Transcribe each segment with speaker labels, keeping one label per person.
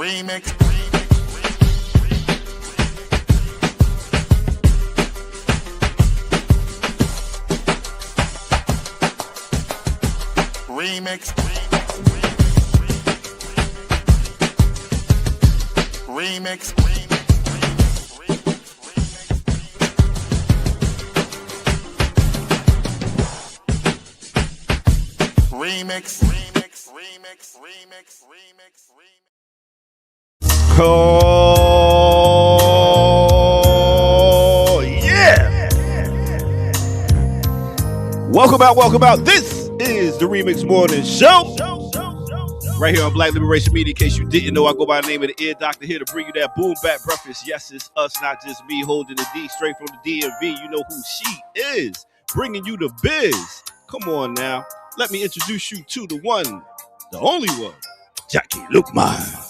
Speaker 1: Remix. Remix. Remix. Remix.
Speaker 2: Oh, yeah. Welcome out. This is the Remix Morning Show. Right here on Black Liberation Media. In case you didn't know, I go by the name of the Ear Doctor, here to bring you that boom back breakfast. Yes, it's us, not just me, holding the D straight from the DMV. You know who she is, bringing you the biz. Come on now. Let me introduce you to the one, the only one, Jackie Lukman.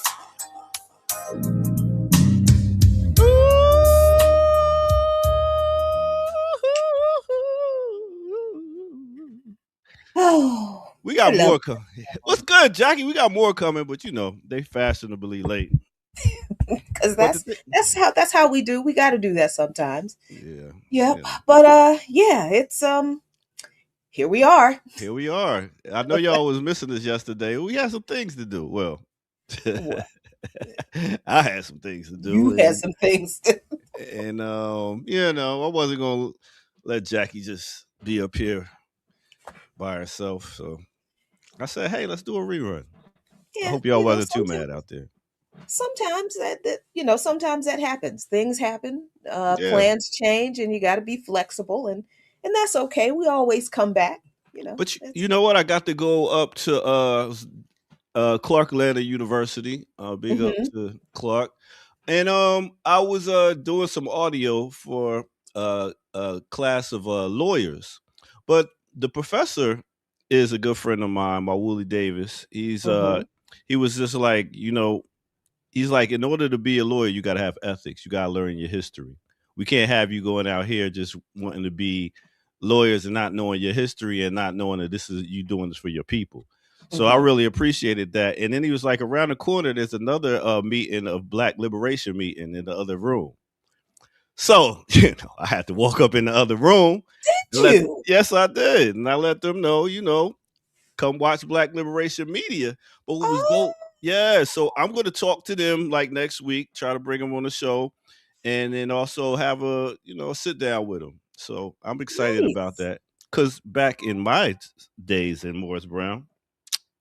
Speaker 3: Oh,
Speaker 2: we got more coming. What's good, Jackie? We got more coming, but you know they fashionably late.
Speaker 3: Because that's how we do. We got to do that sometimes.
Speaker 2: Yeah.
Speaker 3: Yep. Yeah. But it's here we are.
Speaker 2: Here we are. I know y'all was missing us yesterday. We had some things to do. Well, I had some things to do.
Speaker 3: You had some things to do.
Speaker 2: And you know, I wasn't gonna let Jackie just be up here by herself. So I said, hey, let's do a rerun. Yeah, I hope y'all wasn't too mad out there.
Speaker 3: Sometimes sometimes that happens. Things happen. Plans change, and you got to be flexible, and that's okay. We always come back.
Speaker 2: But you know what? I got to go up to Clark Atlanta University. Big up to Clark. And I was doing some audio for a class of lawyers, but the professor is a good friend of mine, my Wooly Davis. He was just like, he's like, in order to be a lawyer, you got to have ethics. You got to learn your history. We can't have you going out here just wanting to be lawyers and not knowing your history and not knowing that you doing this for your people. So I really appreciated that. And then he was like, around the corner, there's another meeting of Black Liberation meeting in the other room. So, I had to walk up in the other room.
Speaker 3: Did you?
Speaker 2: Yes, I did. And I let them know, come watch Black Liberation Media. But what was dope? Yeah. So I'm going to talk to them like next week, try to bring them on the show, and then also have a sit down with them. So I'm excited about that. Because back in my days in Morris Brown,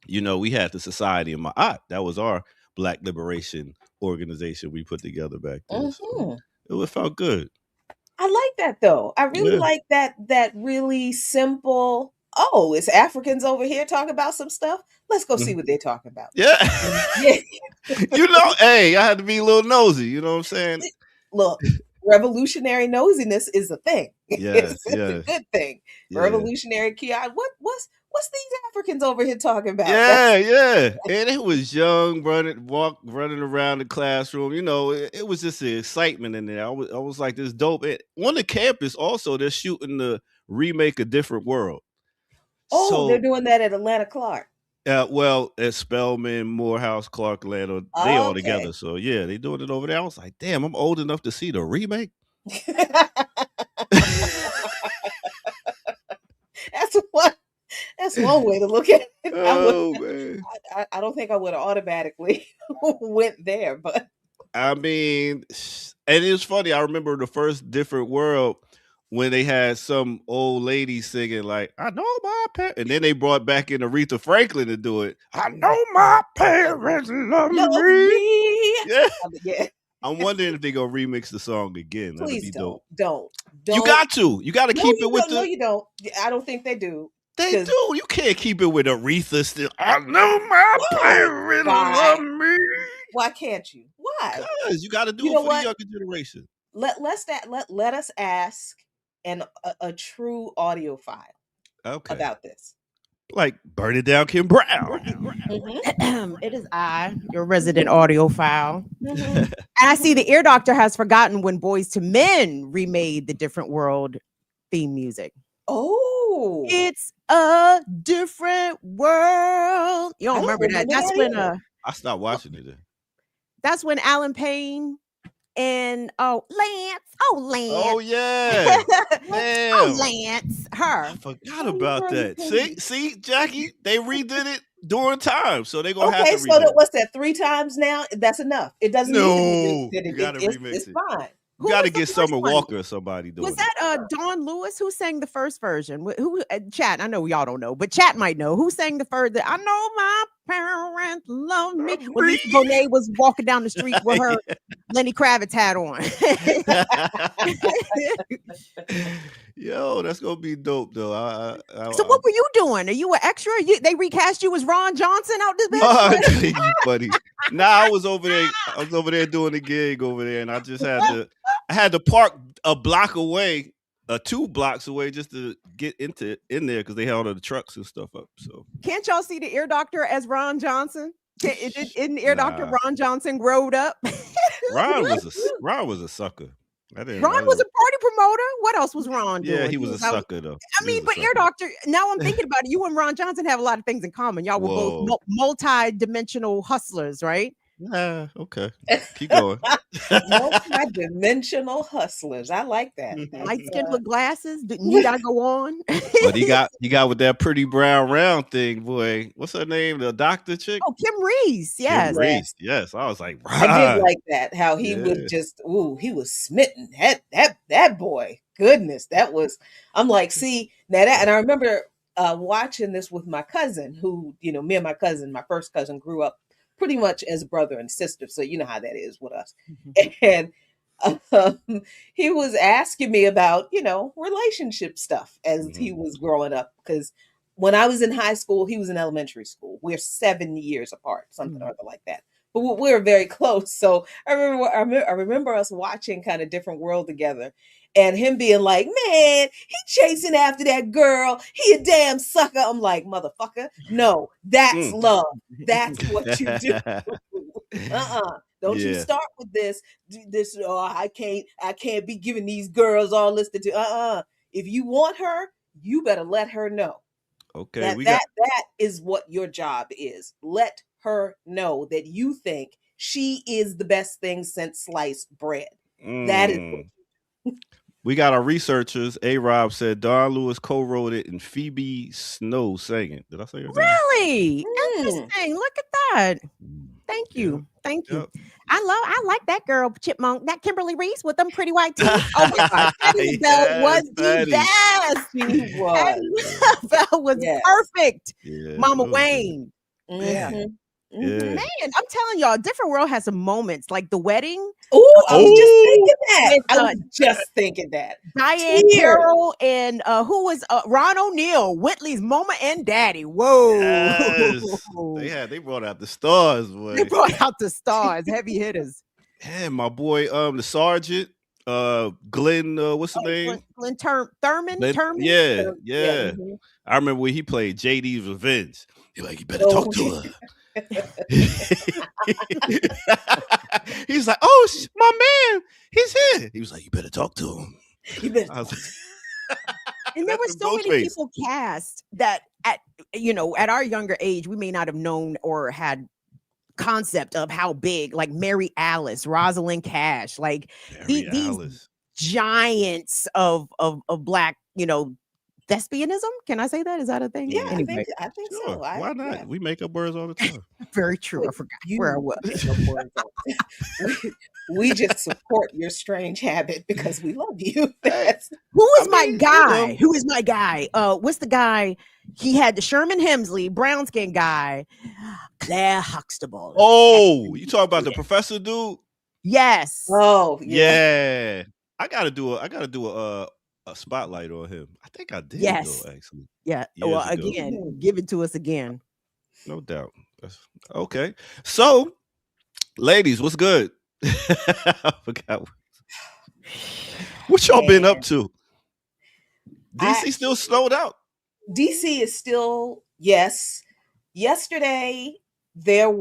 Speaker 2: we had the Society of Ma'at. That was our Black Liberation organization we put together back then. So it felt good.
Speaker 3: I like that, though. I really like that really simple, it's Africans over here talking about some stuff. Let's go see what they're talking about.
Speaker 2: Yeah. Hey, I had to be a little nosy. You know what I'm saying?
Speaker 3: Look, revolutionary nosiness is a thing.
Speaker 2: Yes,
Speaker 3: it's a good thing. Yeah. Revolutionary chaos. What's these Africans over here talking about?
Speaker 2: Yeah. And it was young, running around the classroom. It was just the excitement in there. I was like, this dope. On the campus, also, they're shooting the remake of Different World.
Speaker 3: Oh, they're doing that at Atlanta Clark.
Speaker 2: Well, at Spelman, Morehouse, Clark, Atlanta, they all together. So yeah, they doing it over there. I was like, damn, I'm old enough to see the remake.
Speaker 3: That's one way to look at it.
Speaker 2: Man.
Speaker 3: I don't think I would have automatically went there, but
Speaker 2: I mean, and it's funny. I remember the first Different World when they had some old lady singing like, I know my parents, and then they brought back in Aretha Franklin to do it. I know my parents love me. Yeah. I'm wondering if they're going to remix the song again.
Speaker 3: Please
Speaker 2: don't.
Speaker 3: You
Speaker 2: got to. You got to keep it with
Speaker 3: No, you don't. I don't think they do.
Speaker 2: They do. You can't keep it with Aretha still. I know my parents love me.
Speaker 3: Why can't you? Why?
Speaker 2: Because you got to do it for the younger generation.
Speaker 3: Let us ask a true audiophile about this.
Speaker 2: Like Burn It Down, Kim Brown.
Speaker 4: It is I, your resident audiophile. And I see the Ear Doctor has forgotten when Boys to Men remade the Different World theme music.
Speaker 3: Oh,
Speaker 4: it's a different world. You don't remember that? That's when
Speaker 2: I stopped watching it.
Speaker 4: That's when Alan Payne and Lance.
Speaker 2: Oh yeah. Damn.
Speaker 4: Lance.
Speaker 2: I
Speaker 4: Her.
Speaker 2: forgot about that. See, Jackie, they redid it during time, so they're gonna have
Speaker 3: Okay,
Speaker 2: to
Speaker 3: so
Speaker 2: redo
Speaker 3: that
Speaker 2: it.
Speaker 3: what's that 3 times now? That's enough. It doesn't need to be
Speaker 2: No,
Speaker 3: redid.
Speaker 2: you gotta remix
Speaker 3: It's
Speaker 2: it.
Speaker 3: fine.
Speaker 2: You
Speaker 4: Who
Speaker 2: gotta
Speaker 4: was the
Speaker 2: get
Speaker 4: first
Speaker 2: Summer
Speaker 4: one?
Speaker 2: Walker or somebody doing
Speaker 4: Was
Speaker 2: it.
Speaker 4: that Dawn Lewis who sang the first version? Who Chat? I know y'all don't know, but Chat might know. Who sang the first? I know my parents love me. When Lisa Bonet was walking down the street with her Lenny Kravitz hat on.
Speaker 2: Yo, that's gonna be dope though.
Speaker 4: So what were you doing? Are you an extra? They recast you as Ron Johnson out this bitch?
Speaker 2: You funny. Nah, I was over there doing a gig over there, and I just I had to park a block away, 2 blocks away, just to get in there because they had all the trucks and stuff up. So
Speaker 4: Can't y'all see the ear doctor as Ron Johnson? Isn't the ear doctor
Speaker 2: Nah.
Speaker 4: Ron Johnson growed up?
Speaker 2: Ron was a sucker.
Speaker 4: Ron was a party promoter. What else was Ron doing?
Speaker 2: Yeah, he was a sucker though.
Speaker 4: I mean, but ear doctor. Now I'm thinking about it. You and Ron Johnson have a lot of things in common. Y'all were both multi-dimensional hustlers, right?
Speaker 2: Nah, okay. Keep going.
Speaker 3: Multi-dimensional hustlers. I like that.
Speaker 4: Light skinned with glasses. Need I go on?
Speaker 2: But he got with that pretty brown round thing, boy. What's her name? The doctor chick?
Speaker 4: Oh, Kim Reese. Yes.
Speaker 2: Kim Reese. Yes. I was like,
Speaker 3: I did like that. How he would just, he was smitten. That boy. Goodness, that was. I'm like, see now that, and I remember watching this with my cousin, who me and my cousin, my first cousin, grew up pretty much as brother and sister. So you know how that is with us. And he was asking me about, relationship stuff as he was growing up. Because when I was in high school, he was in elementary school. We're 7 years apart, something or other like that. But we were very close. So I remember us watching kind of different world together. And him being like, man, he chasing after that girl. He a damn sucker. I'm like, motherfucker. No, that's love. That's what you do. Don't you start with this. I can't be giving these girls all this to do. If you want her, you better let her know.
Speaker 2: Okay.
Speaker 3: That is what your job is. Let her know that you think she is the best thing since sliced bread. That is what
Speaker 2: we got our researchers. A-Rob said Don Lewis co-wrote it and Phoebe Snow sang it. Did I say her name?
Speaker 4: Really? Interesting. Look at that. Thank you. Thank you. I like that girl, Chipmunk, that Kimberly Reese with them pretty white teeth. Oh my God. Patty LaBelle was the best.
Speaker 3: She was.
Speaker 4: Patty LaBelle was perfect.
Speaker 2: Yeah,
Speaker 4: Mama Wayne.
Speaker 3: Man,
Speaker 4: I'm telling y'all, Different World has some moments like the wedding.
Speaker 3: Oh, I was just thinking that.
Speaker 4: Diane Carroll and who was Ron O'Neal, Whitley's mama and daddy. Whoa.
Speaker 2: Yes. They brought out the stars, boy.
Speaker 4: They brought out the stars, heavy hitters.
Speaker 2: Yeah, my boy, the sergeant, Glenn, what's his name?
Speaker 4: Glenn Thurman.
Speaker 2: Yeah. I remember when he played JD's Revenge. You're like, you better talk to her. He's like, oh, my man, he's here. He was like, you better talk to him.
Speaker 4: And there were so many people cast that at our younger age, we may not have known or had concept of how big, like Mary Alice, Rosalind Cash, like these giants of Black, thespianism. Can I say that? Is that a thing?
Speaker 3: Yeah, anyway. I think so.
Speaker 2: Why not? Yeah. We make up words all the time.
Speaker 4: Very true. I forgot where I was.
Speaker 3: We just support your strange habit because we love you.
Speaker 4: Who is my guy? Who is my guy? What's the guy? He had the Sherman Hemsley, brown skin guy, Claire Huxtable.
Speaker 2: Oh, you talk about the professor dude?
Speaker 4: Yes.
Speaker 3: Oh,
Speaker 2: yeah. I gotta do a spotlight on him. I think I did.
Speaker 4: Yes.
Speaker 2: Though, actually.
Speaker 4: Yeah. Well, again, give it to us again.
Speaker 2: No doubt. Okay. So, ladies, what's good? I forgot. What y'all been up to? DC still snowed out.
Speaker 3: DC is still, yes. Yesterday there's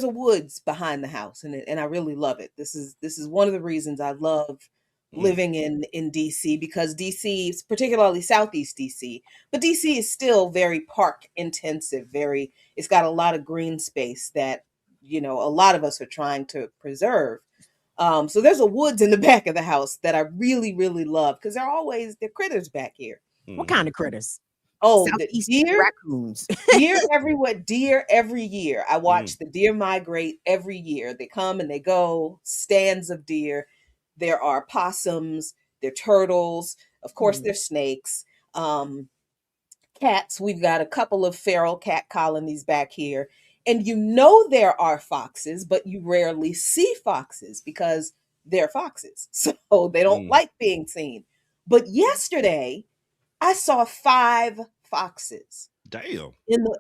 Speaker 3: a woods behind the house, and I really love it. This is one of the reasons I love living in DC, because DC, particularly Southeast DC, but DC is still very park intensive. It's got a lot of green space that a lot of us are trying to preserve. So there's a woods in the back of the house that I really, really love because they're critters back here.
Speaker 4: What kind of critters?
Speaker 3: Oh, the
Speaker 4: Southeast
Speaker 3: deer,
Speaker 4: raccoons.
Speaker 3: deer everywhere, deer every year. I watch the deer migrate every year. They come and they go, stands of deer. There are possums, there are turtles, of course, there's snakes. Cats, we've got a couple of feral cat colonies back here. And there are foxes, but you rarely see foxes because they're foxes. So they don't like being seen. But yesterday, I saw 5 foxes.
Speaker 2: Damn.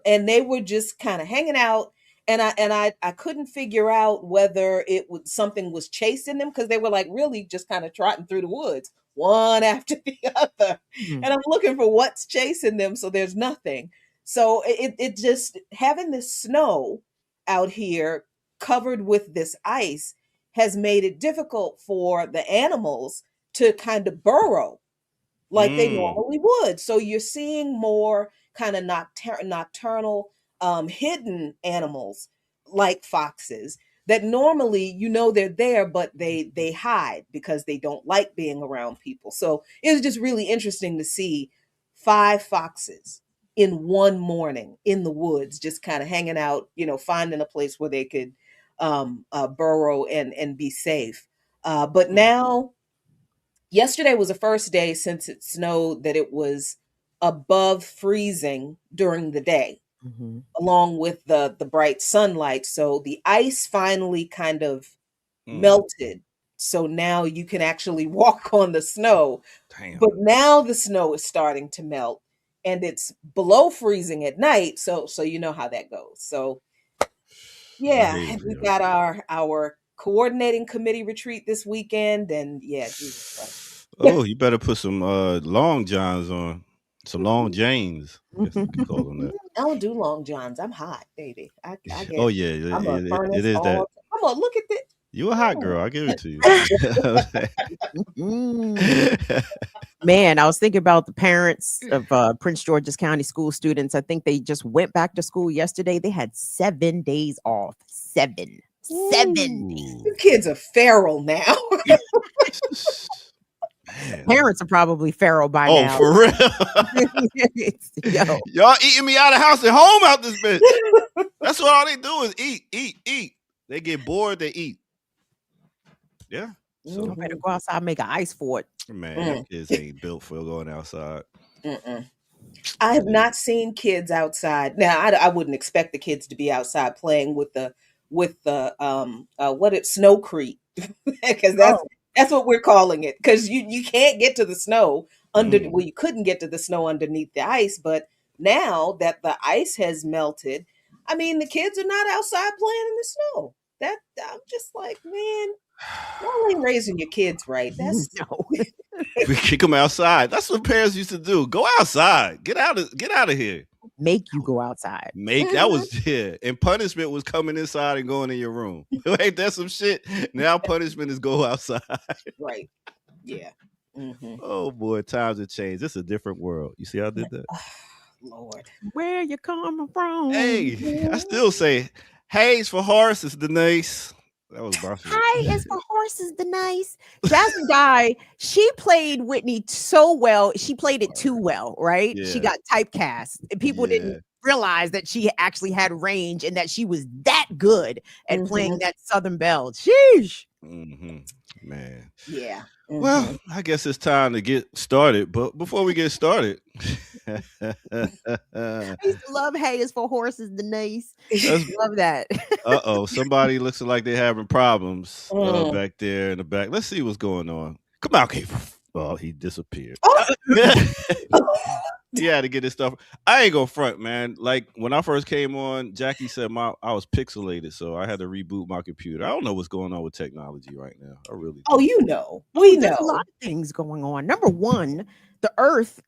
Speaker 3: And they were just kind of hanging out. And I couldn't figure out whether something was chasing them because they were like really just kind of trotting through the woods, one after the other. And I'm looking for what's chasing them. So there's nothing. So it just having this snow out here covered with this ice has made it difficult for the animals to kind of burrow like they normally would. So you're seeing more kind of nocturnal, hidden animals like foxes that normally they're there, but they hide because they don't like being around people. So it was just really interesting to see 5 foxes in one morning in the woods, just kind of hanging out, finding a place where they could burrow and be safe. But now, yesterday was the first day since it snowed that it was above freezing during the day, along with the bright sunlight. So the ice finally kind of melted. So now you can actually walk on the snow. Damn. But now the snow is starting to melt and it's below freezing at night. So you know how that goes. So yeah, we got our coordinating committee retreat this weekend, and Jesus Christ.
Speaker 2: Oh, you better put some long johns on, some long Janes. I guess you can call them that.
Speaker 3: I don't do long johns. I'm hot, baby. I get.
Speaker 2: Oh yeah,
Speaker 3: I'm a furnace.
Speaker 2: it is that.
Speaker 3: Come on, look at this.
Speaker 2: You a hot girl. I give it to
Speaker 4: you. Man, I was thinking about the parents of Prince George's County school students. I think they just went back to school yesterday. They had 7 days off. 7 days.
Speaker 3: You kids are feral now.
Speaker 4: Parents are probably feral by now.
Speaker 2: Oh, for real? Y'all eating me out of house and home out this bitch. That's what all they do is eat. They get bored, they eat. Yeah.
Speaker 4: So I better go outside and make an ice fort.
Speaker 2: Man, kids ain't built for going outside.
Speaker 3: I have not seen kids outside. Now, I wouldn't expect the kids to be outside playing with the snowcrete, because that's what we're calling it. Because you can't get to the snow you couldn't get to the snow underneath the ice, but now that the ice has melted, I mean, the kids are not outside playing in the snow. That I'm just like, man, y'all ain't raising your kids right. That's
Speaker 2: we kick them outside. That's what parents used to do. Go outside. Get out of here.
Speaker 4: Make you go outside.
Speaker 2: That was and punishment was coming inside and going in your room. Ain't that some shit? Now punishment is go outside.
Speaker 3: Right. Yeah.
Speaker 2: Oh boy, times have changed. It's a different world. You see how I did that?
Speaker 3: Lord,
Speaker 4: where you coming from?
Speaker 2: Hey, I still say, "Hay's for horses, Denise." That was Barcelona.
Speaker 4: Hi is for horses, Denise. Jasmine Guy, she played Whitney so well. She played it too well, right? Yeah. She got typecast. And people didn't realize that she actually had range and that she was that good at playing that Southern Belle. Sheesh.
Speaker 2: Man.
Speaker 3: Yeah.
Speaker 2: Well, I guess it's time to get started. But before we get started,
Speaker 4: I used to love Hay is for horses, Denise. Love that.
Speaker 2: Somebody looks like they're having problems back there in the back. Let's see what's going on. Come out, Kate. Oh, he disappeared. He had to get his stuff. I ain't gonna front, man. Like when I first came on, Jackie said I was pixelated, so I had to reboot my computer. I don't know what's going on with technology right now. I really don't.
Speaker 3: We know.
Speaker 4: There's a lot of things going on. Number one, the Earth,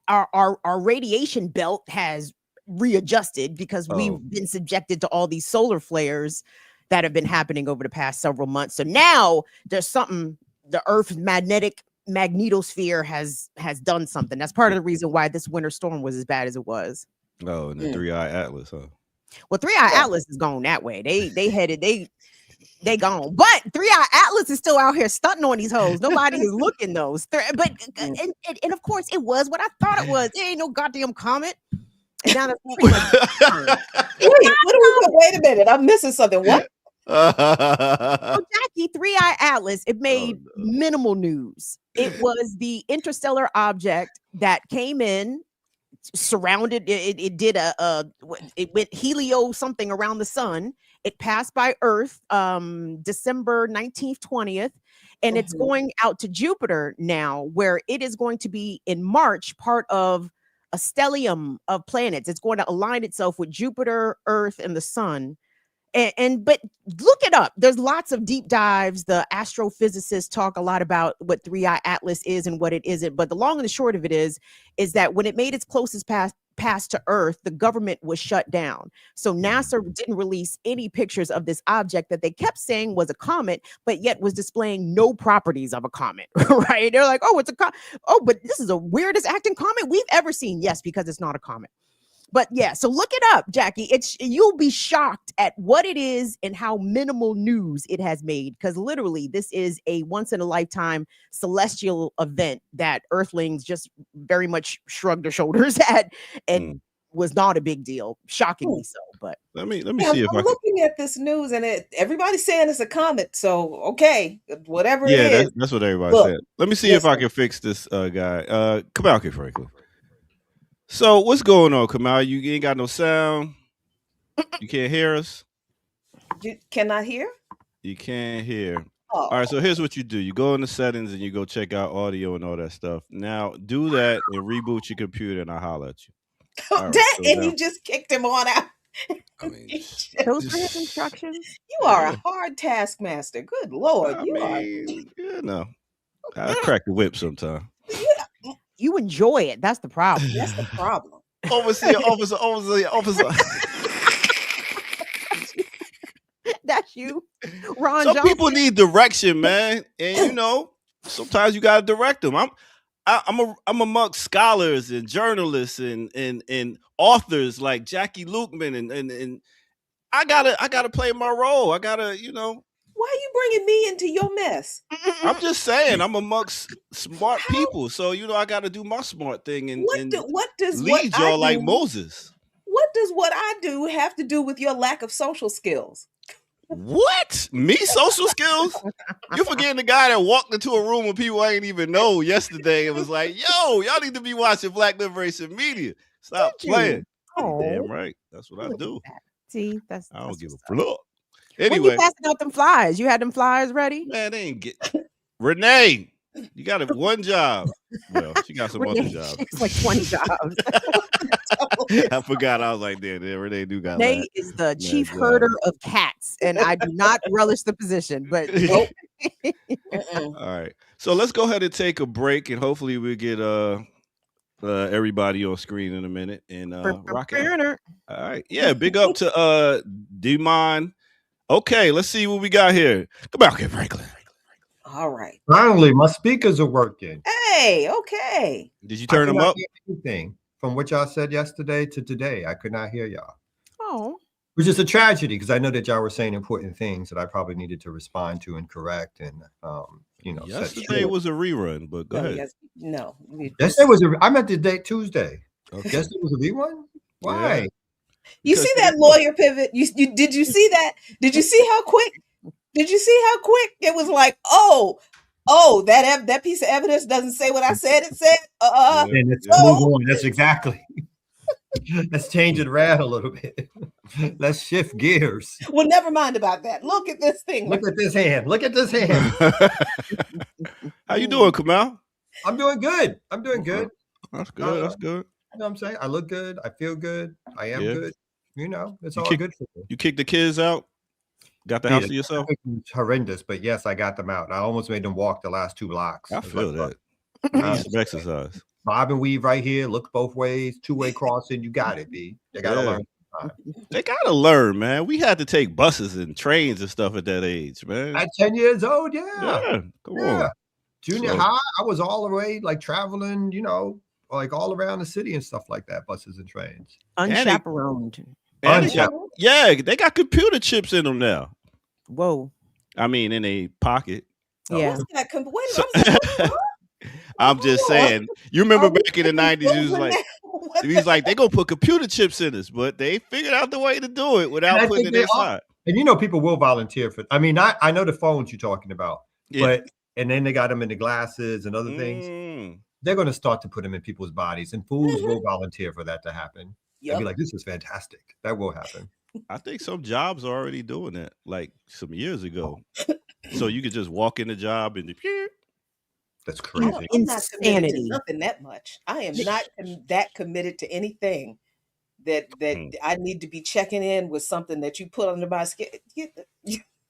Speaker 4: our radiation belt has readjusted because we've been subjected to all these solar flares that have been happening over the past several months. So now there's something, the Earth's magnetosphere has done something. That's part of the reason why this winter storm was as bad as it was.
Speaker 2: Oh, and the 3-eye atlas, huh?
Speaker 4: Well, 3-Eye Atlas is going that way. They gone. But 3-Eye Atlas is still out here stunting on these hoes. Nobody is looking those. But and of course it was what I thought it was. It ain't no goddamn comet. And now
Speaker 3: wait a minute. I'm missing something. What?
Speaker 4: Jackie, 3-Eye Atlas, it made minimal news. It was the interstellar object that came in, surrounded it did it went helio something around the sun. It passed by Earth December 19th, 20th, and it's going out to Jupiter now, where it is going to be in March part of a stellium of planets. It's going to align itself with Jupiter, Earth, and the sun. But look it up. There's lots of deep dives. The astrophysicists talk a lot about what 3-Eye Atlas is and what it isn't. But the long and the short of it is that when it made its closest pass to Earth, the government was shut down. So NASA didn't release any pictures of this object that they kept saying was a comet, but yet was displaying no properties of a comet. Right? They're like, oh, it's a comet. Oh, but this is the weirdest acting comet we've ever seen. Yes, because it's not a comet. But yeah, so look it up, Jackie. You'll be shocked at what it is and how minimal news it has made. Because literally, this is a once in a lifetime celestial event that Earthlings just very much shrugged their shoulders at, and was not a big deal. Shockingly so. But
Speaker 2: let me see if
Speaker 3: I'm looking at this news, and everybody's saying it's a comet. So okay, whatever it is.
Speaker 2: That's what everybody said. Let me see if I can fix this guy. Come out here, Franklin. So what's going on, Kamal? You ain't got no sound. You can't hear us.
Speaker 3: You cannot hear?
Speaker 2: You can't hear.
Speaker 3: Oh.
Speaker 2: All right, so here's what you do. You go in the settings and you go check out audio and all that stuff. Now do that and reboot your computer and I'll holler at you.
Speaker 3: Right, and you just kicked him on out.
Speaker 2: I mean,
Speaker 4: those are his instructions.
Speaker 3: You are a hard taskmaster. Good Lord.
Speaker 2: I crack the whip sometime.
Speaker 4: You enjoy it. That's the problem.
Speaker 3: That's the problem.
Speaker 2: Overseer.
Speaker 4: That's you, Ron.
Speaker 2: Some people need direction, man, and sometimes you gotta direct them. I'm amongst scholars and journalists and authors like Jackie Lukeman, and I gotta play my role. I gotta,
Speaker 3: Why are you bringing me into your mess?
Speaker 2: I'm just saying, I'm amongst smart people, so I got to do my smart thing and lead y'all like Moses.
Speaker 3: What does what I do have to do with your lack of social skills?
Speaker 2: What? Me social skills? You're forgetting the guy that walked into a room with people I ain't even know yesterday and was like, "Yo, y'all need to be watching Black Liberation Media. Stop playing." Damn right, that's what I do.
Speaker 4: See,
Speaker 2: I don't give a flip.
Speaker 4: Anyway, when you passing out them flyers, you had them flyers ready?
Speaker 2: Man, they ain't get Renee. You got one job. Well, she got some other jobs.
Speaker 4: It's like 20 jobs.
Speaker 2: I forgot. I was like, damn, Renee do got.
Speaker 4: Renee is the chief herder of cats, and I do not relish the position. But
Speaker 2: nope. All right, so let's go ahead and take a break, and hopefully we get everybody on screen in a minute and rock it. All right, yeah. Big up to Demon. Okay, let's see what we got here. Come out here, Franklin.
Speaker 3: All right.
Speaker 5: Finally, my speakers are working.
Speaker 3: Hey, okay.
Speaker 2: Did you turn them up?
Speaker 5: Anything from what y'all said yesterday to today, I could not hear y'all.
Speaker 4: Oh.
Speaker 5: Which is a tragedy because I know that y'all were saying important things that I probably needed to respond to and correct and
Speaker 2: yesterday was a rerun, but go ahead.
Speaker 5: Yesterday was I meant the date Tuesday. Okay. Yesterday was a rerun? Why?
Speaker 2: Yeah.
Speaker 3: You see that lawyer pivot? Did you see that? Did you see how quick? Did you see how quick it was like, that piece of evidence doesn't say what I said it said?
Speaker 5: And let's move on. That's exactly. Let's change it around a little bit. Let's shift gears.
Speaker 3: Well, never mind about that. Look at this thing.
Speaker 5: Look at this hand. Look at this hand.
Speaker 2: How you doing, Kamal?
Speaker 5: I'm doing good. I'm doing good.
Speaker 2: That's good. That's good.
Speaker 5: You know what I'm saying? I look good. I feel good. I am good. It's all good for me.
Speaker 2: You kicked the kids out? Got the house to yourself?
Speaker 5: It was horrendous, but yes, I got them out. I almost made them walk the last 2 blocks.
Speaker 2: I feel that. Some exercise.
Speaker 5: Bob and weave right here. Look both ways. 2-way crossing. You got it, B. They got to learn.
Speaker 2: They got to learn, man. We had to take buses and trains and stuff at that age, man.
Speaker 5: At 10 years old,
Speaker 2: Come on.
Speaker 5: Junior high, I was all the way like traveling, like all around the city and stuff like that, buses and trains.
Speaker 4: Unchaperoned.
Speaker 2: And they got computer chips in them now.
Speaker 4: Whoa.
Speaker 2: I mean, in a pocket.
Speaker 4: Yeah.
Speaker 2: I'm just saying. You remember back in the 90s, he was like, they gonna put computer chips in us, but they figured out the way to do it without putting it inside.
Speaker 5: And people will volunteer for. I mean, I know the phones you're talking about, but and then they got them in the glasses and other things. They're going to start to put them in people's bodies, and fools will volunteer for that to happen. They'll be like, "This is fantastic." That will happen.
Speaker 2: I think some jobs are already doing that, like some years ago. So you could just walk in the job and
Speaker 5: that's crazy.
Speaker 3: I'm not committed to nothing that much. I am not that committed to anything that I need to be checking in with something that you put under my skin.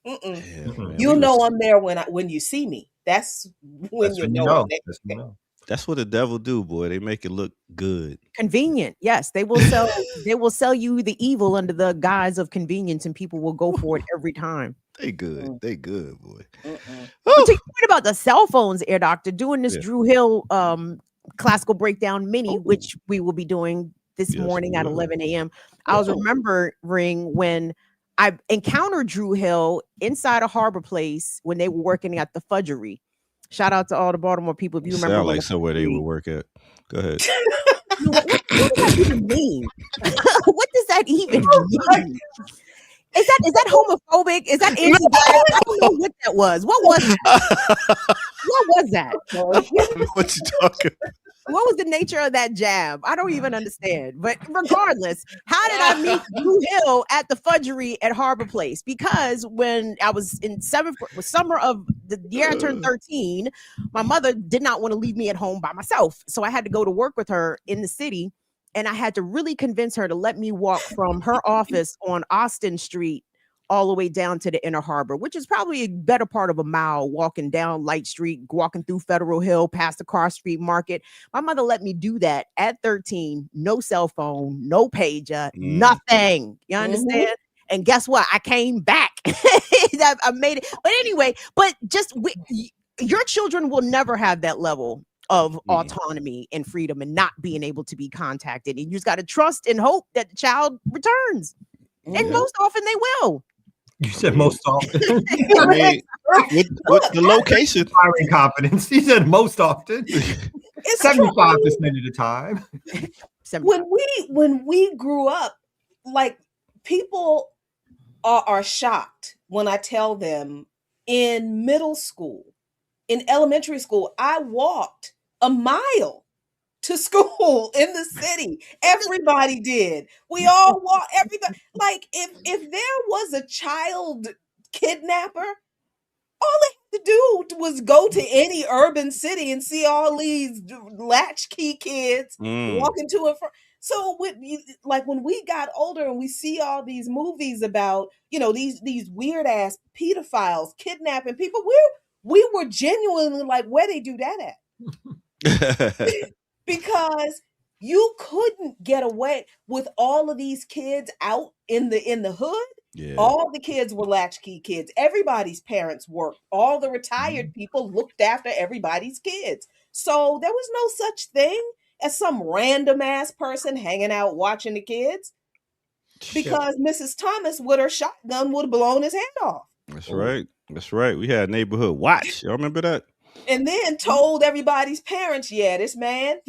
Speaker 3: You'll know I'm there when you see me. That's when you know.
Speaker 2: That's what the devil do, boy. They make it look good.
Speaker 4: Convenient. Yes. They will sell you the evil under the guise of convenience, and people will go for it every time.
Speaker 2: They good. They good, boy.
Speaker 4: To your point about the cell phones, Air Doctor, doing this Drew Hill classical breakdown mini, which we will be doing this morning at 11 a.m. I was remembering when I encountered Drew Hill inside a Harbor Place when they were working at the Fudgery. Shout out to all the Baltimore people. If you remember,
Speaker 2: sound like somewhere they would work at. Go ahead.
Speaker 4: What does that even mean? What does that even mean? Is that homophobic? Is that anti? I don't know what that was. What was that? What was that?
Speaker 2: What you talking about?
Speaker 4: What was the nature of that jab? I don't even understand. But regardless, how did I meet Drew Hill at the Fudgery at Harbor Place? Because when I was in summer of the year I turned 13, my mother did not want to leave me at home by myself. So I had to go to work with her in the city. And I had to really convince her to let me walk from her office on Austin Street all the way down to the Inner Harbor, which is probably a better part of a mile walking down Light Street, walking through Federal Hill, past the Carr Street Market. My mother let me do that at 13. No cell phone, no pager, nothing. You understand? And guess what? I came back. I made it. But anyway, your children will never have that level of autonomy and freedom and not being able to be contacted. And you just got to trust and hope that the child returns. And most often they will.
Speaker 5: You said most often.
Speaker 2: I mean, with the location.
Speaker 5: Firing confidence. He said most often. It's 75% of the time.
Speaker 3: When we grew up, like, people are shocked when I tell them in middle school, in elementary school, I walked a mile to school in the city. Everybody did. We all walked. Everybody. Like, if there was a child kidnapper, all they had to do was go to any urban city and see all these latchkey kids walking to and from. So when we got older and we see all these movies about, these weird ass pedophiles kidnapping people, we were genuinely like, where they do that at? Because you couldn't get away with all of these kids out in the hood. Yeah. All the kids were latchkey kids. Everybody's parents worked. All the retired people looked after everybody's kids. So there was no such thing as some random ass person hanging out watching the kids, because Mrs. Thomas with her shotgun would have blown his head off.
Speaker 2: That's right. That's right. We had neighborhood watch. Y'all remember that?
Speaker 3: And then told everybody's parents, this man,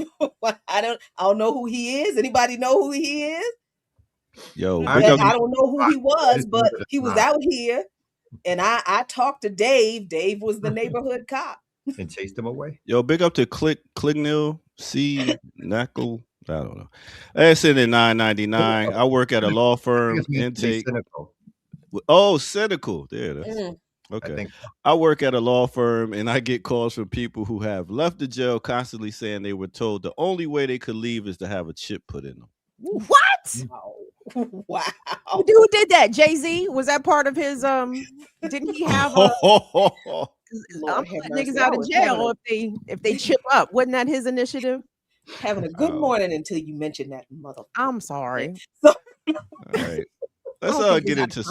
Speaker 3: I don't know who he is. Anybody know who he is?
Speaker 2: Yo,
Speaker 3: I don't know who he was, but he was out here. And I talked to Dave. Dave was the neighborhood cop.
Speaker 5: And chased him away.
Speaker 2: Yo, big up to Clignil, C. Knackle. I don't know. That's in at $9.99. I work at a law firm. Intake. Cynical. There it is. Okay. I work at a law firm, and I get calls from people who have left the jail constantly saying they were told the only way they could leave is to have a chip put in them.
Speaker 4: What?
Speaker 3: Wow.
Speaker 4: Who did that? Jay-Z? Was that part of his didn't he have a I'm putting niggas out of jail if they chip up? Wasn't that his initiative?
Speaker 3: Having a good morning until you mentioned that mother.
Speaker 4: I'm sorry.
Speaker 3: All
Speaker 2: right. Let's get into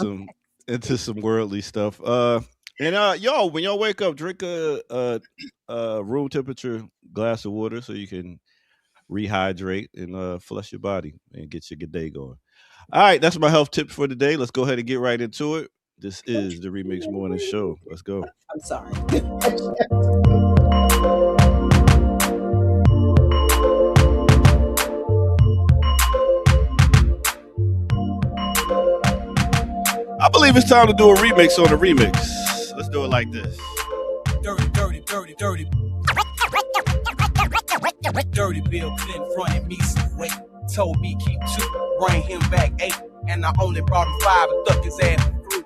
Speaker 2: some worldly stuff. Y'all, when y'all wake up, drink a room temperature glass of water so you can rehydrate and flush your body and get your good day going. All right, that's my health tip for today. Let's go ahead and get right into it. This is the Remix Morning Show. Let's go.
Speaker 3: I'm sorry.
Speaker 2: I believe it's time to do a remix on the remix. Let's do it like this.
Speaker 6: Dirty, dirty, dirty, dirty. Dirty Bill Clinton fronted me some weight. Told me keep 2, bring him back 8. And I only brought him 5 and stuck his ass for 3.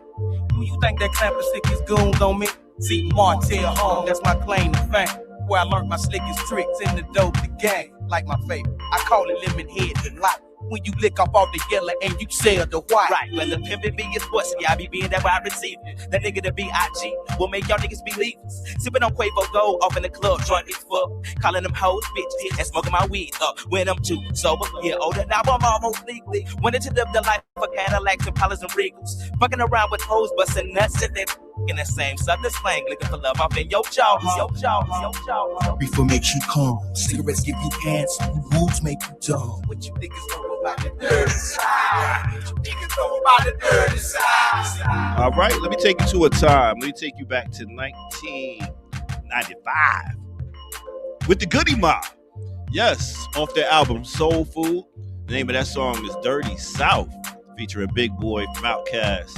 Speaker 6: Do you think that clamping stick is goons on me? See, Martell home, that's my claim to fame. Where I learned my slickest tricks in the dope, the gang. Like my favorite, I call it lemon head delight. When you lick off all the yellow and you sell the white. Right, when the pimpin' be is pussy, I be being that wide receiver. That nigga the B.I.G. will make y'all niggas believers. Sippin' on Quavo Gold off in the club, drunk as fuck. Calling them hoes bitches and smoking my weed up. When I'm too sober, yeah, older now I'm almost legally. Wanted to live the life of Cadillacs and Polos and Regals. Fucking around with hoes, bustin' nuts and then in the same southern slang, looking for love off in your jaw. Before makes you calm, cigarettes give you cancer, moves make you dumb. What you niggas know about the dirty side? What you niggas know about the dirty side?
Speaker 2: All right, let me take you to a time. Let me take you back to 1995 with the Goody Mob. Yes, off their album Soul Food. The name of that song is Dirty South, featuring Big Boy from Outkast.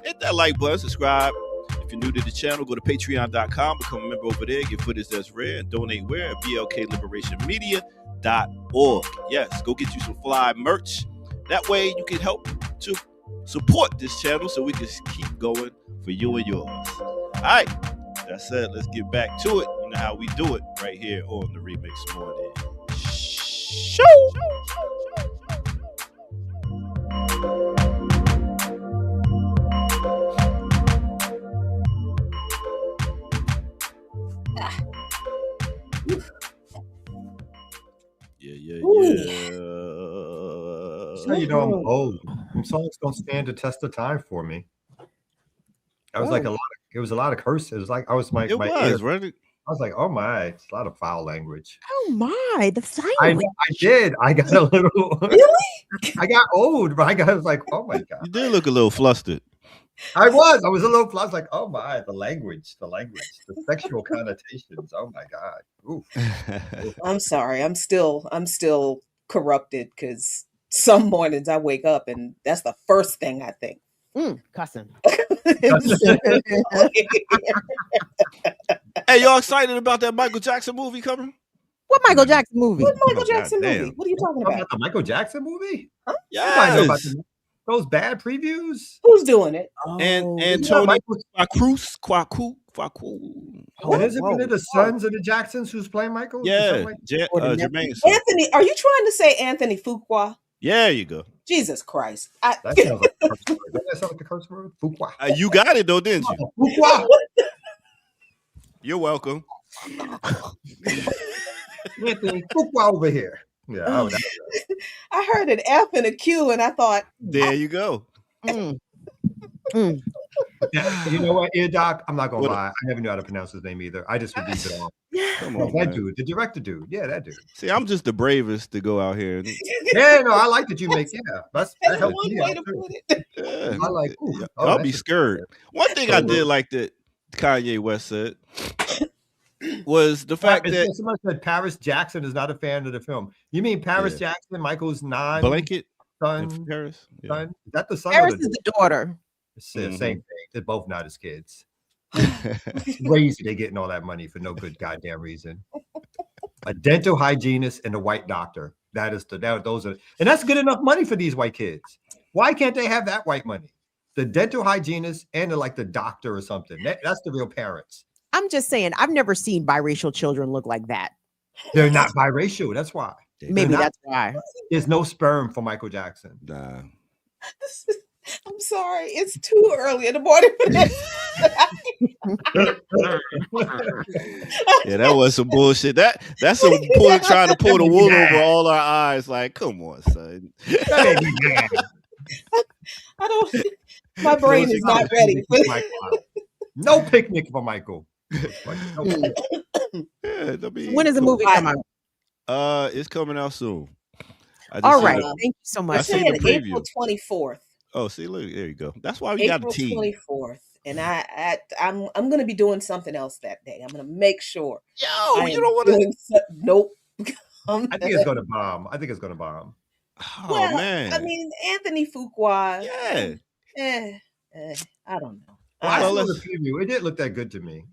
Speaker 2: Hit that like button, subscribe. If you're new to the channel, go to patreon.com, become a member over there, get footage that's rare, and donate where at blkliberationmedia.org. Yes, go get you some fly merch. That way you can help to support this channel so we can keep going for you and yours. All right, that said, let's get back to it. You know how we do it right here on the Remix Morning Show. Yeah.
Speaker 5: So you know I'm old. Some songs don't stand the test of time for me. I was like it was a lot of curses. It was like I was right? I was like, oh my, it's a lot of foul language.
Speaker 4: Oh my, the silence.
Speaker 5: I did. I got a little
Speaker 3: Really?
Speaker 5: I got old, but I was like, oh my God.
Speaker 2: You did look a little flustered.
Speaker 5: I was a little flustered, like, oh my, the language, the sexual connotations. Oh my God. Oof.
Speaker 3: I'm sorry. I'm still corrupted because some mornings I wake up and that's the first thing I think.
Speaker 4: Cussing.
Speaker 2: Hey, y'all excited about that Michael Jackson movie coming?
Speaker 4: What Michael Jackson movie?
Speaker 3: What Michael Jackson movie? What are you talking about?
Speaker 5: The Michael Jackson movie?
Speaker 3: Huh?
Speaker 2: Yes.
Speaker 5: Those bad previews.
Speaker 3: Who's doing it?
Speaker 2: And Tony Kwaku.
Speaker 5: And isn't it the sons of the Jacksons who's playing Michael?
Speaker 2: Yeah, Jermaine.
Speaker 3: Anthony, are you trying to say Anthony Fuqua?
Speaker 2: Yeah, you go.
Speaker 3: Jesus Christ.
Speaker 5: That sounds like a curse word. Doesn't that sound like a curse word? Fuqua.
Speaker 2: You got it though, didn't you?
Speaker 5: Fuqua.
Speaker 2: You're welcome.
Speaker 5: Anthony Fuqua over here. Yeah,
Speaker 3: I heard an F and a Q and I thought,
Speaker 2: there you go.
Speaker 5: You know what, Ear Doc? I'm not gonna lie. I never knew how to pronounce his name either. I just would leave it off.
Speaker 2: Come on,
Speaker 5: that
Speaker 2: man.
Speaker 5: dude, the director dude. Yeah, that dude.
Speaker 2: See, I'm just the bravest to go out here.
Speaker 5: Yeah, no, I like that you make. Yeah, that
Speaker 3: that's
Speaker 5: helps
Speaker 3: one
Speaker 5: me
Speaker 3: way
Speaker 5: out
Speaker 3: to
Speaker 5: too.
Speaker 3: put it.
Speaker 2: Yeah.
Speaker 5: I like. Ooh,
Speaker 2: I'll
Speaker 5: that's
Speaker 2: be scared. One thing I did like that Kanye West said was the fact that
Speaker 5: someone said Paris Jackson is not a fan of the film. You mean Paris Jackson, Michael's
Speaker 2: blanket
Speaker 5: son?
Speaker 2: Paris.
Speaker 5: Son? Is that the son?
Speaker 4: Paris is the daughter.
Speaker 5: It's the same thing. They're both not his kids. It's crazy they're getting all that money for no good goddamn reason. A dental hygienist and a white doctor. Those are, and that's good enough money for these white kids. Why can't they have that white money? The dental hygienist and the doctor or something. That's the real parents.
Speaker 4: I'm just saying, I've never seen biracial children look like that.
Speaker 5: They're not biracial. That's why.
Speaker 4: Maybe that's why.
Speaker 5: There's no sperm for Michael Jackson.
Speaker 2: Nah.
Speaker 3: I'm sorry. It's too early in the morning for this.
Speaker 2: Yeah, that was some bullshit. That's some trying to pull the wool over all our eyes. Like, come on, son.
Speaker 3: I don't. My brain is not ready for this.
Speaker 5: No picnic for Michael.
Speaker 2: Yeah,
Speaker 4: when is the movie come out?
Speaker 2: It's coming out soon.
Speaker 4: All right. Thank you so much.
Speaker 2: I seen the preview.
Speaker 3: April 24th.
Speaker 2: Oh, see, look, there you go. That's why we got a team.
Speaker 3: April 24th. And I'm going to be doing something else that day. I'm going to make sure.
Speaker 2: Yo, you don't want to.
Speaker 3: Nope.
Speaker 5: I think it's going to bomb.
Speaker 2: Oh,
Speaker 3: well,
Speaker 2: man.
Speaker 3: I mean, Anthony Fuqua.
Speaker 2: Yeah.
Speaker 3: I don't know.
Speaker 5: Well, I saw the preview. It didn't look that good to me.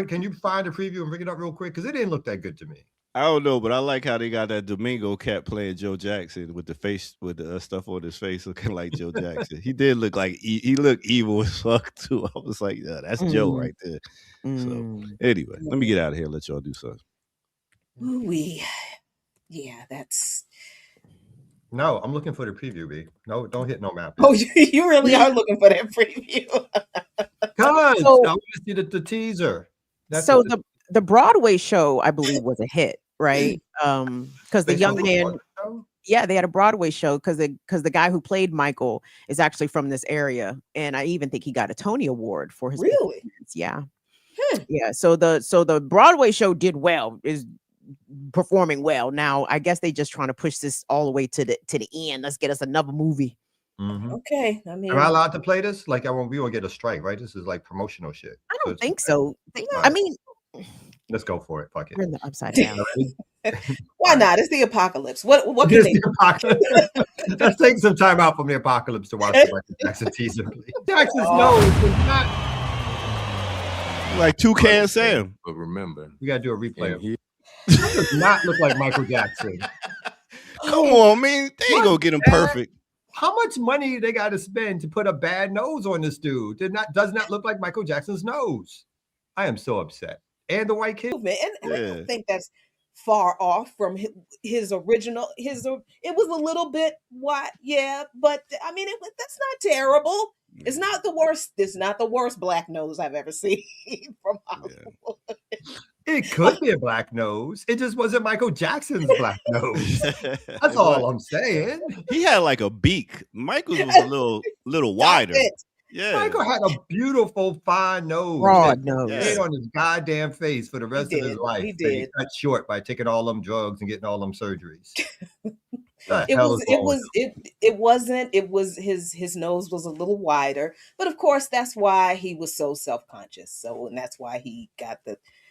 Speaker 5: Can you find the preview and bring it up real quick? Because it didn't look that good to me.
Speaker 2: I don't know, but I like how they got that Domingo cat playing Joe Jackson with the face, with the stuff on his face looking like Joe Jackson. He did look like he looked evil as fuck too. I was like, yeah, that's Joe right there. So anyway, let me get out of here. Let y'all do something.
Speaker 3: Yeah, that's.
Speaker 5: No, I'm looking for the preview, B. No, don't hit no map.
Speaker 3: Oh, you really are looking for that preview.
Speaker 5: Cause I want to see the teaser.
Speaker 4: So the Broadway show, I believe, was a hit, right? Because the young man, they had a Broadway show because the guy who played Michael is actually from this area, and I even think he got a Tony Award for his performance. Yeah, yeah. So the Broadway show did well, is performing well. Now I guess they just trying to push this all the way to the end. Let's get us another movie.
Speaker 5: Mm-hmm.
Speaker 3: Okay, I mean,
Speaker 5: am I allowed to play this? Like, we won't get a strike, right? This is like promotional shit.
Speaker 4: I don't think so. I mean,
Speaker 5: let's go for it. Fuck it.
Speaker 4: We're in the upside down.
Speaker 3: Why not? It's the apocalypse. What can they
Speaker 5: do? Let's take some time out from the apocalypse to watch the Michael Jackson teaser, please. Jackson's nose is not
Speaker 2: like Toucan Sam.
Speaker 7: But remember,
Speaker 5: we gotta do a replay of it. That does not look like Michael Jackson.
Speaker 2: Come on, man. They ain't gonna get him perfect.
Speaker 5: How much money they got to spend to put a bad nose on this dude? Does not look like Michael Jackson's nose. I am so upset. And the white kid.
Speaker 3: And I don't think that's far off from his original. It was a little bit but I mean, that's not terrible. It's not the worst. It's not the worst black nose I've ever seen from Hollywood.
Speaker 5: It could be a black nose. It just wasn't Michael Jackson's black nose. That's all I'm saying.
Speaker 2: He had like a beak. Michael's was a little wider. Yeah.
Speaker 5: Michael had a beautiful, fine nose.
Speaker 4: Broad nose.
Speaker 5: Stayed on his goddamn face for the rest of his life.
Speaker 3: He did.
Speaker 5: He cut short by taking all them drugs and getting all them surgeries.
Speaker 3: His nose was a little wider, but of course that's why he was so self-conscious. And that's why he got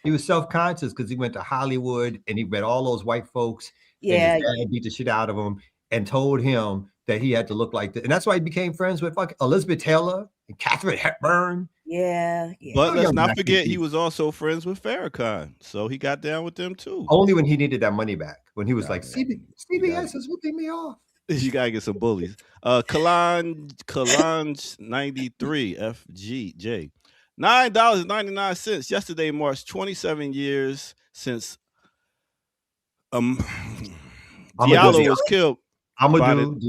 Speaker 5: he was self-conscious because he went to Hollywood and he met all those white folks.
Speaker 3: Yeah,
Speaker 5: and his dad beat the shit out of him and told him that he had to look like that. And that's why he became friends with Elizabeth Taylor and Katharine Hepburn.
Speaker 3: Yeah.
Speaker 2: But let's not forget he was also friends with Farrakhan. So he got down with them too.
Speaker 5: Only when he needed that money back. When he was like, CBS is ripping me off.
Speaker 2: You gotta get some bullies. Kalanj 93 FGJ. $9.99 yesterday marks 27 years since Diallo was killed.
Speaker 5: Amadou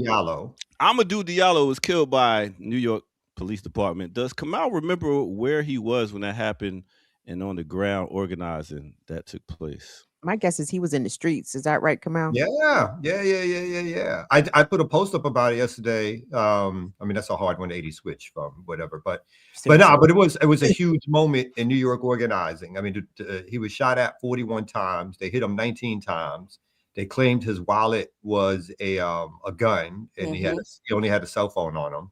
Speaker 2: Diallo was killed by New York Police Department. Does Kamal remember where he was when that happened and on the ground organizing that took place?
Speaker 4: My guess is he was in the streets. Is that right, Kamal?
Speaker 5: Yeah. I put a post up about it yesterday. I mean, that's a hard 180 switch from whatever, but it was a huge moment in New York organizing. I mean, he was shot at 41 times. They hit him 19 times. They claimed his wallet was a gun, and he only had a cell phone on him.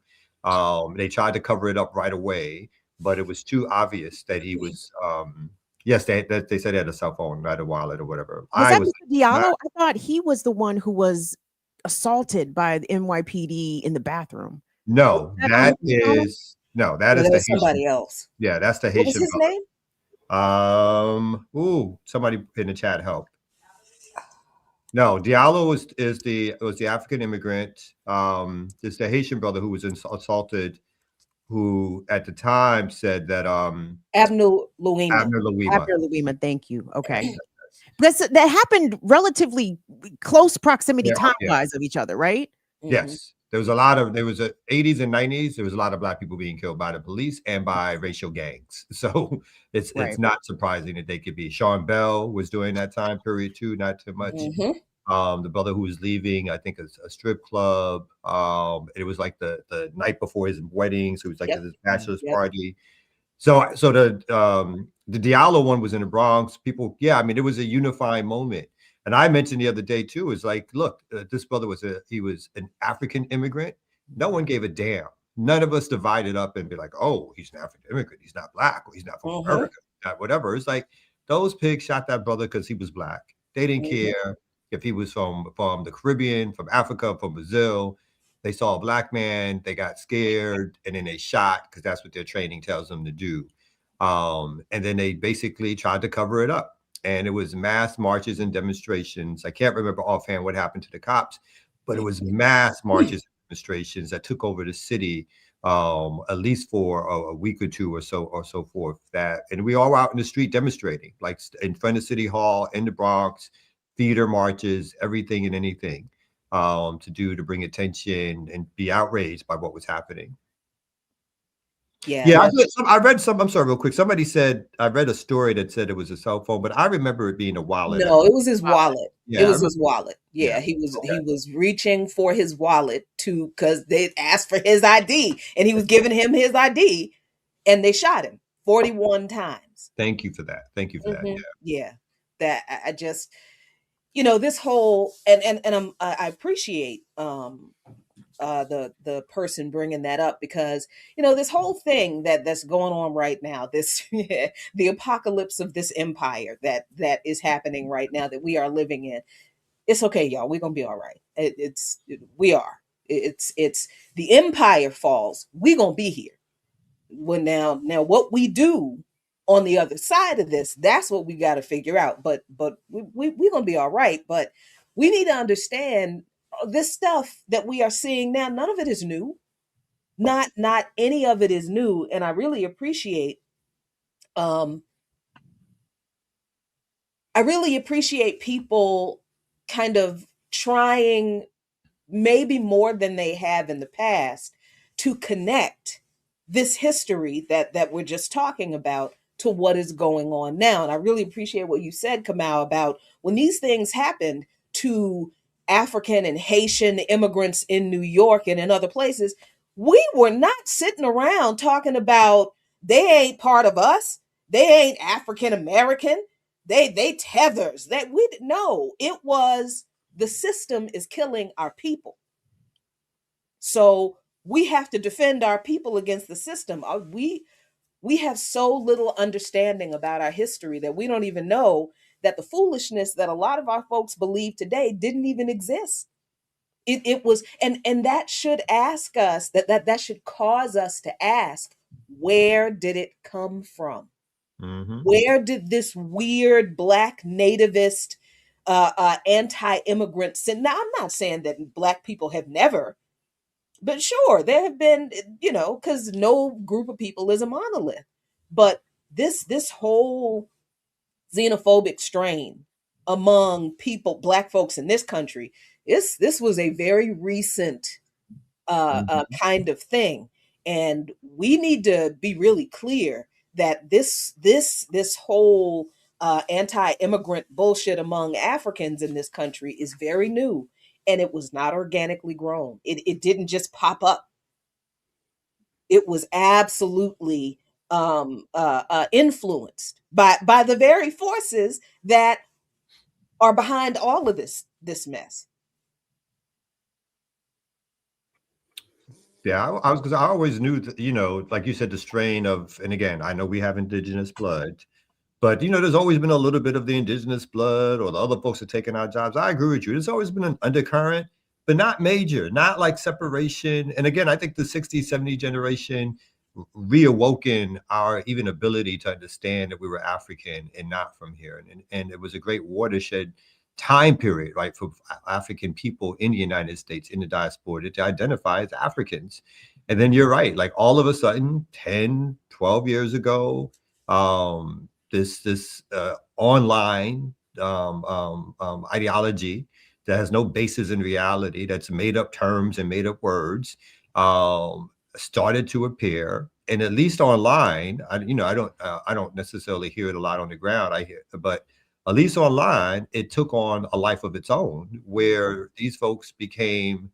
Speaker 5: They tried to cover it up right away, but it was too obvious that he was. Yes, they said he had a cell phone, not a wallet or whatever.
Speaker 4: Was that Mr. Diallo? I thought he was the one who was assaulted by the NYPD in the bathroom.
Speaker 5: No, that is
Speaker 3: somebody else.
Speaker 5: Yeah, that's the Haitian.
Speaker 3: What was his name?
Speaker 5: Somebody in the chat help. No, Diallo was the African immigrant. It's the Haitian brother who was assaulted, who at the time said that
Speaker 3: Abner
Speaker 4: Louima, thank you. Okay. That happened relatively close proximity time-wise of each other, right?
Speaker 5: Yes. There was a 80s and 90s, there was a lot of black people being killed by the police and by racial gangs. So it's not surprising that they could be. Sean Bell was during that time period too, not too much. The brother who was leaving, I think, a strip club. It was like the night before his wedding, so it was like his bachelor's party. So the Diallo one was in the Bronx. People, it was a unifying moment. And I mentioned the other day too, is like, look, this brother was an African immigrant. No one gave a damn. None of us divided up and be like, oh, he's an African immigrant. He's not black, or he's not from America, not whatever. It's like those pigs shot that brother because he was black. They didn't care if he was from the Caribbean, from Africa, from Brazil. They saw a black man, they got scared, and then they shot because that's what their training tells them to do. And then they basically tried to cover it up. And it was mass marches and demonstrations. I can't remember offhand what happened to the cops, but it was mass marches and demonstrations that took over the city, at least for a week or two or so forth. And we all were out in the street demonstrating, like in front of City Hall, in the Bronx, theater marches, everything and anything to bring attention and be outraged by what was happening. Yeah. I read some. I'm sorry, real quick. Somebody said I read a story that said it was a cell phone, but I remember it being a wallet.
Speaker 3: No, it was his wallet.
Speaker 5: Yeah,
Speaker 3: it was his wallet. Yeah, he was reaching for his wallet because they asked for his ID, and he was giving him his ID, and they shot him 41 times.
Speaker 5: Thank you for that. That.
Speaker 3: Yeah, that I just, this whole and I appreciate the person bringing that up, because this whole thing that's going on right now, this the apocalypse of this empire that is happening right now, that we are living in. It's okay, y'all, we're gonna be all right. It's the empire falls, we're gonna be here. Well, now what we do on the other side of this, that's what we got to figure out. But we're gonna be all right. But we need to understand this stuff that we are seeing now, none of it is new. Not any of it is new. And I really appreciate people kind of trying, maybe more than they have in the past, to connect this history that we're just talking about to what is going on now. And I really appreciate what you said, Kamau, about when these things happened to African and Haitian immigrants in New York and in other places, we were not sitting around talking about they ain't part of us, they ain't African American, they tethers. That we no, it was the system is killing our people. So we have to defend our people against the system. We have so little understanding about our history that we don't even know that the foolishness that a lot of our folks believe today didn't even exist. It was, and that should ask us, that should cause us to ask, where did it come from? Where did this weird Black nativist, anti-immigrant sin? Now, I'm not saying that Black people have never, but sure, there have been, because no group of people is a monolith. But this whole xenophobic strain among Black folks in this country, this was a very recent kind of thing. And we need to be really clear that this whole anti-immigrant bullshit among Africans in this country is very new. And it was not organically grown. It didn't just pop up. It was absolutely influenced by the very forces that are behind all of this mess.
Speaker 5: Yeah, because I always knew that, like you said, the strain of, and again, I know we have indigenous blood, but there's always been a little bit of the indigenous blood, or the other folks are taking our jobs. I agree with you. There's always been an undercurrent, but not major, not like separation. And again, I think the 60s, 70s generation reawoken our even ability to understand that we were African and not from here. And it was a great watershed time period, right, for African people in the United States, in the diaspora, to identify as Africans. And then you're right, like all of a sudden, 10, 12 years ago, this online ideology that has no basis in reality, that's made up terms and made up words, started to appear. And at least online, I don't necessarily hear it a lot on the ground. I hear, but at least online, it took on a life of its own, where these folks became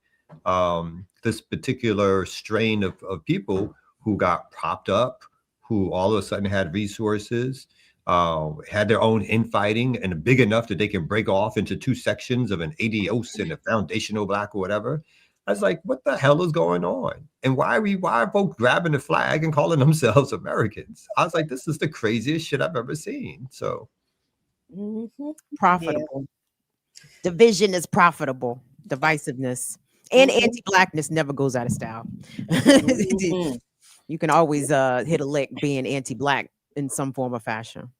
Speaker 5: this particular strain of people who got propped up, who all of a sudden had resources, had their own infighting and big enough that they can break off into two sections of an adios and a foundational black or whatever. I was like, what the hell is going on? And why are folks grabbing the flag and calling themselves Americans? I was like, this is the craziest shit I've ever seen. So
Speaker 4: profitable. Yeah. Division is profitable. Divisiveness and anti-blackness never goes out of style. You can always hit a lick being anti-black in some form or fashion.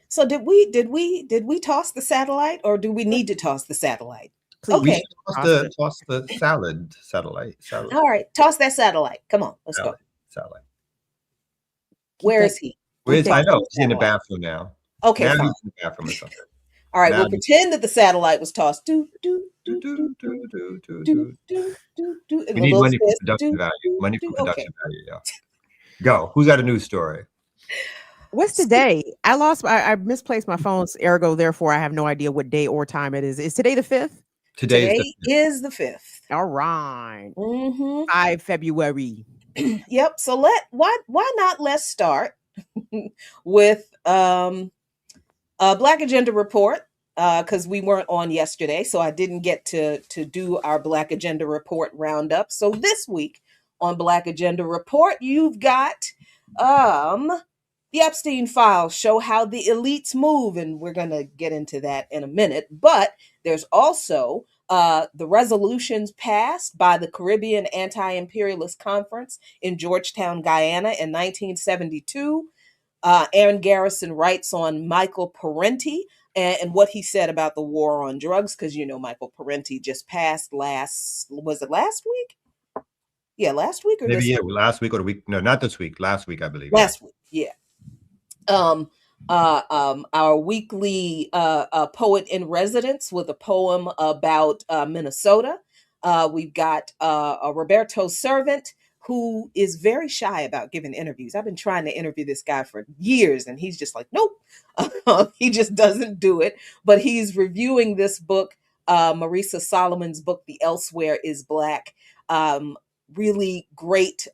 Speaker 3: So did we toss the satellite, or do we need to toss the satellite?
Speaker 4: Please.
Speaker 3: Okay.
Speaker 5: Toss the satellite.
Speaker 3: All right, toss that satellite. Come on, let's go.
Speaker 5: Satellite.
Speaker 3: Where is he?
Speaker 5: I know he's in the bathroom now.
Speaker 3: Okay,
Speaker 5: now
Speaker 3: fine.
Speaker 5: He's in the bathroom or something.
Speaker 3: All right, we'll pretend that the satellite was tossed.
Speaker 5: We need money for production value. Money for production value, yeah. Go. Who's got a news story?
Speaker 4: What's today? I misplaced my phone, ergo, therefore, I have no idea what day or time it is. Is today the 5th?
Speaker 3: Today is the 5th.
Speaker 4: All right. 5 February.
Speaker 3: Yep. So why not let's start with Black Agenda Report, because we weren't on yesterday, so I didn't get to do our Black Agenda Report roundup. So this week on Black Agenda Report, you've got the Epstein files show how the elites move, and we're going to get into that in a minute. But there's also the resolutions passed by the Caribbean Anti-Imperialist Conference in Georgetown, Guyana in 1972. Aaron Garrison writes on Michael Parenti and what he said about the war on drugs, because, Michael Parenti just passed last week? Yeah, last week or
Speaker 5: maybe,
Speaker 3: this
Speaker 5: week? Last week or the week. No, not this week. Last week, I believe.
Speaker 3: Last week, yeah. Our weekly poet in residence with a poem about Minnesota. We've got Roberto Servant, who is very shy about giving interviews. I've been trying to interview this guy for years, and he's just like, nope. He just doesn't do it. But he's reviewing this book, Marisa Solomon's book, The Elsewhere is Black. Really great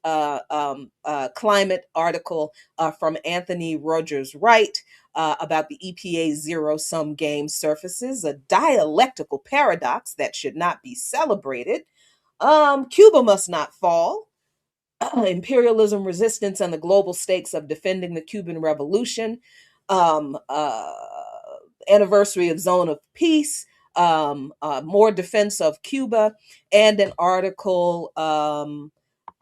Speaker 3: climate article from Anthony Rogers Wright about the EPA's zero-sum game surfaces, a dialectical paradox that should not be celebrated. Cuba must not fall. Imperialism, resistance, and the global stakes of defending the Cuban Revolution. Anniversary of Zone of Peace. More defense of Cuba, and an article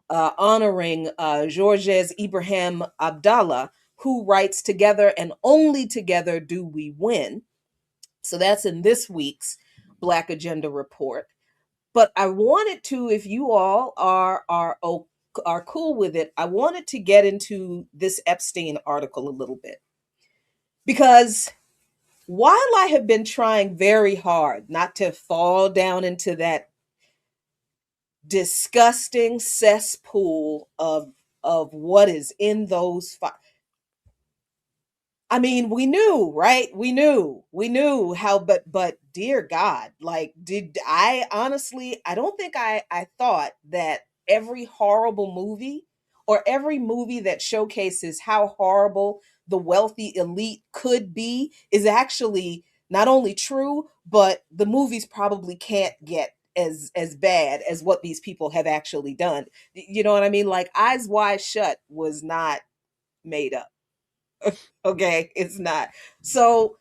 Speaker 3: honoring Georges Ibrahim Abdallah, who writes, "Together and only together do we win." So that's in this week's Black Agenda Report. But I wanted to, if you all are cool with it, I wanted to get into this Epstein article a little bit, because while I have been trying very hard not to fall down into that disgusting cesspool of what is in those I mean, we knew, right? We knew how, but dear God, like, did I honestly, I don't think I thought that every horrible movie, or every movie that showcases how horrible the wealthy elite could be, is actually not only true, but the movies probably can't get as bad as what these people have actually done. You know what I mean? Like, Eyes Wide Shut was not made up. Okay, it's not. So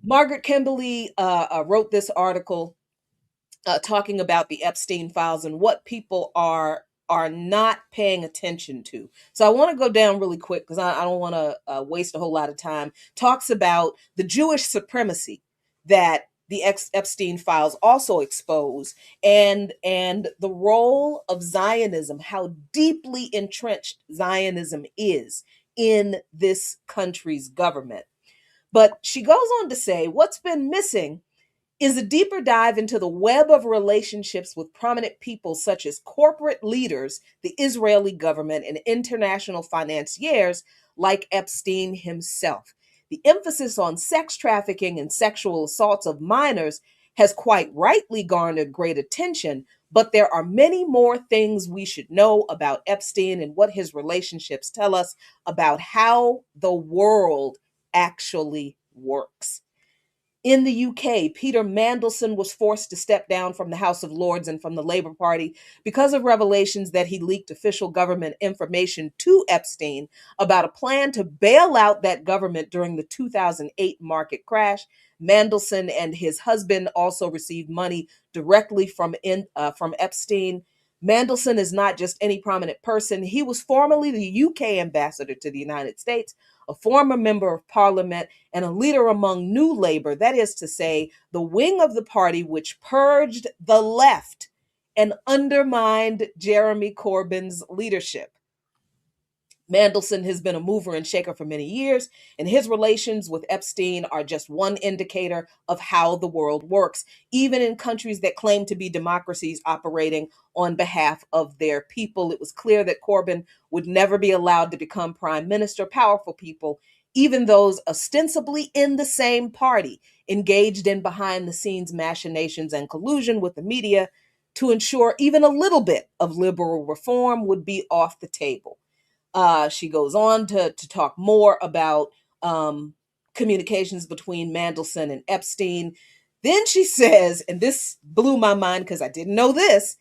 Speaker 3: Margaret Kimberly wrote this article talking about the Epstein files and what people are not paying attention to. So I want to go down really quick, because I don't want to waste a whole lot of time. Talks about the Jewish supremacy that the Epstein files also expose, and the role of Zionism, how deeply entrenched Zionism is in this country's government. But she goes on to say, what's been missing is a deeper dive into the web of relationships with prominent people such as corporate leaders, the Israeli government, and international financiers like Epstein himself. The emphasis on sex trafficking and sexual assaults of minors has quite rightly garnered great attention, But there are many more things we should know about Epstein and what his relationships tell us about how the world actually works. In the UK, Peter Mandelson was forced to step down from the House of Lords and from the Labour Party because of revelations that he leaked official government information to Epstein about a plan to bail out that government during the 2008 market crash. Mandelson and his husband also received money directly from Epstein. Mandelson is not just any prominent person. He was formerly the UK ambassador to the United States, a former member of parliament, and a leader among New Labour, that is to say, the wing of the party which purged the left and undermined Jeremy Corbyn's leadership. Mandelson has been a mover and shaker for many years, and his relations with Epstein are just one indicator of how the world works, even in countries that claim to be democracies operating on behalf of their people. It was clear that Corbyn would never be allowed to become prime minister. Powerful people, even those ostensibly in the same party, engaged in behind-the-scenes machinations and collusion with the media to ensure even a little bit of liberal reform would be off the table. She goes on to talk more about communications between Mandelson and Epstein. Then she says, and this blew my mind because I didn't know this,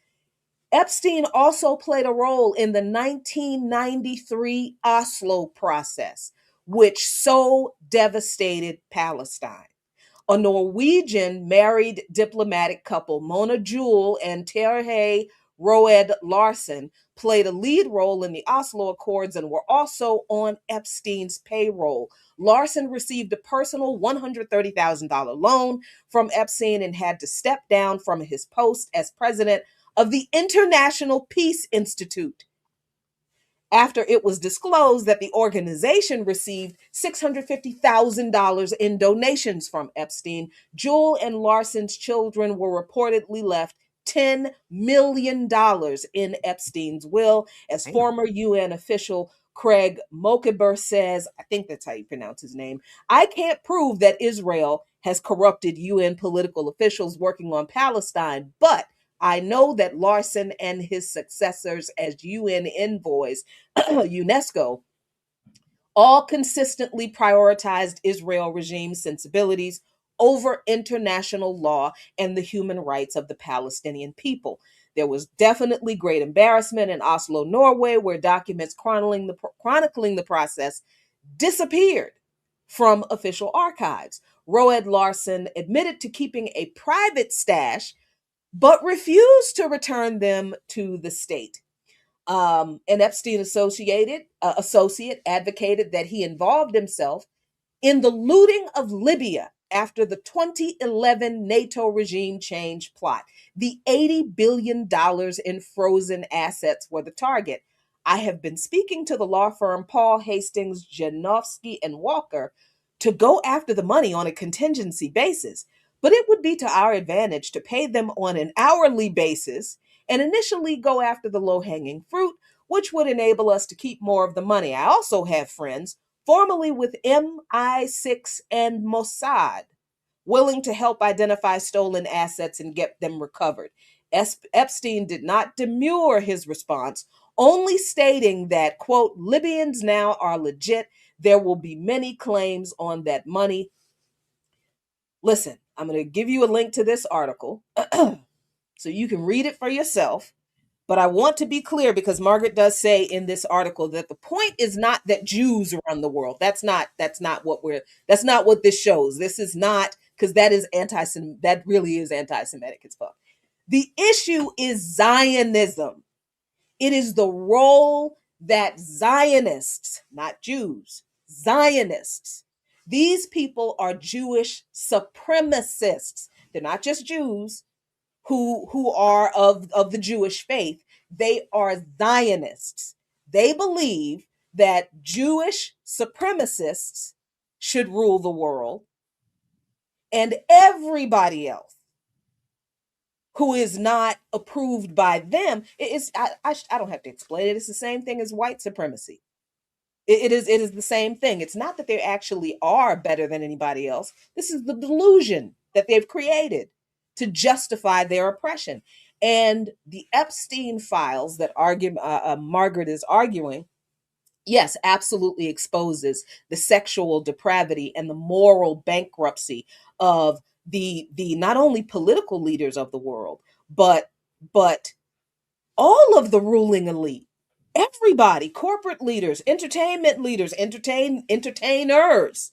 Speaker 3: Epstein also played a role in the 1993 Oslo process, which so devastated Palestine. A Norwegian married diplomatic couple, Mona Juul and Terje Roed Larsen, played a lead role in the Oslo Accords and were also on Epstein's payroll. Larsen received a personal $130,000 loan from Epstein and had to step down from his post as president of the International Peace Institute after it was disclosed that the organization received $650,000 in donations from Epstein. Juul and Larsen's children were reportedly left $10 million in Epstein's will. As former UN official Craig Mokeber says, I think that's how you pronounce his name, I can't prove that Israel has corrupted UN political officials working on Palestine, but I know that Larsen and his successors as UN envoys, UNESCO, all consistently prioritized Israel regime sensibilities over international law and the human rights of the Palestinian people. There was definitely great embarrassment in Oslo, Norway, where documents chronicling the process disappeared from official archives. Roed Larsen admitted to keeping a private stash but refused to return them to the state. An Epstein associate advocated that he involved himself in the looting of Libya after the 2011 NATO regime change plot. The $80 billion in frozen assets were the target. I have been speaking to the law firm Paul Hastings, Janowski, and Walker to go after the money on a contingency basis, but it would be to our advantage to pay them on an hourly basis and initially go after the low-hanging fruit, which would enable us to keep more of the money. I also have friends, formerly with MI6 and Mossad, willing to help identify stolen assets and get them recovered. Epstein did not demur his response, only stating that, quote, Libyans now are legit. There will be many claims on that money. Listen, I'm going to give you a link to this article so you can read it for yourself. But I want to be clear because Margaret does say in this article that the point is not that Jews run the world. That's not what this shows. This is not, because that really is anti-Semitic as fuck. The issue is Zionism. It is the role that Zionists, not Jews, Zionists, these people are Jewish supremacists. They're not just Jews who are of the Jewish faith. They are Zionists. They believe that Jewish supremacists should rule the world, and everybody else who is not approved by them I don't have to explain it. It's the same thing as white supremacy. It is the same thing. It's not that they actually are better than anybody else. This is the delusion that they've created to justify their oppression. And the Epstein files that Margaret is arguing, yes, absolutely exposes the sexual depravity and the moral bankruptcy of the not only political leaders of the world, but all of the ruling elite. Everybody, corporate leaders, entertainment leaders, entertainers.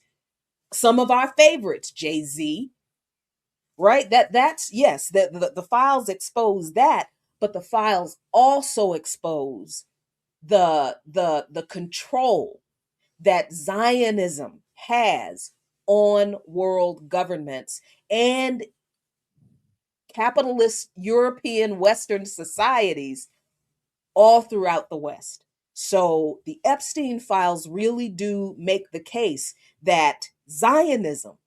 Speaker 3: Some of our favorites, Jay-Z, right? That's yes, the files expose that, but the files also expose the control that Zionism has on world governments and capitalist European Western societies all throughout the West. So the Epstein files really do make the case that Zionism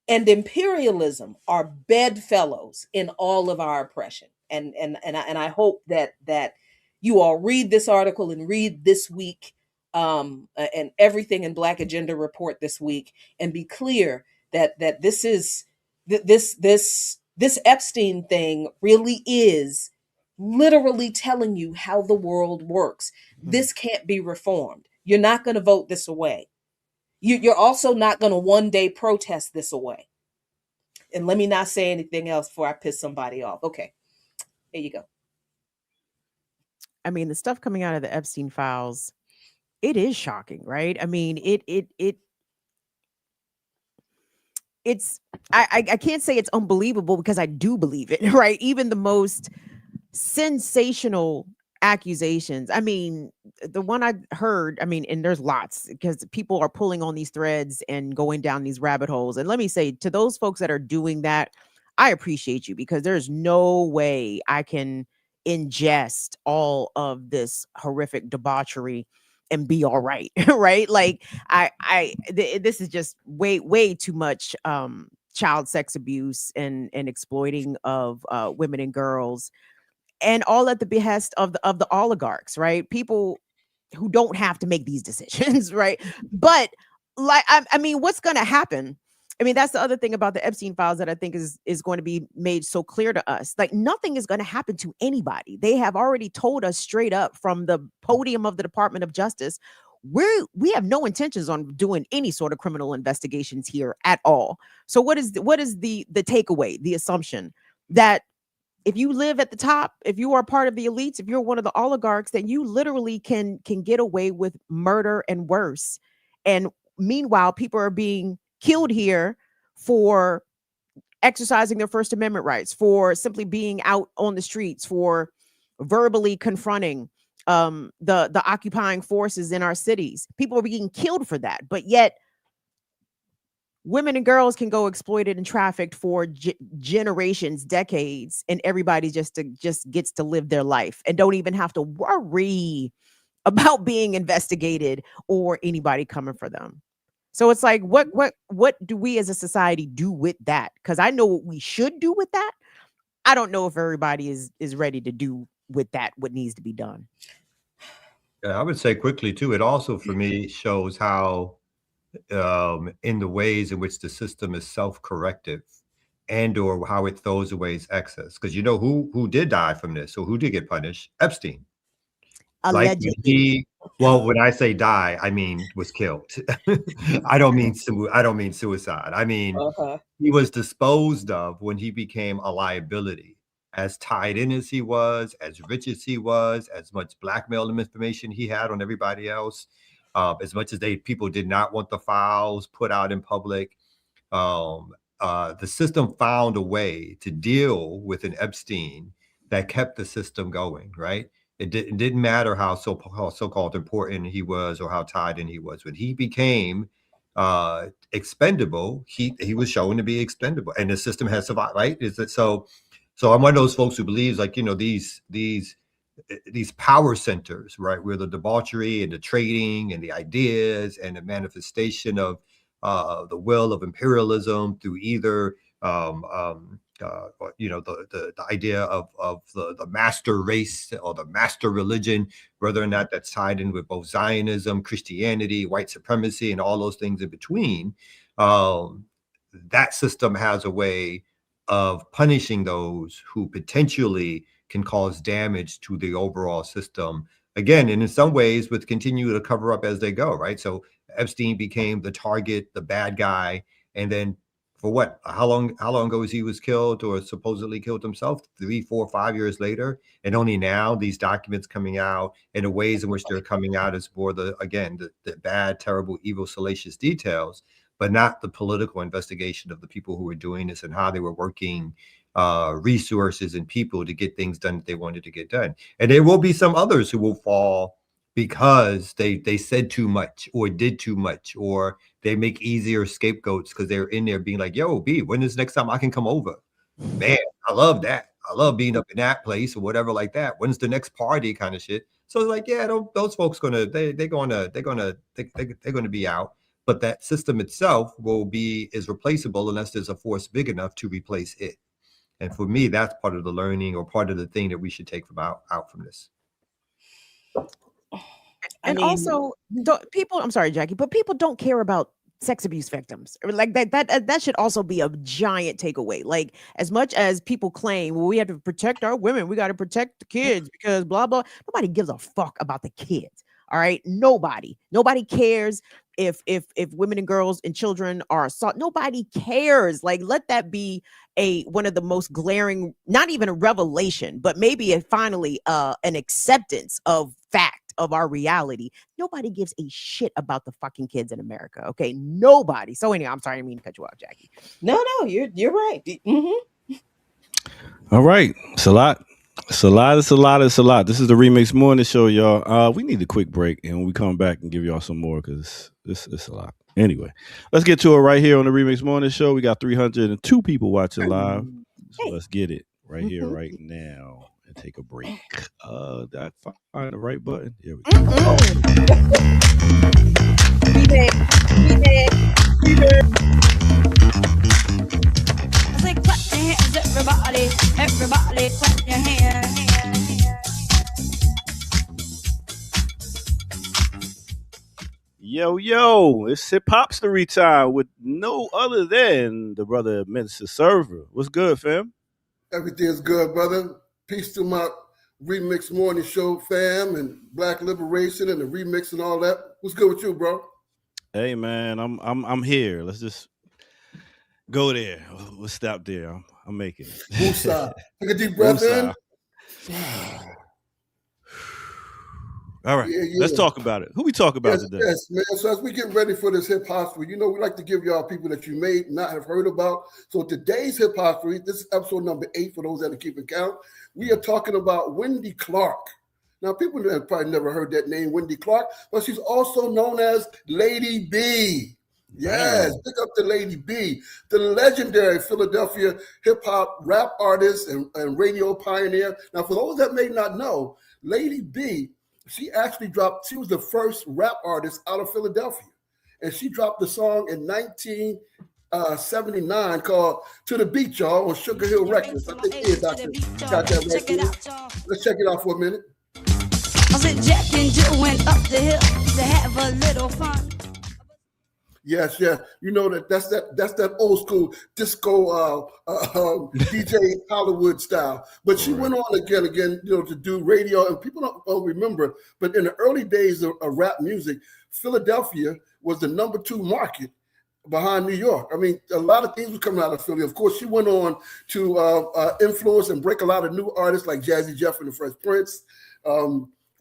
Speaker 3: and imperialism are bedfellows in all of our oppression. And I hope that you all read this article and read this week and everything in Black Agenda Report this week, and be clear that this is this Epstein thing really is literally telling you how the world works. This can't be reformed. You're not going to vote this away. You're also not going to one day protest this away. And let me not say anything else before I piss somebody off. Okay, here you go.
Speaker 4: I mean, the stuff coming out of the Epstein files, it is shocking, right? I mean, it's I can't say it's unbelievable, because I do believe it, right? Even the most sensational accusations. I mean, the one I heard, I mean, and there's lots, because people are pulling on these threads and going down these rabbit holes. And let me say, to those folks that are doing that, I appreciate you, because there's no way I can ingest all of this horrific debauchery and be all right. Right? Like this is just way too much child sex abuse and exploiting of women and girls, and all at the behest of the oligarchs, right? People who don't have to make these decisions, right? But like, I mean, what's going to happen? I mean, that's the other thing about the Epstein files that I think is going to be made so clear to us. Like, nothing is going to happen to anybody. They have already told us straight up from the podium of the Department of Justice, we have no intentions on doing any sort of criminal investigations here at all. So what is the takeaway, the assumption that if you live at the top, if you are part of the elites, if you're one of the oligarchs, then you literally can get away with murder and worse. And meanwhile, people are being killed here for exercising their First Amendment rights, for simply being out on the streets, for verbally confronting the occupying forces in our cities. People are being killed for that, but yet women and girls can go exploited and trafficked for generations, decades, and everybody just gets to live their life and don't even have to worry about being investigated or anybody coming for them. So it's like, what do we as a society do with that? Because I know what we should do with that. I don't know if everybody is ready to do with that what needs to be done.
Speaker 5: Yeah, I would say quickly too, it also for me shows how in the ways in which the system is self-corrective, and or how it throws away its excess. Because you know who did die from this, or who did get punished? Epstein.
Speaker 4: Allegedly.
Speaker 5: When I say die, I mean was killed. I don't mean suicide. I mean he was disposed of when he became a liability. As tied in as he was, as rich as he was, as much blackmail information he had on everybody else, as much as people did not want the files put out in public. The system found a way to deal with an Epstein that kept the system going, right? It didn't matter how so-called important he was or how tied in he was. When he became expendable, he was shown to be expendable, and the system has survived, right? Is that so? So I'm one of those folks who believes, like, you know, these power centers, right, where the debauchery and the trading and the ideas and the manifestation of the will of imperialism through either the idea of the master race or the master religion, whether or not that's tied in with both Zionism, Christianity, white supremacy, and all those things in between. That system has a way of punishing those who potentially can cause damage to the overall system. Again, and in some ways would continue to cover up as they go, right? So Epstein became the target, the bad guy, and then for what? How long ago he was killed or supposedly killed himself? 3, 4, 5 years later, and only now these documents coming out, and the ways in which they're coming out is for the bad, terrible, evil, salacious details, but not the political investigation of the people who were doing this and how they were working resources and people to get things done that they wanted to get done. And there will be some others who will fall because they said too much or did too much, or they make easier scapegoats because they're in there being like, yo, B, when is the next time I can come over? Man, I love that. I love being up in that place or whatever like that. When's the next party kind of shit? So it's like, yeah, those folks they're gonna be out. But that system itself is replaceable unless there's a force big enough to replace it. And for me, that's part of the learning or part of the thing that we should take out from this.
Speaker 4: And also, people, I'm sorry, Jackie, but people don't care about sex abuse victims. Like that should also be a giant takeaway. Like, as much as people claim, well, we have to protect our women, we got to protect the kids because blah, blah. Nobody gives a fuck about the kids. All right. Nobody cares if women and girls and children are assaulted. Nobody cares. Like, let that be one of the most glaring, not even a revelation, but maybe finally an acceptance of fact of our reality. Nobody gives a shit about the fucking kids in America. Okay. Nobody. So anyway, I'm sorry, I didn't mean to cut you off, Jackie.
Speaker 3: No, you're right. Mm-hmm.
Speaker 2: All right. It's a lot. This is the Remix Morning Show, y'all. We need a quick break, and when we come back and give y'all some more, because this is a lot. Anyway, let's get to it right here on the Remix Morning Show. We got 302 people watching live. So let's get it right here, right now, and take a break. Did I find the right button? Here we go.
Speaker 7: I say, clap your hands, everybody, clap your hands.
Speaker 2: Yo, it's Hip Hop Story time with no other than the brother Minister Server. What's good, fam?
Speaker 8: Everything's good, brother. Peace to my Remix Morning Show fam and Black Liberation and the remix and all that. What's good with you, bro?
Speaker 2: Hey, man, I'm here. Let's just go there. We'll stop there. I'm making it.
Speaker 8: Woosah. Take a deep breath in.
Speaker 2: All right, Let's talk about it. Who we talk about today?
Speaker 8: Yes, man. So as we get ready for this hip hop story, we like to give y'all people that you may not have heard about. So today's hip hop story, this is episode number 8 for those that are keeping count. We are talking about Wendy Clark. Now, people have probably never heard that name, Wendy Clark, but she's also known as Lady B. Yes, pick up the Lady B, the legendary Philadelphia hip hop rap artist and radio pioneer. Now, for those that may not know, Lady B, she was the first rap artist out of Philadelphia. And she dropped the song in 1979 called To the Beat, y'all, on Sugar Hill Records. I think Doctor got that right here. Let's check it out for a minute.
Speaker 7: I said, Jack and Jill went up the hill to have a little fun.
Speaker 8: Yes. That's that old school disco DJ Hollywood style. But she went on again, to do radio, and people don't remember. But in the early days of rap music, Philadelphia was the number 2 market behind New York. I mean, a lot of things were coming out of Philly. Of course, she went on to influence and break a lot of new artists like Jazzy Jeff and the Fresh Prince.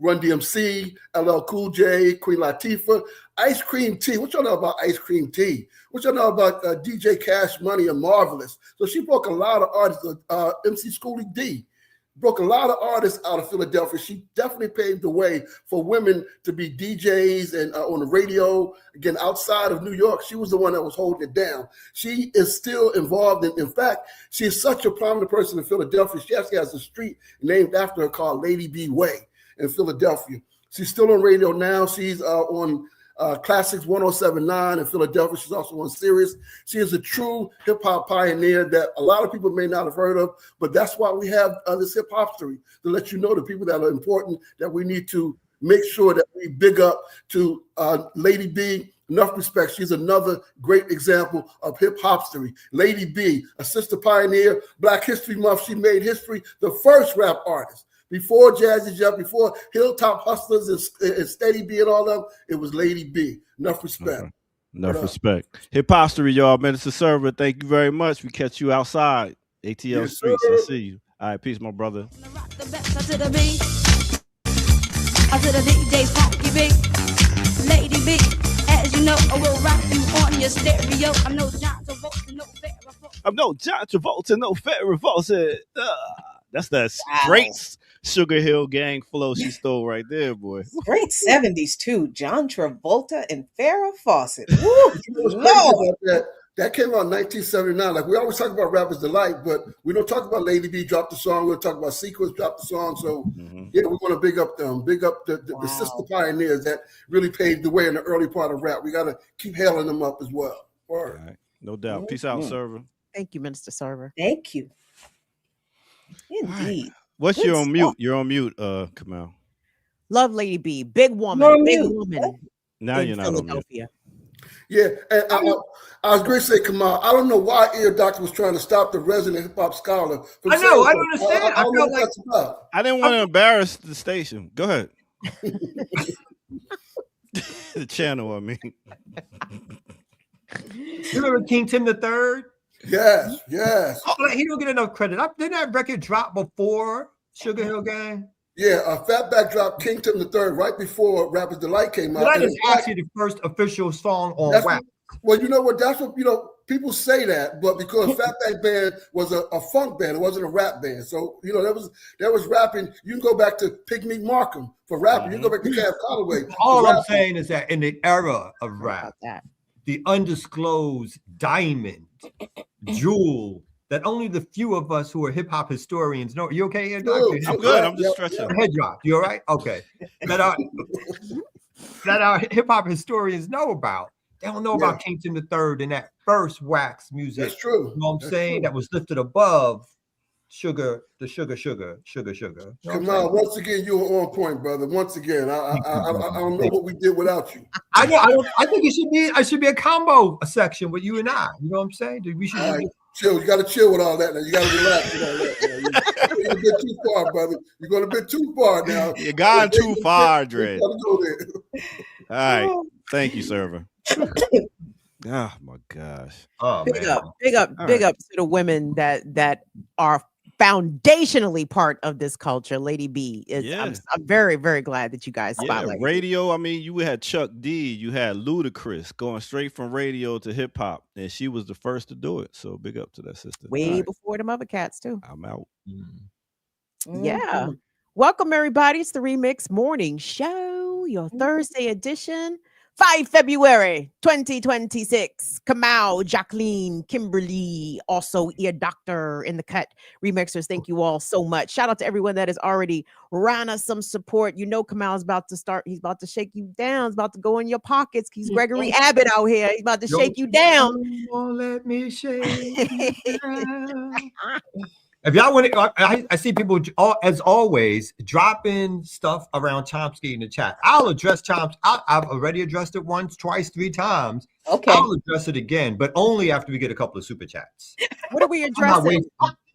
Speaker 8: Run DMC, LL Cool J, Queen Latifah, Ice Cream Tea. What y'all know about Ice Cream Tea? What y'all know about DJ Cash Money and Marvelous? So she broke a lot of artists. MC Schoolie D broke a lot of artists out of Philadelphia. She definitely paved the way for women to be DJs and on the radio. Again, outside of New York, she was the one that was holding it down. She is still involved. In fact, she is such a prominent person in Philadelphia. She actually has a street named after her called Lady B Way in Philadelphia. She's still on radio now. She's on Classics 107.9 in Philadelphia. She's also on Sirius. She is a true hip-hop pioneer that a lot of people may not have heard of, but that's why we have this hip-hop story, to let you know the people that are important, that we need to make sure that we big up to Lady B. Enough respect. She's another great example of hip hopstery. Lady B, a sister pioneer, Black History Month. She made history, the first rap artist. Before Jazzy Jeff, before Hilltop Hustlers and Steady B and all of them, it was Lady B. Enough respect.
Speaker 2: Okay. Enough respect. Hip hopstery, y'all. Minister Server, thank you very much. We catch you outside. ATL
Speaker 8: Yes,
Speaker 2: Streets.
Speaker 8: sir.
Speaker 2: I see you. All right, peace, my brother.
Speaker 7: I to the DJ's funky beat, Lady B. As you know, I will rock you on your stereo. I'm no John Travolta, no Farrah Fawcett.
Speaker 2: I'm no John Travolta, no Farrah Fawcett. That's that straight Sugar Hill Gang flow she stole right there, boy.
Speaker 3: Great 70s too. John Travolta and Farrah Fawcett. Woo, Lord.
Speaker 8: That came out in 1979. Like we always talk about Rapper's Delight, but we don't talk about Lady B dropped the song. We're talk about Sequence dropped the song. So yeah, we want to big up them, big up the sister pioneers that really paved the way in the early part of rap. We got to keep hailing them up as well.
Speaker 2: All right. No doubt. Peace out, Server.
Speaker 4: Thank you, Minister Server.
Speaker 3: Thank you. Indeed.
Speaker 2: What's your on mute? You're on mute, Kamal.
Speaker 4: Love Lady B. Big woman. Big woman.
Speaker 2: Now you're not on mute.
Speaker 4: Philadelphia.
Speaker 8: Yeah, and I was going to say, Kamal, I don't know why Ear Doctor was trying to stop the resident hip hop scholar. From
Speaker 5: I know, I
Speaker 8: saying
Speaker 5: don't
Speaker 8: so.
Speaker 5: understand. I
Speaker 8: don't know
Speaker 5: feel
Speaker 8: what
Speaker 5: like
Speaker 8: that's about.
Speaker 2: I didn't want to embarrass the station. Go ahead. The channel, I mean.
Speaker 5: You remember King Tim III?
Speaker 8: Yes, yes.
Speaker 5: Oh, like, he don't get enough credit. Didn't that record drop before Sugar Hill Gang?
Speaker 8: Yeah, Fatback dropped King Tim III right before Rapper's Delight came out.
Speaker 5: That is actually the first official song on WAP.
Speaker 8: Well, you know what? That's what, people say that, but because Fatback Band was a funk band, it wasn't a rap band. So, that was rapping. You can go back to Pygmy Markham for rapping. You can go back to Cab Calloway.
Speaker 5: All I'm saying is that in the era of rap, the undisclosed diamond, jewel, that only the few of us who are hip hop historians know. You okay, Ed?
Speaker 2: I'm good. I'm just stretching.
Speaker 5: Head drop. You all right? Okay. That our hip hop historians know about. They don't know about King Tim III and that first wax music.
Speaker 8: That's true.
Speaker 5: You know what I'm saying? That was lifted above sugar.
Speaker 8: Come on, once again, you were on point, brother. Once again, I don't know what we did without you.
Speaker 5: I think it should be a combo section with you and I. You know what I'm saying? We should.
Speaker 8: All right, chill. You got to chill with all that. Now you got to relax with all that. You're a bit too far, brother. You're going a bit too far now.
Speaker 2: You're gone too far, Dre.
Speaker 8: All
Speaker 2: right. Thank you, Server. Oh my gosh.
Speaker 5: Oh,
Speaker 4: big up to the women that are foundationally part of this culture. Lady B is. I'm very, very glad that you guys spotlight
Speaker 2: radio. I mean, you had Chuck D, you had Ludacris going straight from radio to hip hop, and she was the first to do it. So big up to that sister.
Speaker 4: Way before them other cats too.
Speaker 2: I'm out.
Speaker 4: Yeah. Welcome everybody. It's the Remix Morning Show, your Thursday edition. 5 February 2026. Kamal, Jacqueline, Kimberly, also Ear Doctor in the cut. Remixers, thank you all so much. Shout out to everyone that has already run us some support. You know Kamal's about to start. He's about to shake you down. He's about to go in your pockets. He's Gregory Abbott out here. He's about to shake you down.
Speaker 5: Let me shake you down. If y'all want to, I see people, as always, dropping stuff around Chomsky in the chat. I'll address Chomsky. I've already addressed it once, twice, 3 times.
Speaker 3: Okay.
Speaker 5: I'll address it again, but only after we get a couple of super chats.
Speaker 4: What are we addressing?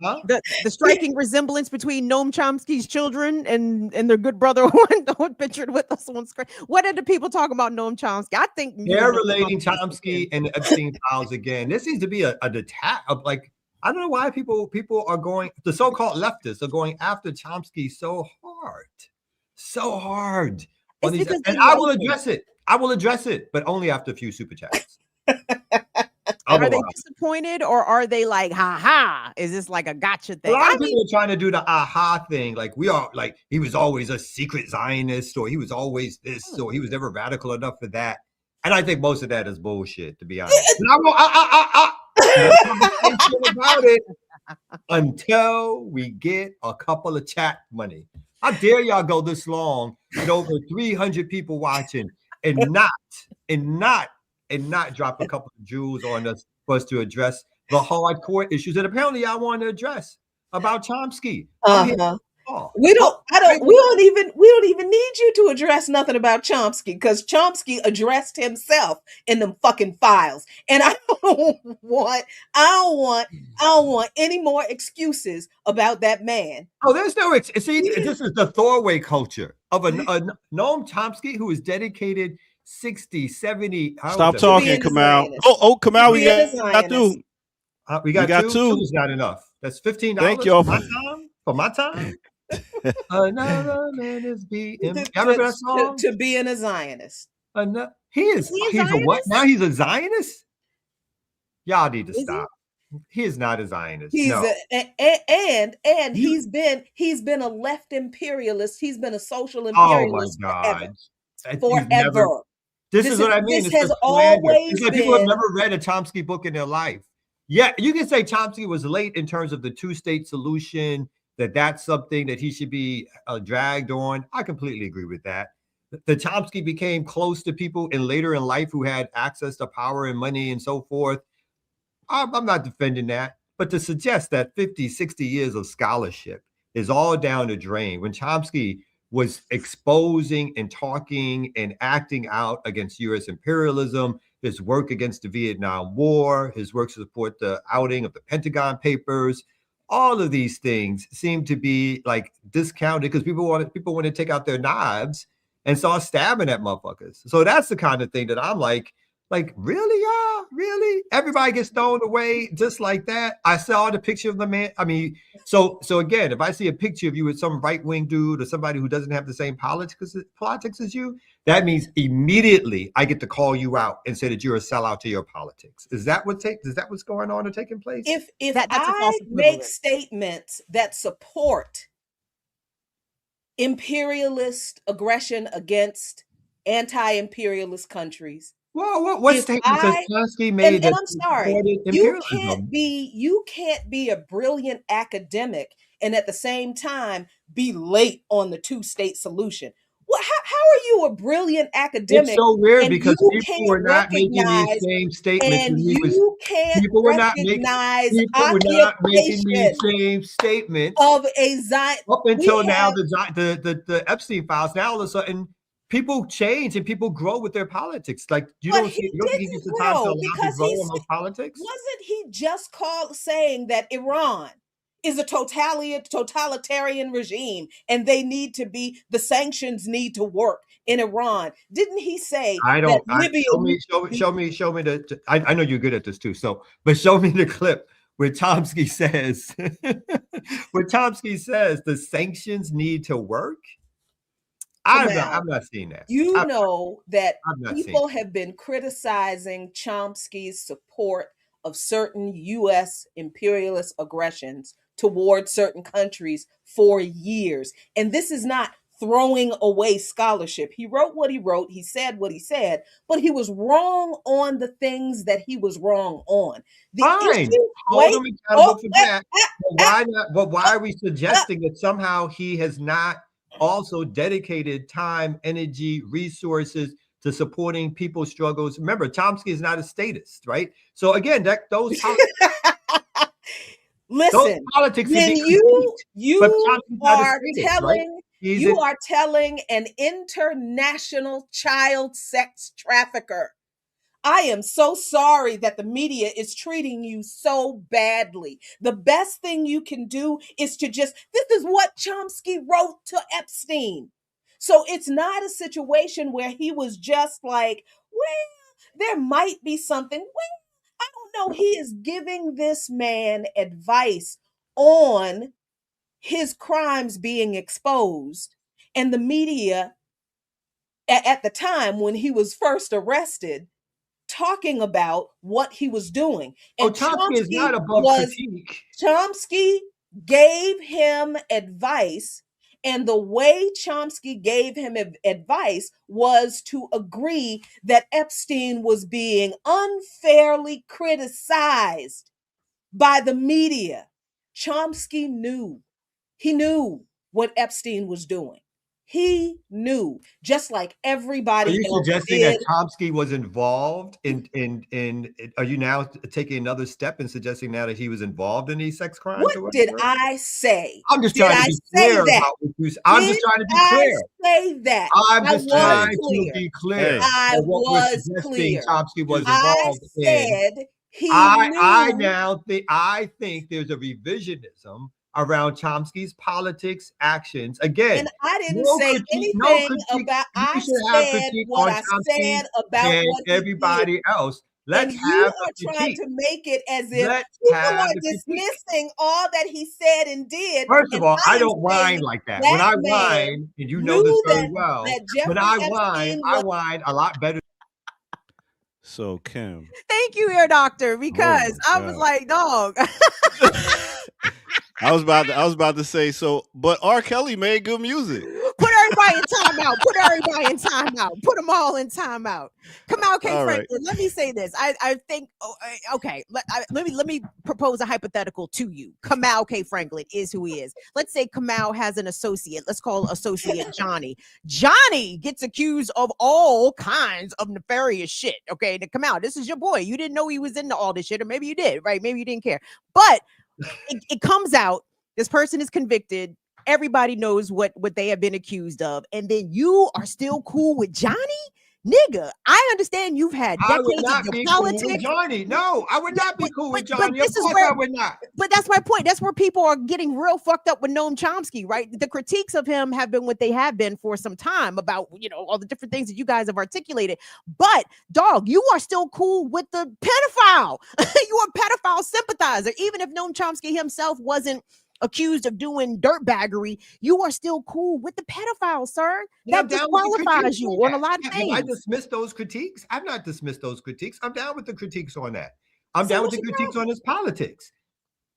Speaker 4: The striking resemblance between Noam Chomsky's children and their good brother one pictured with us on screen. What are the people talking about Noam Chomsky? I think
Speaker 5: they're relating Chomsky and the Epstein files again. There seems to be a detach of like, I don't know why people are going, the so-called leftists are going after Chomsky so hard. And I will address it. I will address it, but only after a few super chats.
Speaker 4: Are they disappointed or are they like, ha ha? Is this like a gotcha thing?
Speaker 5: A lot of people are trying to do the aha thing. Like we are like, he was always a secret Zionist, or he was always this, or he was never radical enough for that. And I think most of that is bullshit, to be honest. And I won't, about it until we get a couple of chat money. How dare y'all go this long with over 300 people watching and not drop a couple of jewels on us for us to address the hardcore issues that apparently y'all want to address about Chomsky.
Speaker 3: We don't even need you to address nothing about Chomsky, because Chomsky addressed himself in them fucking files. And I don't want any more excuses about that man.
Speaker 5: Oh, there's no see, this is the throwaway culture of a Noam Chomsky who is dedicated 60, 70.
Speaker 2: Stop talking, Kamal. Kamal, we got two.
Speaker 5: We got two. Two is not enough. That's $15.
Speaker 2: Thank you
Speaker 5: for my time. Another man is being. Remember that song?
Speaker 3: To being a Zionist.
Speaker 5: He's a what? Now he's a Zionist? Y'all need to stop. He is not a Zionist. He's
Speaker 3: he's been a left imperialist. He's been a social imperialist forever.
Speaker 5: This is what I mean.
Speaker 3: This has always
Speaker 5: been. People have never read a Chomsky book in their life. Yeah, you can say Chomsky was late in terms of the two-state solution, that's something that he should be dragged on. I completely agree with that. The Chomsky became close to people later in life who had access to power and money and so forth. I'm not defending that. But to suggest that 50, 60 years of scholarship is all down the drain when Chomsky was exposing and talking and acting out against U.S. imperialism, his work against the Vietnam War, his work to support the outing of the Pentagon Papers, all of these things seem to be like discounted because people want to take out their knives and start stabbing at motherfuckers. So that's the kind of thing that I'm like, really, y'all? Really? Everybody gets thrown away just like that? I saw the picture of the man. I mean, so again, if I see a picture of you with some right-wing dude or somebody who doesn't have the same politics as you, that means immediately I get to call you out and say that you're a sellout to your politics. Is that what's going on or taking place?
Speaker 3: If I make statements that support imperialist aggression against anti-imperialist countries,
Speaker 5: well, what statement has Chomsky made?
Speaker 3: And I'm sorry, you can't be a brilliant academic and at the same time be late on the two-state solution. Well, how are you a brilliant academic?
Speaker 5: It's so weird because people were not making these same statements.
Speaker 3: And you can't recognize
Speaker 5: these same statements
Speaker 3: of a Zion
Speaker 5: up until now. The Epstein files. Now all of a sudden, people change and people grow with their politics. Like you don't think it's the time to allow to grow in those politics.
Speaker 3: Wasn't he just saying that Iran is a totalitarian regime and the sanctions need to work in Iran? Didn't he say Libya?
Speaker 5: Show me I know you're good at this too. But show me the clip where Chomsky says the sanctions need to work. I'm not seeing that.
Speaker 3: That people have been criticizing Chomsky's support of certain U.S. imperialist aggressions toward certain countries for years. And this is not throwing away scholarship. He wrote what he wrote. He said what he said, but he was wrong on the things that he was wrong on.
Speaker 5: Fine. Hold him accountable for that. But why are we suggesting that somehow he has not also dedicated time, energy, resources to supporting people's struggles? Remember, Chomsky is not a statist, right? So again, those politics.
Speaker 3: When you are telling an international child sex trafficker, I am so sorry that the media is treating you so badly. The best thing you can do is this is what Chomsky wrote to Epstein. So it's not a situation where he was just like, well, there might be something. Well, I don't know. He is giving this man advice on his crimes being exposed. And the media at the time when he was first arrested, talking about what he was doing. And
Speaker 5: Chomsky is not above critique.
Speaker 3: Chomsky gave him advice, and the way Chomsky gave him advice was to agree that Epstein was being unfairly criticized by the media. Chomsky knew. He knew what Epstein was doing. He knew, just like everybody
Speaker 5: Are you
Speaker 3: else
Speaker 5: suggesting
Speaker 3: did.
Speaker 5: that Chomsky was involved in? Are you now taking another step and suggesting now that he was involved in these sex crimes?
Speaker 3: What
Speaker 5: or
Speaker 3: did
Speaker 5: whatever?
Speaker 3: I say?
Speaker 5: I'm just
Speaker 3: Did
Speaker 5: trying
Speaker 3: I
Speaker 5: to be
Speaker 3: say
Speaker 5: clear
Speaker 3: that?
Speaker 5: about what you. I'm just trying to be
Speaker 3: I
Speaker 5: clear.
Speaker 3: say that?
Speaker 5: I'm
Speaker 3: I
Speaker 5: just
Speaker 3: was
Speaker 5: trying to
Speaker 3: clear.
Speaker 5: be clear.
Speaker 3: I
Speaker 5: on what we're
Speaker 3: was
Speaker 5: suggesting
Speaker 3: clear.
Speaker 5: Chomsky was
Speaker 3: I
Speaker 5: involved in.
Speaker 3: said he
Speaker 5: I
Speaker 3: knew.
Speaker 5: now think there's a revisionism around Chomsky's politics actions. Again,
Speaker 3: And I didn't
Speaker 5: no
Speaker 3: say
Speaker 5: critique,
Speaker 3: anything about.
Speaker 5: You
Speaker 3: I
Speaker 5: should have
Speaker 3: said
Speaker 5: critique
Speaker 3: what
Speaker 5: on
Speaker 3: I
Speaker 5: Chomsky
Speaker 3: said about
Speaker 5: and
Speaker 3: what he did.
Speaker 5: everybody else.
Speaker 3: And
Speaker 5: Let's
Speaker 3: you
Speaker 5: have
Speaker 3: are
Speaker 5: the
Speaker 3: trying
Speaker 5: critique.
Speaker 3: to make it as if
Speaker 5: Let's
Speaker 3: people
Speaker 5: have
Speaker 3: are
Speaker 5: the critique.
Speaker 3: dismissing all that he said and did.
Speaker 5: First of all, I
Speaker 3: am
Speaker 5: don't whine
Speaker 3: saying
Speaker 5: like that. When I
Speaker 3: that man
Speaker 5: whine, and you know this
Speaker 3: knew
Speaker 5: very
Speaker 3: that
Speaker 5: well, when
Speaker 3: Jeffrey
Speaker 5: I
Speaker 3: Epstein
Speaker 5: whine a lot better.
Speaker 2: So Kim,
Speaker 4: Thank you, ear doctor, because
Speaker 2: my
Speaker 4: I was
Speaker 2: God.
Speaker 4: like, dog.
Speaker 2: I was about to say so, but R. Kelly made good music.
Speaker 4: Put everybody in timeout. Put everybody in timeout. Put them all in timeout. Kamau K.
Speaker 2: All
Speaker 4: Franklin.
Speaker 2: right.
Speaker 4: Let me say this. I think. Okay. Let me propose a hypothetical to you. Kamau K. Franklin is who he is. Let's say Kamau has an associate. Let's call associate Johnny. Johnny gets accused of all kinds of nefarious shit. Okay, to Kamau, this is your boy. You didn't know he was into all this shit, or maybe you did, right? Maybe you didn't care, but it comes out. This person is convicted. Everybody knows what they have been accused of, and then you are still cool with Johnny, nigga. I understand you've had decades of your politics.
Speaker 5: Cool with Johnny. No, I would not be cool with Johnny.
Speaker 4: Of course, I would not. But that's my point. That's where people are getting real fucked up with Noam Chomsky, right? The critiques of him have been what they have been for some time about, all the different things that you guys have articulated. But dog, you are still cool with the pedophile. You are a pedophile sympathizer, even if Noam Chomsky himself wasn't accused of doing dirtbaggery. You are still cool with the pedophile, sir. That disqualifies you on a lot of things.
Speaker 5: I dismiss those critiques. I've not dismissed those critiques. I'm down with the critiques on that. I'm down with the critiques on his politics.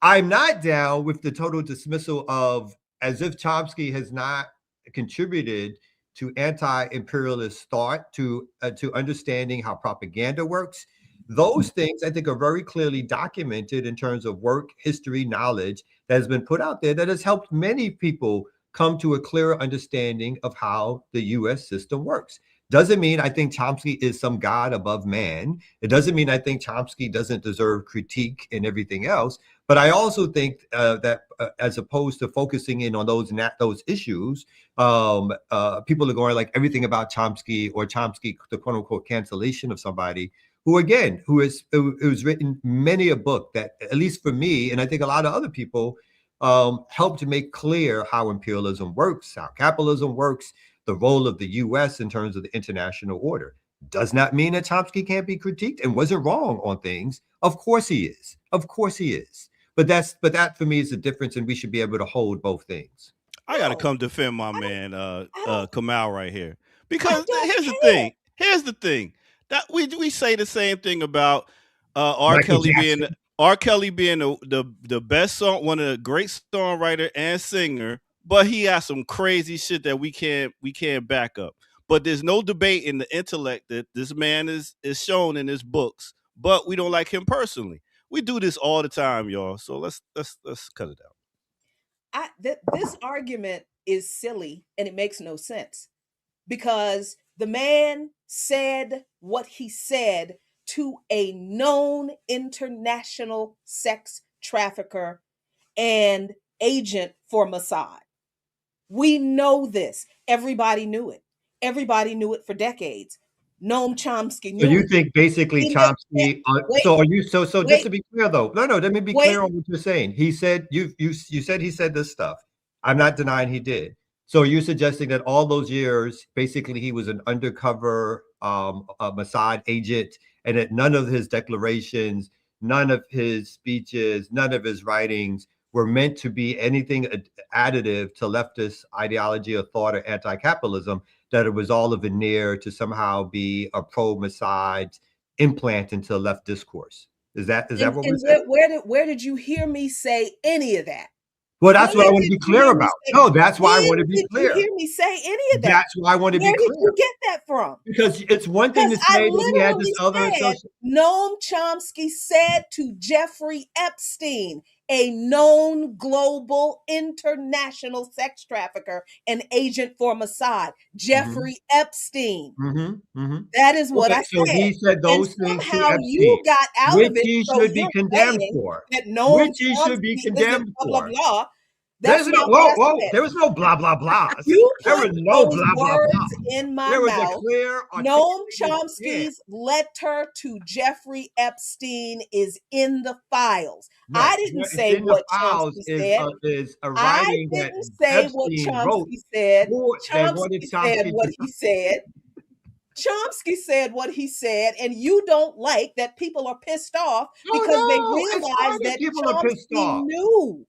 Speaker 5: I'm not down with the total dismissal of as if Chomsky has not contributed to anti-imperialist thought, to understanding how propaganda works. Those things I think are very clearly documented in terms of work, history, knowledge that has been put out there that has helped many people come to a clearer understanding of how the U.S. system works. Doesn't mean I think Chomsky is some god above man. It doesn't mean I think Chomsky doesn't deserve critique and everything else. But I also think that as opposed to focusing in on those issues, people are going like everything about Chomsky or Chomsky, the quote unquote cancellation of somebody who's written many a book that, at least for me, and I think a lot of other people, helped to make clear how imperialism works, how capitalism works, the role of the U.S. in terms of the international order. Does not mean that Chomsky can't be critiqued and wasn't wrong on things. Of course he is. Of course he is. But that for me is the difference, and we should be able to hold both things.
Speaker 2: I got to come defend my man, Kamau right here, because here's the thing. That we say the same thing about R. Kelly being the best song, one of the great songwriter and singer, but he has some crazy shit that we can't back up. But there's no debate in the intellect that this man is shown in his books. But we don't like him personally. We do this all the time, y'all. So let's cut it out.
Speaker 3: This argument is silly and it makes no sense because the man said what he said to a known international sex trafficker and agent for Mossad. We know this. Everybody knew it. Everybody knew it for decades. Noam Chomsky knew.
Speaker 5: So you think basically Chomsky? Just to be clear though, no. Let me be clear on what you're saying. He said you said he said this stuff. I'm not denying he did. So you're suggesting that all those years, basically, he was an undercover Mossad agent, and that none of his declarations, none of his speeches, none of his writings were meant to be anything additive to leftist ideology or thought or anti-capitalism, that it was all a veneer to somehow be a pro-Mossad implant into left discourse. Is that what we're saying?
Speaker 3: Where did you hear me say any of that?
Speaker 5: Well, that's what I want to be clear about. No, that's why I want to be clear.
Speaker 3: Did you hear me say any of that?
Speaker 5: That's why I want to be clear.
Speaker 3: Where did you get that from?
Speaker 5: Because it's one thing to say that he had this other association.
Speaker 3: Noam Chomsky said to Jeffrey Epstein, a known global international sex trafficker and agent for Mossad, Jeffrey Epstein. That is what I
Speaker 5: so
Speaker 3: said.
Speaker 5: he said those
Speaker 3: and
Speaker 5: things to
Speaker 3: somehow
Speaker 5: Epstein,
Speaker 3: you got out
Speaker 5: which
Speaker 3: of it.
Speaker 5: he
Speaker 3: So
Speaker 5: should be
Speaker 3: you're
Speaker 5: condemned
Speaker 3: saying
Speaker 5: for.
Speaker 3: that
Speaker 5: Which he should be
Speaker 3: Chomsky
Speaker 5: condemned
Speaker 3: isn't blah,
Speaker 5: for.
Speaker 3: blah, blah.
Speaker 5: There's
Speaker 3: That's
Speaker 5: no
Speaker 3: not what I
Speaker 5: whoa.
Speaker 3: said.
Speaker 5: There was no blah blah blahs.
Speaker 3: You
Speaker 5: There
Speaker 3: put
Speaker 5: was no
Speaker 3: those
Speaker 5: blah blah
Speaker 3: words
Speaker 5: blah.
Speaker 3: in my
Speaker 5: There was a
Speaker 3: mouth.
Speaker 5: clear
Speaker 3: Noam
Speaker 5: articulated
Speaker 3: Chomsky's letter to Jeffrey Epstein is in the files.
Speaker 5: No,
Speaker 3: I didn't
Speaker 5: it's
Speaker 3: say
Speaker 5: in the
Speaker 3: what
Speaker 5: files
Speaker 3: Chomsky
Speaker 5: is
Speaker 3: said.
Speaker 5: a
Speaker 3: I
Speaker 5: writing that
Speaker 3: didn't say what
Speaker 5: Epstein wrote.
Speaker 3: Chomsky said.
Speaker 5: That wanted
Speaker 3: Chomsky said what he said. Chomsky said what he said, and you don't like that people are pissed off because they realize that
Speaker 5: people are pissed
Speaker 3: Chomsky
Speaker 5: off.
Speaker 3: knew.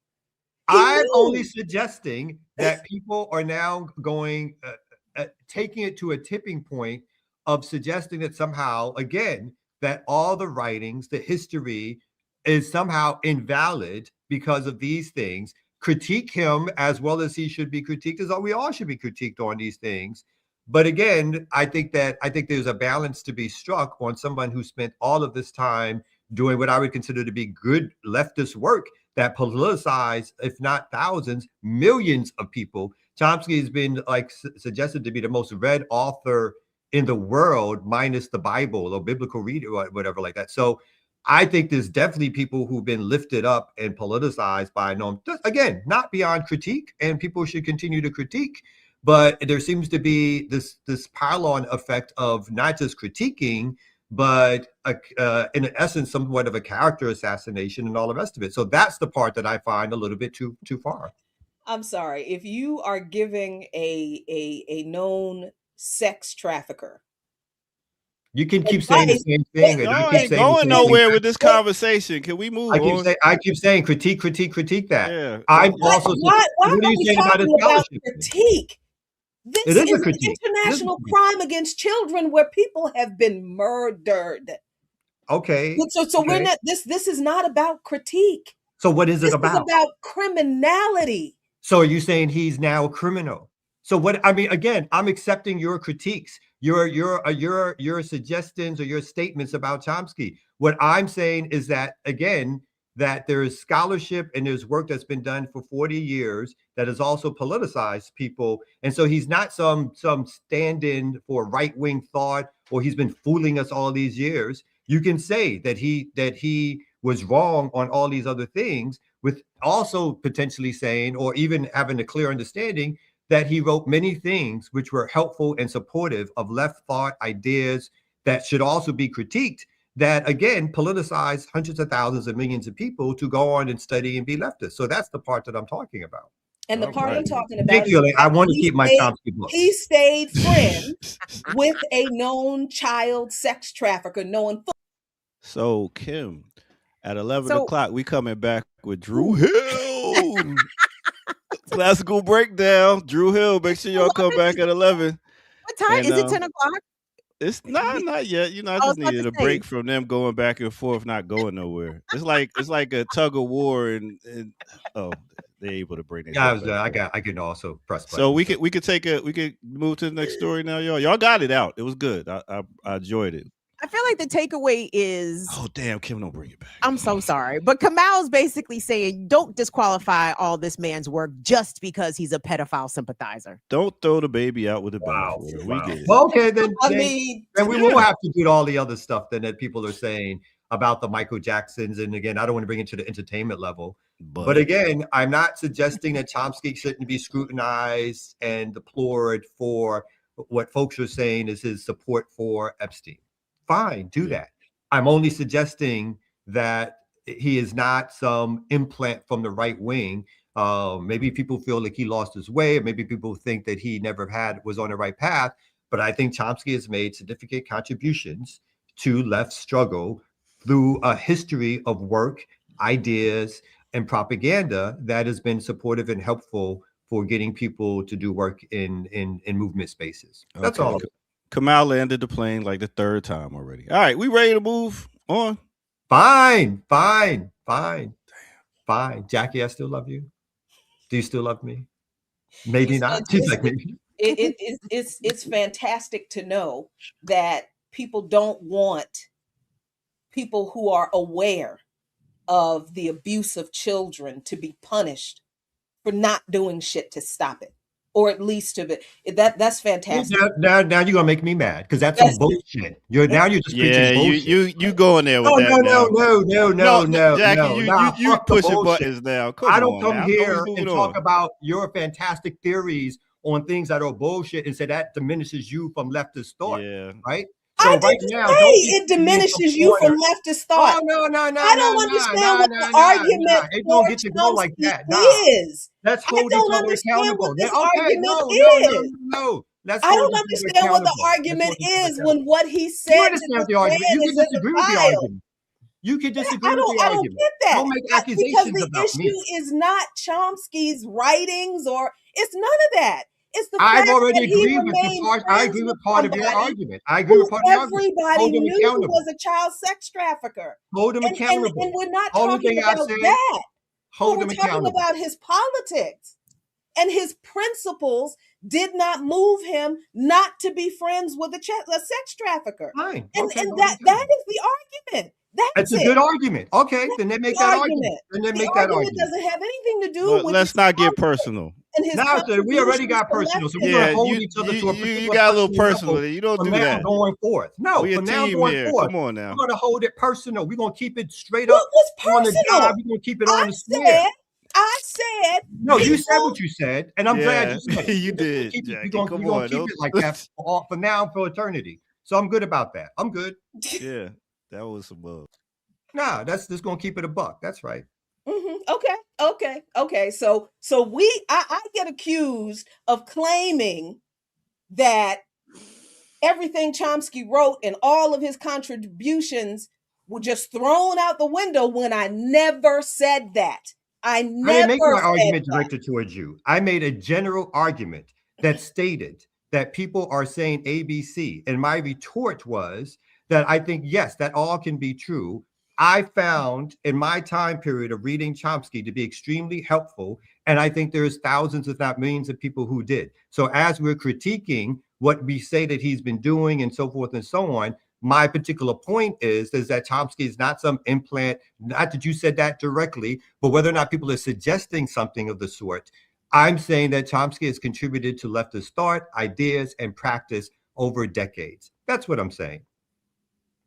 Speaker 5: I'm only suggesting that people are now going, taking it to a tipping point of suggesting that somehow, again, that all the writings, the history is somehow invalid because of these things. Critique him as well as he should be critiqued, as we all should be critiqued on these things. But again, I think there's a balance to be struck on someone who spent all of this time doing what I would consider to be good leftist work that politicized, if not thousands, millions of people. Chomsky has been suggested to be the most read author in the world, minus the Bible or biblical reader or whatever like that. So I think there's definitely people who've been lifted up and politicized by Noam. Again, not beyond critique, and people should continue to critique. But there seems to be this pile-on effect of not just critiquing, but in essence, somewhat of a character assassination and all the rest of it. So that's the part that I find a little bit too far.
Speaker 3: I'm sorry. If you are giving a known sex trafficker,
Speaker 5: you can keep saying the same thing.
Speaker 2: Y'all ain't going nowhere with this conversation. Can we move on?
Speaker 5: I keep saying critique that.
Speaker 2: Yeah.
Speaker 5: I'm also.
Speaker 3: Why
Speaker 5: what
Speaker 3: are we talking about critique? This is an international crime against children where people have been murdered.
Speaker 5: Okay.
Speaker 3: So we're not. This is not about critique.
Speaker 5: So what is it about?
Speaker 3: This is about criminality.
Speaker 5: So are you saying he's now a criminal? So what? I mean, again, I'm accepting your critiques, your suggestions or your statements about Chomsky. What I'm saying is that, again, that there is scholarship and there's work that's been done for 40 years that has also politicized people. And so he's not some stand-in for right-wing thought, or he's been fooling us all these years. You can say that he was wrong on all these other things, with also potentially saying, or even having a clear understanding, that he wrote many things which were helpful and supportive of left thought ideas that should also be critiqued, that again politicize hundreds of thousands of millions of people to go on and study and be leftist. So that's the part that I'm talking about.
Speaker 3: And the part I'm talking about
Speaker 5: particularly, I want to keep my Chomsky book.
Speaker 3: He stayed friends with a known child sex trafficker,
Speaker 2: So Kim, at 11 o'clock, we coming back with Drew Hill. Classical breakdown. Drew Hill. Make sure y'all come back at 11.
Speaker 4: What time? Is it 10 o'clock?
Speaker 2: It's not yet. You know, I just needed a break from them going back and forth, not going nowhere. It's like a tug of war, and they're able to bring it.
Speaker 5: I can also press buttons.
Speaker 2: So we could move to the next story now, y'all. Y'all got it out. It was good. I enjoyed it.
Speaker 4: I feel like the takeaway is,
Speaker 2: oh damn, Kim, don't bring it back.
Speaker 4: I'm so sorry, but Kamal's basically saying don't disqualify all this man's work just because he's a pedophile sympathizer.
Speaker 2: Don't throw the baby out with the bathwater.
Speaker 5: Wow.
Speaker 2: We get it.
Speaker 5: Well, okay, then we will
Speaker 2: yeah.
Speaker 5: have to do all the other stuff then that people are saying about the Michael Jacksons. And again, I don't want to bring it to the entertainment level. But again, I'm not suggesting that Chomsky shouldn't be scrutinized and deplored for what folks are saying is his support for Epstein. Fine, do that. I'm only suggesting that he is not some implant from the right wing. Maybe people feel like he lost his way, or maybe people think that he never was on the right path. But I think Chomsky has made significant contributions to left struggle through a history of work, ideas, and propaganda that has been supportive and helpful for getting people to do work in movement spaces. That's all.
Speaker 2: Kamal landed the plane like the third time already. All right, we ready to move on?
Speaker 5: Fine. Jackie, I still love you. Do you still love me? Maybe not. She's like, maybe.
Speaker 3: It's fantastic to know that people don't want people who are aware of the abuse of children to be punished for not doing shit to stop it, or at least to be that's fantastic.
Speaker 5: Now you're gonna make me mad because that's some bullshit. You're just preaching bullshit.
Speaker 2: You going there with that now?
Speaker 5: No,
Speaker 2: Jackie, you pushing buttons now.
Speaker 5: I don't come here and talk about your fantastic theories on things that are bullshit and say that diminishes you from leftist thought.
Speaker 2: Yeah.
Speaker 5: Right?
Speaker 3: So right now, it diminishes you from leftist thought.
Speaker 5: Oh, no.
Speaker 3: I don't understand what the argument
Speaker 5: it don't get to go like that.
Speaker 3: Is.
Speaker 5: Let's hold each other accountable.
Speaker 3: This
Speaker 5: okay,
Speaker 3: argument
Speaker 5: is.
Speaker 3: No.
Speaker 5: Let's
Speaker 3: I don't understand what the argument is when what he said.
Speaker 5: You understand the argument. You can disagree with the argument. You can disagree with the argument.
Speaker 3: I don't get that.
Speaker 5: Don't make accusations
Speaker 3: because the
Speaker 5: about me.
Speaker 3: issue is not Chomsky's writings or it's none of that. It's the
Speaker 5: I've
Speaker 3: fact
Speaker 5: already
Speaker 3: that
Speaker 5: agreed with the part. I agree with part of your argument. I agree with part of your argument.
Speaker 3: Everybody knew he was a child sex trafficker.
Speaker 5: Hold him accountable.
Speaker 3: And we're not talking about that.
Speaker 5: Hold him accountable.
Speaker 3: We're talking about his politics. And his principles did not move him not to be friends with a sex trafficker.
Speaker 5: Fine.
Speaker 3: And that is the argument.
Speaker 5: That's a good argument. Okay, then they make that argument. Then they make that argument.
Speaker 3: It doesn't have anything to do with.
Speaker 2: Let's not get personal.
Speaker 5: Now, we already got personal, so we're gonna hold each other to a
Speaker 2: you got a little personal. You don't do that.
Speaker 5: Going forth. No,
Speaker 2: from now going forth. Come on now.
Speaker 5: We're gonna hold it personal. We're gonna keep it straight up.
Speaker 3: What was personal?
Speaker 5: On the job. We're gonna keep it on the square.
Speaker 3: I said.
Speaker 5: No, you said what you said, and I'm glad you said it.
Speaker 2: You did.
Speaker 5: We're gonna keep it like that for now, for eternity. So I'm good about that. I'm good.
Speaker 2: Yeah, that was some bug.
Speaker 5: Nah, that's just gonna keep it a buck. That's right.
Speaker 3: Okay. So I get accused of claiming that everything Chomsky wrote and all of his contributions were just thrown out the window when I never said that. I
Speaker 5: didn't make my argument directed towards you. I made a general argument that stated that people are saying ABC, and my retort was that I think, yes, that all can be true. I found in my time period of reading Chomsky to be extremely helpful. And I think there's thousands, if not millions of people who did. So as we're critiquing what we say that he's been doing and so forth and so on, my particular point is that Chomsky is not some implant, not that you said that directly, but whether or not people are suggesting something of the sort. I'm saying that Chomsky has contributed to leftist thought, ideas, and practice over decades. That's what I'm saying.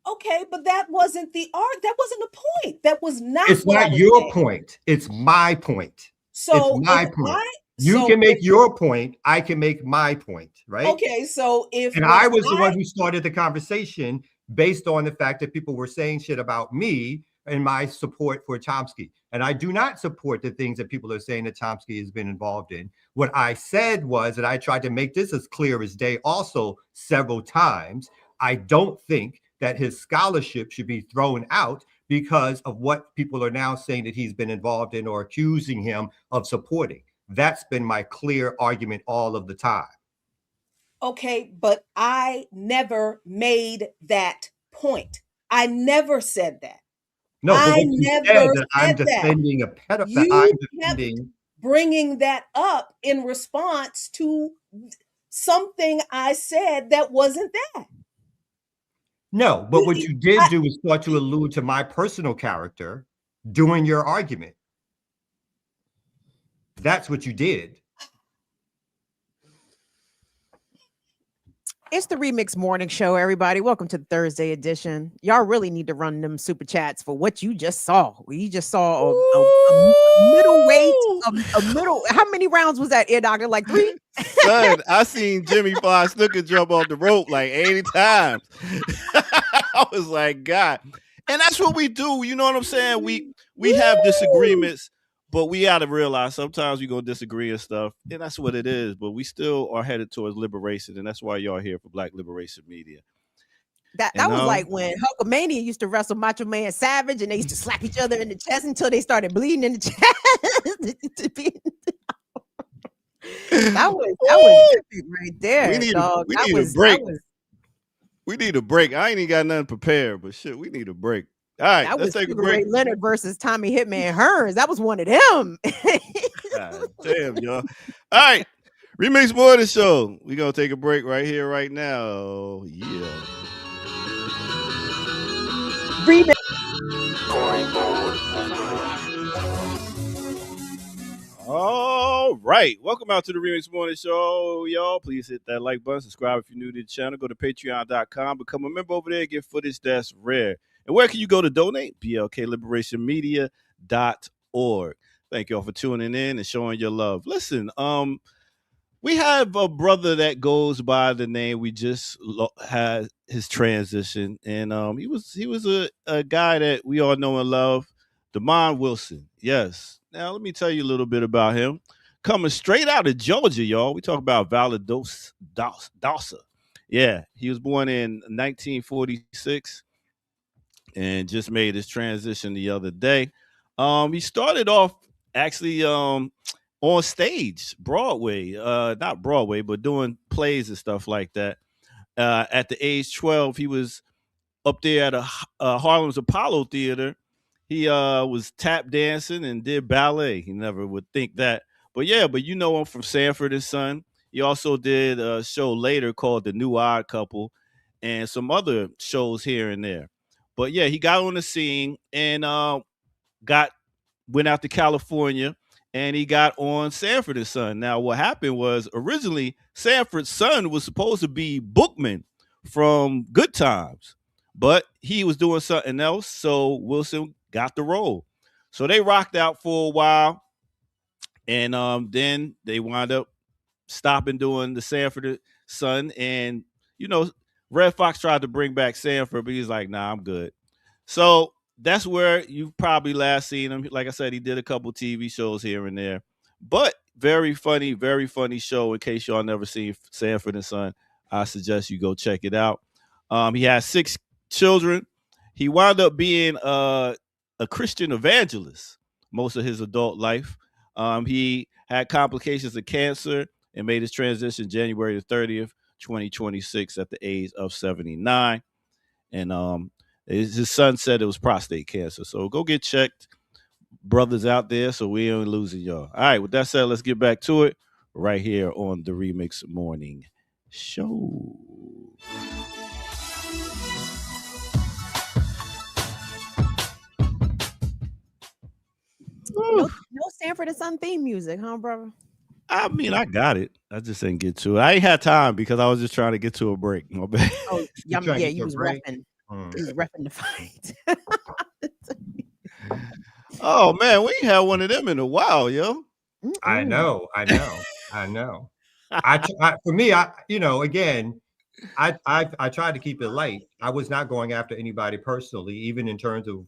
Speaker 3: Okay, but that wasn't the point. That was not.
Speaker 5: It's not your point. It's my point.
Speaker 3: So
Speaker 5: it's my point. You can make your point. I can make my point. Right.
Speaker 3: Okay. So
Speaker 5: I was the one who started the conversation based on the fact that people were saying shit about me and my support for Chomsky. And I do not support the things that people are saying that Chomsky has been involved in. What I said was that I tried to make this as clear as day also several times. I don't think that his scholarship should be thrown out because of what people are now saying that he's been involved in or accusing him of supporting. That's been my clear argument all of the time.
Speaker 3: Okay, but I never made that point. I never said that.
Speaker 5: No, but I never said that I'm defending a pedophile. I'm defending
Speaker 3: bringing that up in response to something I said that wasn't that.
Speaker 5: No, but what you did do is start to allude to my personal character during your argument. That's what you did.
Speaker 4: It's the Remix Morning Show, everybody. Welcome to the Thursday edition. Y'all really need to run them super chats for what you just saw. We just saw a middleweight, a middle. How many rounds was that, Doctor? Like 3?
Speaker 2: Son, I seen Jimmy Fly Snooker jump off the rope like 80 times. I was like, God. And that's what we do. You know what I'm saying? We have disagreements, but we got to realize sometimes we're going to disagree and stuff. And that's what it is. But we still are headed towards liberation. And that's why y'all here for Black Liberation Media.
Speaker 4: That was like when Hulkamania used to wrestle Macho Man Savage and they used to slap each other in the chest until they started bleeding in the chest. that was epic right there. We need a break.
Speaker 2: We need a break. I ain't even got nothing prepared, but shit, we need a break. All right, let's take a break.
Speaker 4: Ray Leonard versus Tommy Hitman Hearns. That was one of them.
Speaker 2: God damn, y'all. All right, Remix Morning Show. We're going to take a break right here, right now. Yeah.
Speaker 4: Remix.
Speaker 2: All right. Welcome out to the Remix Morning Show, y'all. Please hit that like button. Subscribe if you're new to the channel. Go to patreon.com. Become a member over there. Get footage that's rare. And where can you go to donate? blkliberationmedia.org. Thank y'all for tuning in and showing your love. Listen, we have a brother that goes by the name, we just had his transition, and he was a guy that we all know and love, Demond Wilson. Yes. Now let me tell you a little bit about him. Coming straight out of Georgia, y'all. We talk about Valdosta. Yeah, he was born in 1946 and just made his transition the other day. He started off actually on stage, Broadway, not Broadway, but doing plays and stuff like that. At the age 12, he was up there at Harlem's Apollo Theater. He was tap dancing and did ballet. He never would think that. But yeah, but you know him from Sanford and Son. He also did a show later called The New Odd Couple and some other shows here and there. But yeah, he got on the scene and went out to California and he got on Sanford and Son. Now, what happened was originally Sanford's son was supposed to be Bookman from Good Times, but he was doing something else, so Wilson got the role. So they rocked out for a while, and then they wound up stopping doing the Sanford and Son. And, you know, Red Fox tried to bring back Sanford, but he's like, nah, I'm good. So that's where you've probably last seen him. Like I said, he did a couple TV shows here and there, but very funny show. In case y'all never seen Sanford and Son, I suggest you go check it out. He has 6 children. He wound up being a Christian evangelist most of his adult life. He had complications of cancer and made his transition January the 30th, 2026 at the age of 79. And his son said it was prostate cancer. So go get checked, brothers out there, so we ain't losing y'all. All right, with that said, let's get back to it right here on the Remix Morning Show.
Speaker 4: No Sanford and Son theme music, huh, brother?
Speaker 2: I mean, I got it. I just didn't get to it. I ain't had time because I was just trying to get to a break. My bad.
Speaker 4: Oh, yeah, he was repping. He was repping the fight.
Speaker 2: Oh man, we ain't had one of them in a while, yo.
Speaker 5: I know. For me, again, I tried to keep it light. I was not going after anybody personally, even in terms of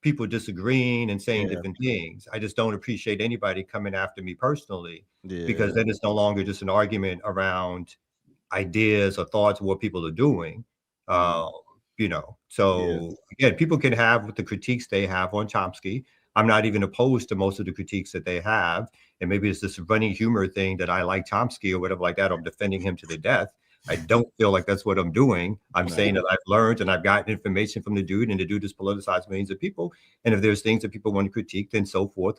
Speaker 5: people disagreeing and saying different things. I just don't appreciate anybody coming after me personally, because then it's no longer just an argument around ideas or thoughts of what people are doing. So again, people can have the critiques they have on Chomsky. I'm not even opposed to most of the critiques that they have. And maybe it's this running humor thing that I like Chomsky or whatever like that. I'm defending him to the death. I don't feel like that's what I'm doing. I'm saying that I've learned and I've gotten information from the dude, and the dude has politicized millions of people. And if there's things that people want to critique, then go forth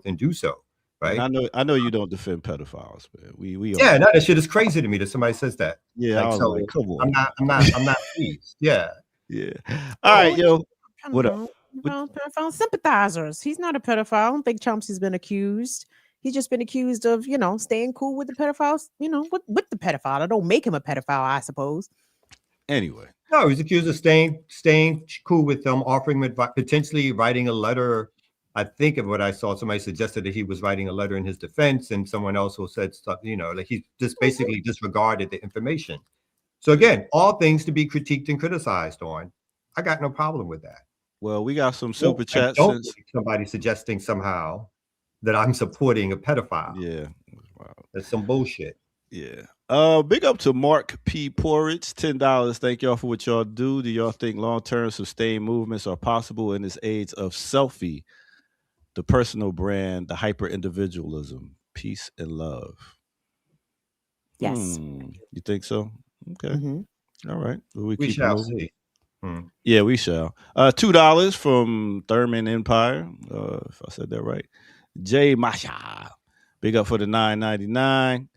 Speaker 5: and do so. Right.
Speaker 2: And I know you don't defend pedophiles, man. We
Speaker 5: that shit is crazy to me that somebody says that.
Speaker 2: Yeah,
Speaker 5: like,
Speaker 2: so come on.
Speaker 5: I'm not pleased. Yeah.
Speaker 2: All right, yo. What up?
Speaker 4: Pedophile sympathizers. He's not a pedophile. I don't think Chomsky's been accused. He's just been accused of, staying cool with the pedophiles, with the pedophile. I don't make him a pedophile, I suppose.
Speaker 2: Anyway.
Speaker 5: No, he's accused of staying cool with them, offering him potentially writing a letter. I think of what I saw, somebody suggested that he was writing a letter in his defense, and someone else who said stuff, like he just basically disregarded the information. So again, all things to be critiqued and criticized on. I got no problem with that.
Speaker 2: Well, we got some super chats.
Speaker 5: Somebody suggesting somehow that I'm supporting a pedophile.
Speaker 2: Yeah.
Speaker 5: Wow. That's some bullshit.
Speaker 2: Yeah. Big up to Mark P. Porridge, $10. Thank y'all for what y'all do. Do y'all think long-term sustained movements are possible in this age of selfie, the personal brand, the hyper-individualism, peace and love?
Speaker 4: Yes.
Speaker 2: You think so? Okay.
Speaker 4: Mm-hmm.
Speaker 2: All right. Well,
Speaker 5: we shall see.
Speaker 2: Yeah, we shall. $2 from Thurman Empire, if I said that right. Jay Masha, big up for the $9.99.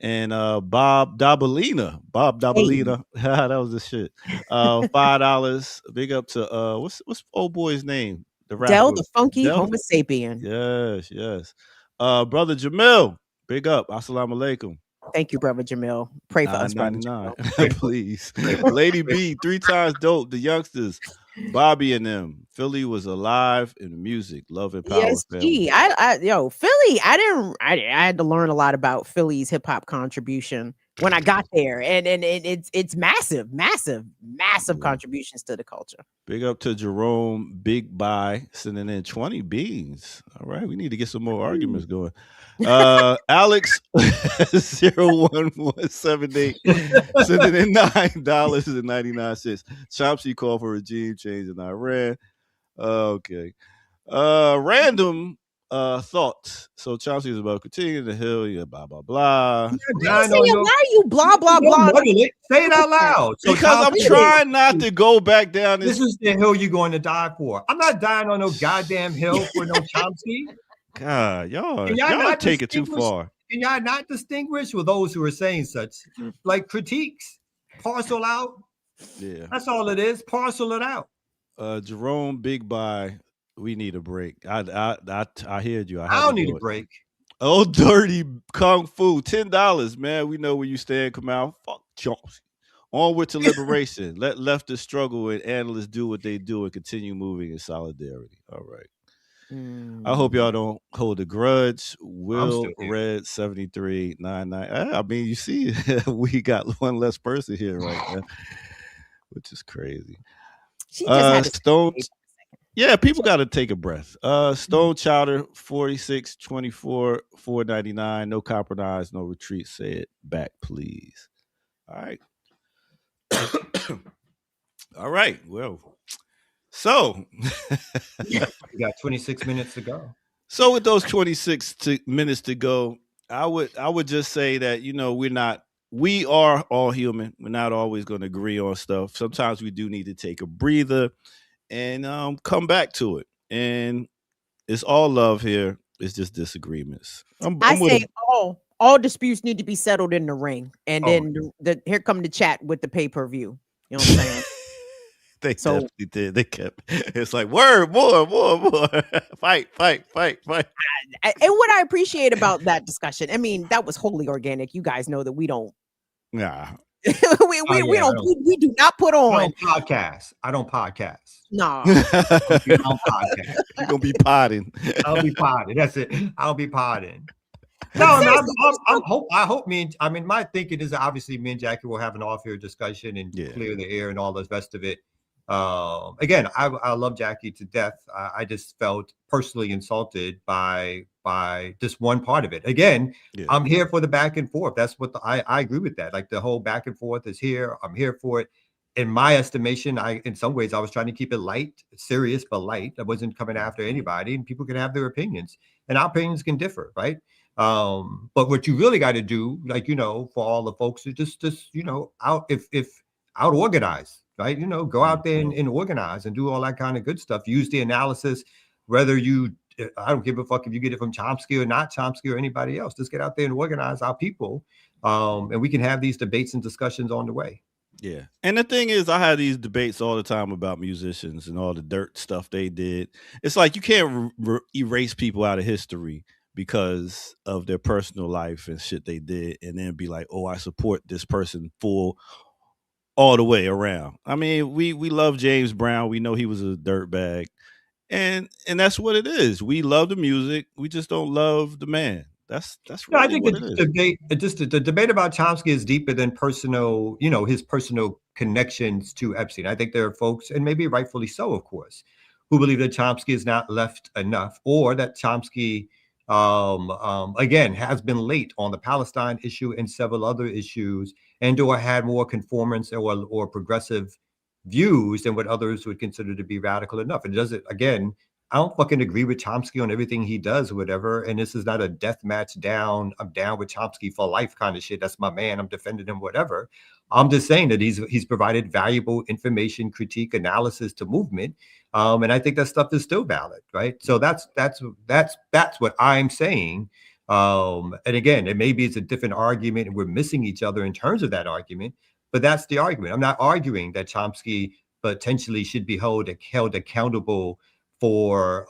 Speaker 2: And Bob Dabalina. That was the shit. $5. Big up to what's old boy's name? The rapper.
Speaker 4: Del the Funky
Speaker 2: Del?
Speaker 4: Homo Sapien.
Speaker 2: Yes. Brother Jamil, big up. Assalamu alaikum.
Speaker 4: Thank you, brother Jamil. Pray for us, brother Jamil.
Speaker 2: Please. Lady B, 3 times dope. The youngsters, Bobby and them. Philly was alive in music. Love and power.
Speaker 4: Yes, Philly. I had to learn a lot about Philly's hip hop contribution when I got there, and it's massive contributions to the culture.
Speaker 2: Big up to Jerome Big Buy sending in 20 beans. All right, we need to get some more arguments going. Alex 01178 sending in $9.99. Chomsky called for regime change in Iran. Okay. Random thoughts. So Chomsky is about continuing the hill, blah blah blah.
Speaker 4: Why are you blah blah blah?
Speaker 5: Say it out loud. So
Speaker 2: because I'm trying not to go back down
Speaker 5: this is the hill you're going to die for. I'm not dying on no goddamn hill for no Chomsky.
Speaker 2: God, y'all take it too far.
Speaker 5: Can y'all not distinguish with those who are saying such like critiques? Parcel out.
Speaker 2: Yeah,
Speaker 5: that's all it is. Parcel it out.
Speaker 2: Jerome Big Buy, we need a break. I heard you.
Speaker 5: I don't need a break.
Speaker 2: Oh, dirty kung fu, $10, man. We know where you stand. Come out, fuck Chomsky. Onward to liberation. Let leftists struggle and analysts do what they do and continue moving in solidarity. All right. I hope y'all don't hold a grudge. Will Red 7399. I mean, you see, we got one less person here right now, which is crazy.
Speaker 4: She just had
Speaker 2: Stone. Yeah, people got to take a breath. Stone Chowder 4624 $4.99. No compromise, no retreat. Say it back, please. All right. All right. Well. So
Speaker 5: you got 26 minutes to go.
Speaker 2: So with those 26 minutes to go, I would just say that, we are all human. We're not always going to agree on stuff. Sometimes we do need to take a breather and come back to it. And it's all love here. It's just disagreements.
Speaker 4: I say all disputes need to be settled in the ring. And then here come the chat with the pay-per-view. You know what I'm saying?
Speaker 2: They definitely did. They kept. It's like more, fight. And
Speaker 4: what I appreciate about that discussion, I mean, that was wholly organic. You guys know that we don't.
Speaker 2: Nah.
Speaker 4: we do not put on.
Speaker 5: I don't podcast.
Speaker 4: No.
Speaker 2: You're gonna be potting.
Speaker 5: I'll be potting. That's it. I'll be potting. No, I hope my thinking is obviously me and Jackie will have an off-air discussion and clear the air and all the rest of it. Again, I love Jackie to death. I just felt personally insulted by this one part of it. Again, I'm here for the back and forth. That's what I agree with that. Like the whole back and forth is here. I'm here for it. In my estimation, in some ways I was trying to keep it light, serious, but light. I wasn't coming after anybody, and people can have their opinions, and our opinions can differ, right? But what you really got to do, for all the folks, is just out organize. Right, go out there and organize and do all that kind of good stuff. Use the analysis, whether I don't give a fuck if you get it from Chomsky or not Chomsky or anybody else. Just get out there and organize our people, and we can have these debates and discussions on the way.
Speaker 2: Yeah, and the thing is, I have these debates all the time about musicians and all the dirt stuff they did. It's like you can't erase people out of history because of their personal life and shit they did, and then be like, oh, I support this person full. All the way around. I mean, we love James Brown. We know he was a dirtbag, and that's what it is. We love the music. We just don't love the man. That's really
Speaker 5: I think
Speaker 2: what it is.
Speaker 5: The debate about Chomsky is deeper than personal. His personal connections to Epstein. I think there are folks, and maybe rightfully so, of course, who believe that Chomsky is not left enough, or that Chomsky again has been late on the Palestine issue and several other issues, and or had more conformance or progressive views than what others would consider to be radical enough. And does it again? I don't fucking agree with Chomsky on everything he does or whatever. And this is not a death match down. I'm down with Chomsky for life kind of shit. That's my man. I'm defending him, whatever. I'm just saying that he's provided valuable information, critique, analysis to movement. And I think that stuff is still valid, right? So that's what I'm saying. And again, it maybe it's a different argument and we're missing each other in terms of that argument, but that's the argument. I'm not arguing that Chomsky potentially should be held accountable for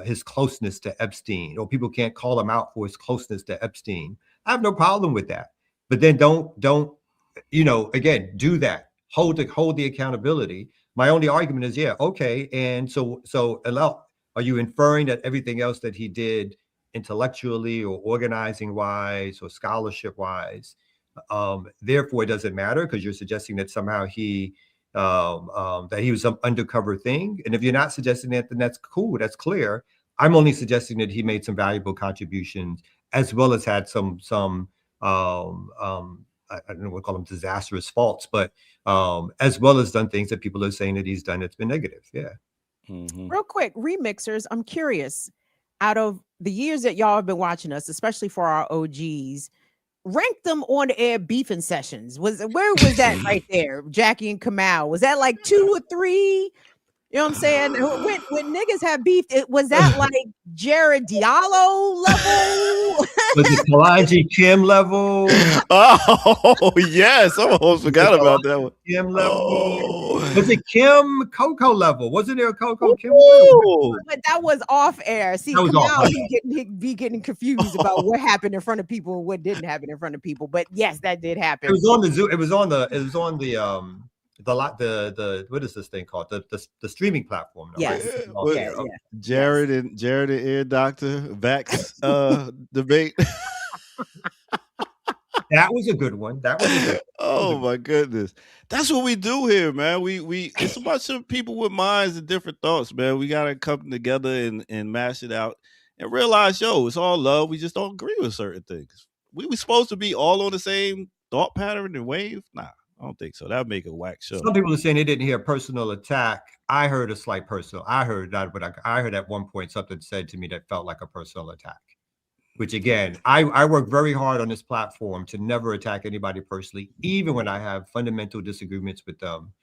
Speaker 5: his closeness to Epstein, or people can't call him out for his closeness to Epstein. I have no problem with that. But then don't again, do that. Hold the accountability. My only argument is, yeah, okay. And so are you inferring that everything else that he did intellectually or organizing wise or scholarship wise, therefore it doesn't matter, because you're suggesting that somehow that he was some undercover thing? And if you're not suggesting that, then that's cool. That's clear. I'm only suggesting that he made some valuable contributions, as well as had some I don't know what to call them, disastrous faults, but as well as done things that people are saying that he's done that's been negative. Yeah.
Speaker 4: Mm-hmm. Real quick, remixers, I'm curious, out of the years that y'all have been watching us, especially for our OGs, rank them on the air beefing sessions. Where was that right there? Jackie and Kamal. Was that like 2 or 3? You know what I'm saying? When niggas have beef, was that like Jared Diallo level?
Speaker 5: Was it Kalonji Kim level?
Speaker 2: Oh, yes. I almost forgot about that one.
Speaker 5: Kim level. Oh. Was it Kim Coco level? Wasn't there a Coco Kim
Speaker 4: level? But that was off air. See, now he be getting confused about what happened in front of people and what didn't happen in front of people. But yes, that did happen.
Speaker 5: It was on the Zoom. It was on the what is this thing called? The streaming platform.
Speaker 4: No, yes.
Speaker 5: Right?
Speaker 4: Yeah.
Speaker 2: Jared and Ear Doctor Vax debate.
Speaker 5: That was a good one.
Speaker 2: Oh my goodness. That's what we do here, man. We it's a bunch of people with minds and different thoughts, man. We gotta come together and mash it out and realize, it's all love. We just don't agree with certain things. We supposed to be all on the same thought pattern and wave? Nah. I don't think so. That would make a whack show.
Speaker 5: Some people are saying they didn't hear personal attack. I heard a slight personal. I heard that, but I heard at one point something said to me that felt like a personal attack. Which again, I work very hard on this platform to never attack anybody personally, even when I have fundamental disagreements with them.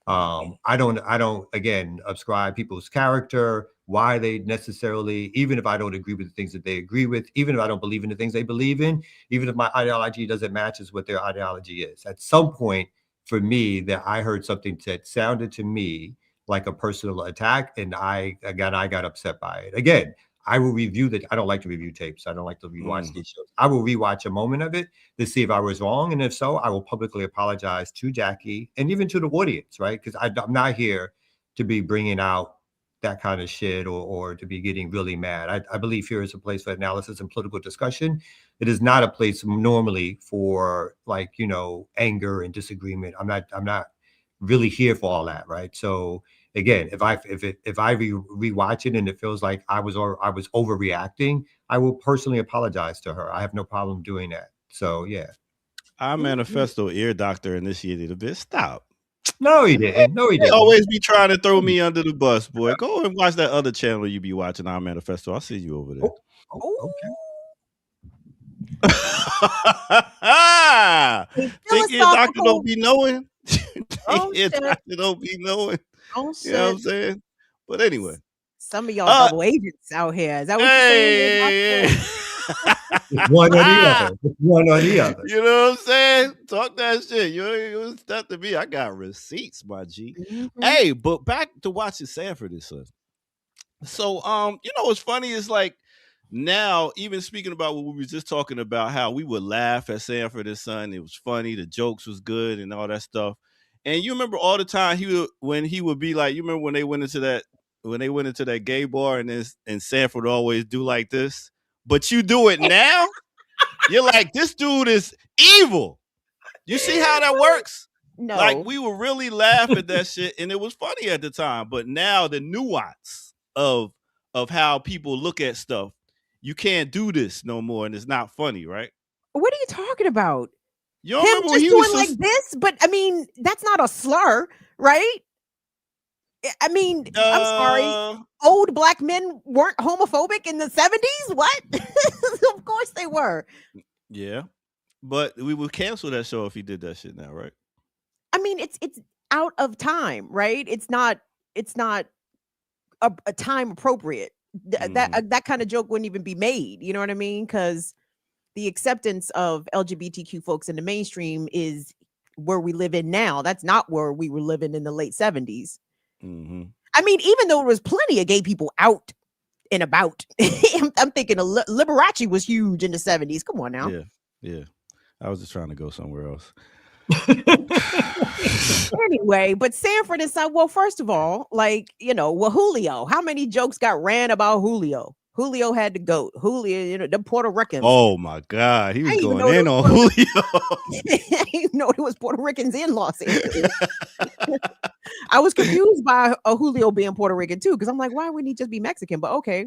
Speaker 5: I don't again ascribe people's character, why they necessarily, even if I don't agree with the things that they agree with, even if I don't believe in the things they believe in, even if my ideology doesn't match as what their ideology is. At some point, for me, that I heard something that sounded to me like a personal attack, and I got upset by it. Again, I will review I don't like to review tapes. I don't like to rewatch these shows. I will rewatch a moment of it to see if I was wrong. And if so, I will publicly apologize to Jackie and even to the audience, right? Because I'm not here to be bringing out that kind of shit or to be getting really mad. I believe here is a place for analysis and political discussion. It is not a place normally for anger and disagreement. I'm not really here for all that, right? So again, if I rewatch it and it feels like I was overreacting, I will personally apologize to her. I have no problem doing that. So yeah.
Speaker 2: Our manifesto ear doctor initiated a bit. Stop.
Speaker 5: No, he didn't.
Speaker 2: He always be trying to throw me under the bus, boy. Go and watch that other channel you be watching, Our Manifesto. I'll see you over there. Think your doctor don't be knowing? Your doctor don't be knowing.
Speaker 4: Oh,
Speaker 2: you know what I'm saying? But anyway.
Speaker 4: Some of y'all double agents out here. Is that what you're saying?
Speaker 5: One or the other. One or the other.
Speaker 2: You know what I'm saying? Talk that shit. You ain't stuff to me. I got receipts, my G. Mm-hmm. Hey, but back to watching Sanford and Son. So, what's funny is like now, even speaking about what we were just talking about, how we would laugh at Sanford and Son. It was funny. The jokes was good and all that stuff. And you remember all the time when he would be like, you remember when they went into that gay bar and Sanford would always do like this, but you do it now. You're like, this dude is evil. You see how that works?
Speaker 4: No,
Speaker 2: like we would really laugh at that shit, and it was funny at the time. But now the nuance of how people look at stuff, you can't do this no more, and it's not funny, right?
Speaker 4: What are you talking about?
Speaker 2: You don't remember when he
Speaker 4: was doing like this? But I mean, that's not a slur, right? I mean, I'm sorry. Old black men weren't homophobic in the 70s? What? Of course they were.
Speaker 2: Yeah. But we would cancel that show if he did that shit now, right?
Speaker 4: I mean, it's out of time, right? It's not a time appropriate. that kind of joke wouldn't even be made. You know what I mean? Because the acceptance of LGBTQ folks in the mainstream is where we live in now. That's not where we were living in the late 70s. I mean, even though there was plenty of gay people out and about, I'm thinking Liberace was huge in the 70s. Come on now.
Speaker 2: Yeah. I was just trying to go somewhere else.
Speaker 4: Anyway, but Sanford and Son, well, first of all, like, Julio, how many jokes got ran about Julio? Julio had the goat. Julio, the Puerto Ricans.
Speaker 2: Oh my God, he was going in on Julio.
Speaker 4: I didn't know it was Puerto Ricans in Los Angeles. I was confused by a Julio being Puerto Rican too, because I'm like, why wouldn't he just be Mexican? But okay,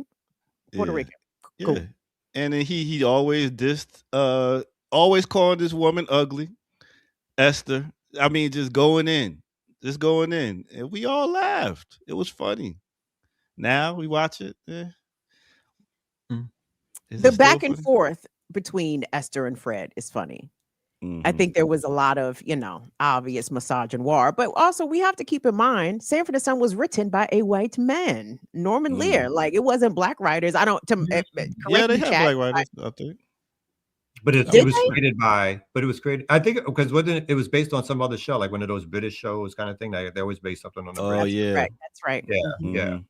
Speaker 4: Puerto Rican. Cool.
Speaker 2: Yeah. And then he always dissed, always calling this woman ugly, Esther. I mean, just going in, and we all laughed. It was funny. Now we watch it.
Speaker 4: The back and forth between Esther and Fred is funny. I think there was a lot of, obvious misogynoir, but also we have to keep in mind, Sanford and Son was written by a white man, Norman Lear. Like, it wasn't black writers. I don't.
Speaker 2: Yeah, they have black writers, I think.
Speaker 5: But it was created by. But it was created. I think because it was based on some other show, like one of those British shows, kind of thing. They always base something on.
Speaker 2: Oh yeah,
Speaker 4: that's right.
Speaker 5: Yeah.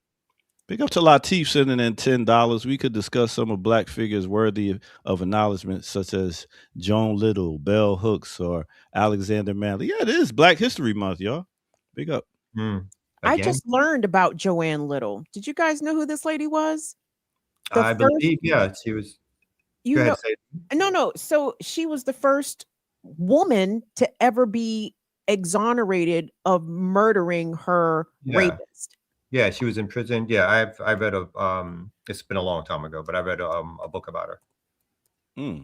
Speaker 2: Big up to Latif sending in $10. We could discuss some of black figures worthy of acknowledgement, such as Joan Little, Bell Hooks, or Alexander Manley. Yeah, it is Black History Month, y'all. Big up.
Speaker 4: I just learned about Joanne Little. Did you guys know who this lady was?
Speaker 5: I believe, she was.
Speaker 4: No. So she was the first woman to ever be exonerated of murdering her rapist.
Speaker 5: Yeah, she was in prison. Yeah, I've read it's been a long time ago, but I read a book about her.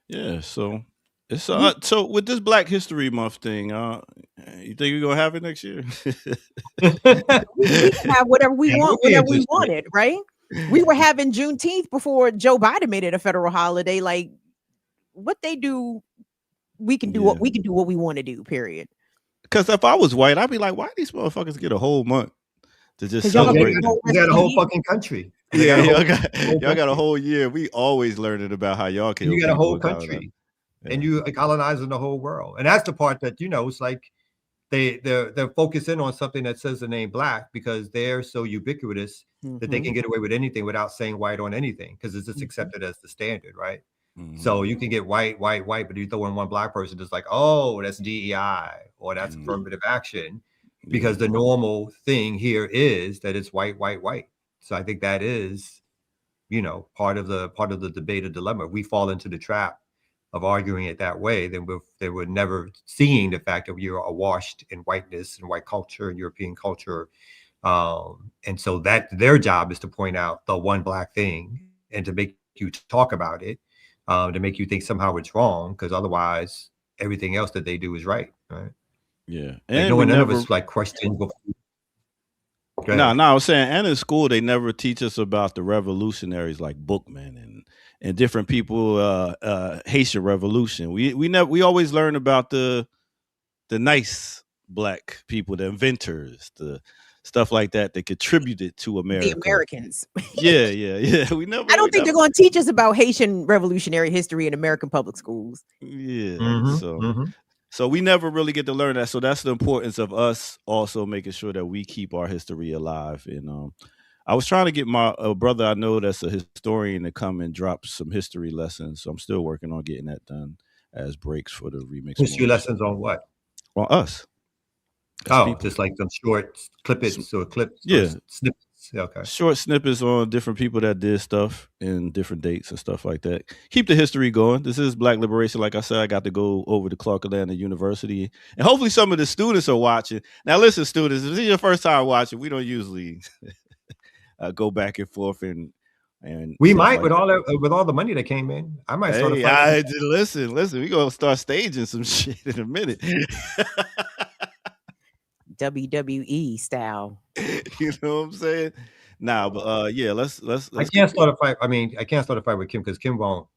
Speaker 2: Yeah, so it's so with this Black History Month thing, you think we're gonna have it next year?
Speaker 4: We can have whatever we want, whatever we wanted, right? We were having Juneteenth before Joe Biden made it a federal holiday. Like, what they do, we can do what we want to do. Period.
Speaker 2: Because if I was white, I'd be like, why these motherfuckers get a whole month to just celebrate?
Speaker 5: You got a whole fucking country.
Speaker 2: Yeah, y'all got a whole year. We always learning about how y'all kill.
Speaker 5: You got a whole country, and you colonizing the whole world. And that's the part that it's like they're focusing on something that says the name black because they're so ubiquitous that they can get away with anything without saying white on anything because it's just accepted as the standard, right? So you can get white, but you throw in one black person, it's like, oh, that's DEI or that's affirmative action. Because the normal thing here is that it's white. So I think that is, part of the debate or dilemma. We fall into the trap of arguing it that way, then they were never seeing the fact that we are awashed in whiteness and white culture and European culture. And so that their job is to point out the one black thing and to make you talk about it, to make you think somehow it's wrong, because otherwise everything else that they do is right.
Speaker 2: Yeah,
Speaker 5: and none of us like questions.
Speaker 2: No, I was saying, and in school they never teach us about the revolutionaries like Bookman and different people. Haitian Revolution. We always learn about the nice black people, the inventors, the stuff like that contributed to America.
Speaker 4: The Americans.
Speaker 2: Yeah. We never.
Speaker 4: I don't think they're going to teach us about Haitian revolutionary history in American public schools.
Speaker 2: Yeah. So we never really get to learn that. So that's the importance of us also making sure that we keep our history alive. And I was trying to get my brother I know that's a historian to come and drop some history lessons. So I'm still working on getting that done as breaks for the remix.
Speaker 5: History lessons on what?
Speaker 2: On us.
Speaker 5: Just like some short clips or clips.
Speaker 2: Yeah.
Speaker 5: Snippets. Okay.
Speaker 2: Short snippets on different people that did stuff and different dates and stuff like that. Keep the history going. This is Black Liberation. Like I said, I got to go over to Clark Atlanta University, and hopefully some of the students are watching. Now, listen, students, if this is your first time watching, we don't usually go back and forth and
Speaker 5: we might with all the money that came in. I might start.
Speaker 2: Listen. We gonna start staging some shit in a minute.
Speaker 4: WWE style.
Speaker 2: You know what I'm saying? Nah, but let's
Speaker 5: I can't start a fight. I mean, I can't start a fight with Kim because Kim will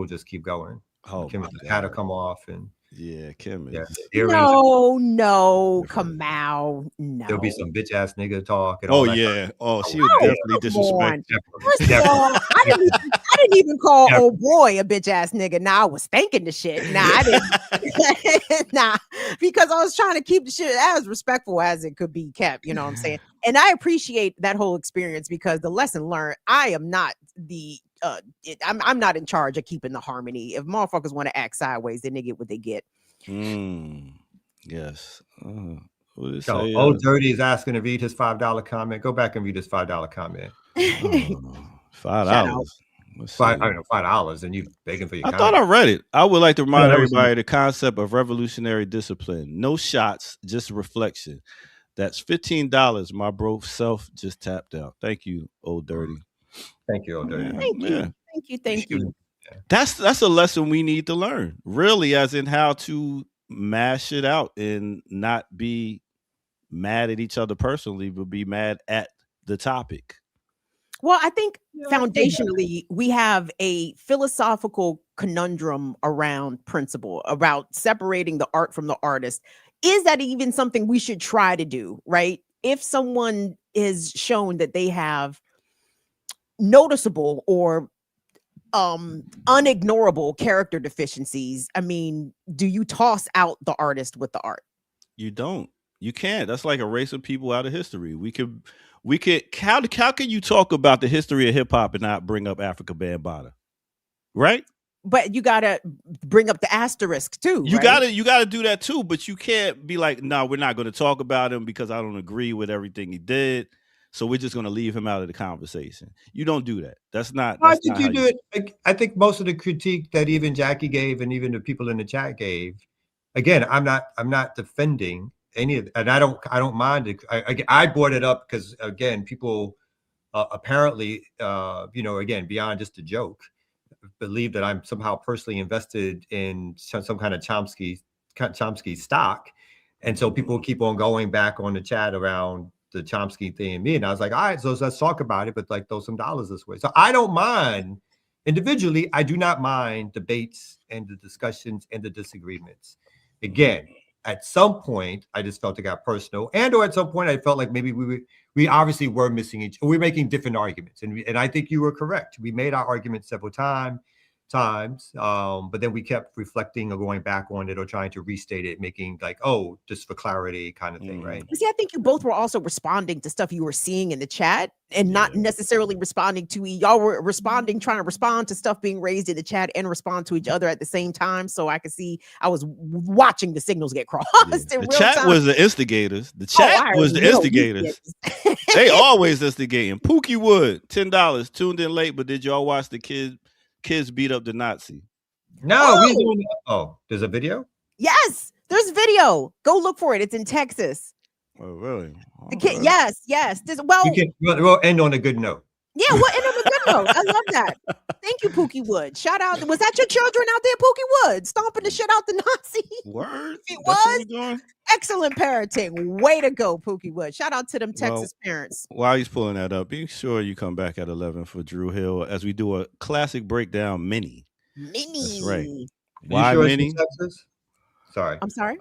Speaker 5: just keep going.
Speaker 2: Oh,
Speaker 5: Kim had to come off, and
Speaker 2: Yeah, Kim is.
Speaker 5: Yeah,
Speaker 4: No, Kamau, no.
Speaker 5: There'll be some bitch ass nigga talk and
Speaker 2: Oh
Speaker 5: all that.
Speaker 2: yeah. Oh, she would definitely disrespect.
Speaker 4: First of all, I didn't even call old boy a bitch ass nigga. Nah, I was thinking the shit. Nah, I didn't. Nah, because I was trying to keep the shit as respectful as it could be kept. You know what I'm saying? And I appreciate that whole experience because the lesson learned. I am not the. I'm not in charge of keeping the harmony. If motherfuckers want to act sideways, then they get what they get.
Speaker 2: Yes.
Speaker 5: Old Dirty is asking to read his $5 comment. Go back and read his $5 comment.
Speaker 2: $5.
Speaker 5: $5, and you begging for your
Speaker 2: I
Speaker 5: comment.
Speaker 2: thought I read it. I would like to remind everybody the concept of revolutionary discipline. No shots, just reflection. That's $15. My bro self just tapped out. Thank you, Old Dirty.
Speaker 5: Thank you, Old Dirty.
Speaker 4: Thank you.
Speaker 2: That's a lesson we need to learn, really, as in how to mash it out and not be mad at each other personally, but be mad at the topic.
Speaker 4: Well, I think foundationally, we have a philosophical conundrum around principle, about separating the art from the artist. Is that even something we should try to do, right? If someone is shown that they have noticeable or unignorable character deficiencies, I mean, do you toss out the artist with the art?
Speaker 2: You don't. You can't. That's like erasing people out of history. We could. How can you talk about the history of hip hop and not bring up Africa Bambaataa, right?
Speaker 4: But you gotta bring up the asterisk too.
Speaker 2: You gotta do that too. But you can't be like, no, we're not going to talk about him because I don't agree with everything he did. So we're just going to leave him out of the conversation. You don't do that. That's not.
Speaker 5: I think you do it. I think most of the critique that even Jackie gave and even the people in the chat gave. Again, I'm not defending any of it, and I don't mind it. I brought it up because again, people apparently, again, beyond just a joke, believe that I'm somehow personally invested in some kind of Chomsky stock, and so people keep on going back on the chat around the Chomsky thing and me, and I was like, all right, so let's talk about it, but like throw some dollars this way. So I don't mind individually. I do not mind debates and the discussions and the disagreements. Again, at some point, I just felt it got personal, or at some point, I felt like maybe we obviously were missing we're making different arguments, and I think you were correct. We made our arguments several times, but then we kept reflecting or going back on it or trying to restate it, making like, oh, just for clarity kind of thing, right?
Speaker 4: See, I think you both were also responding to stuff you were seeing in the chat and not necessarily responding to y'all were trying to respond to stuff being raised in the chat and respond to each other at the same time. So I could see I was watching the signals get crossed.
Speaker 2: The chat was the instigators. The chat was the instigators. They always instigating. Pookie Wood, $10, tuned in late, but did y'all watch the kids beat up the Nazi?
Speaker 5: No, there's a video?
Speaker 4: Yes, there's video. Go look for it. It's in Texas.
Speaker 2: Oh, really?
Speaker 4: The kid, yes.
Speaker 5: We'll end on a good note.
Speaker 4: Yeah, we'll end on a good note. I love that. Thank you, Pookie Wood. Shout out. Was that your children out there, Pookie Wood? Stomping the shit out the Nazi?
Speaker 2: Word.
Speaker 4: It was excellent parenting. Way to go, Pookie Wood. Shout out to them Texas parents.
Speaker 2: While he's pulling that up, be sure you come back at 11 for Drew Hill as we do a classic breakdown mini. That's right. Why mini?
Speaker 5: Texas? Sorry.
Speaker 4: I'm sorry.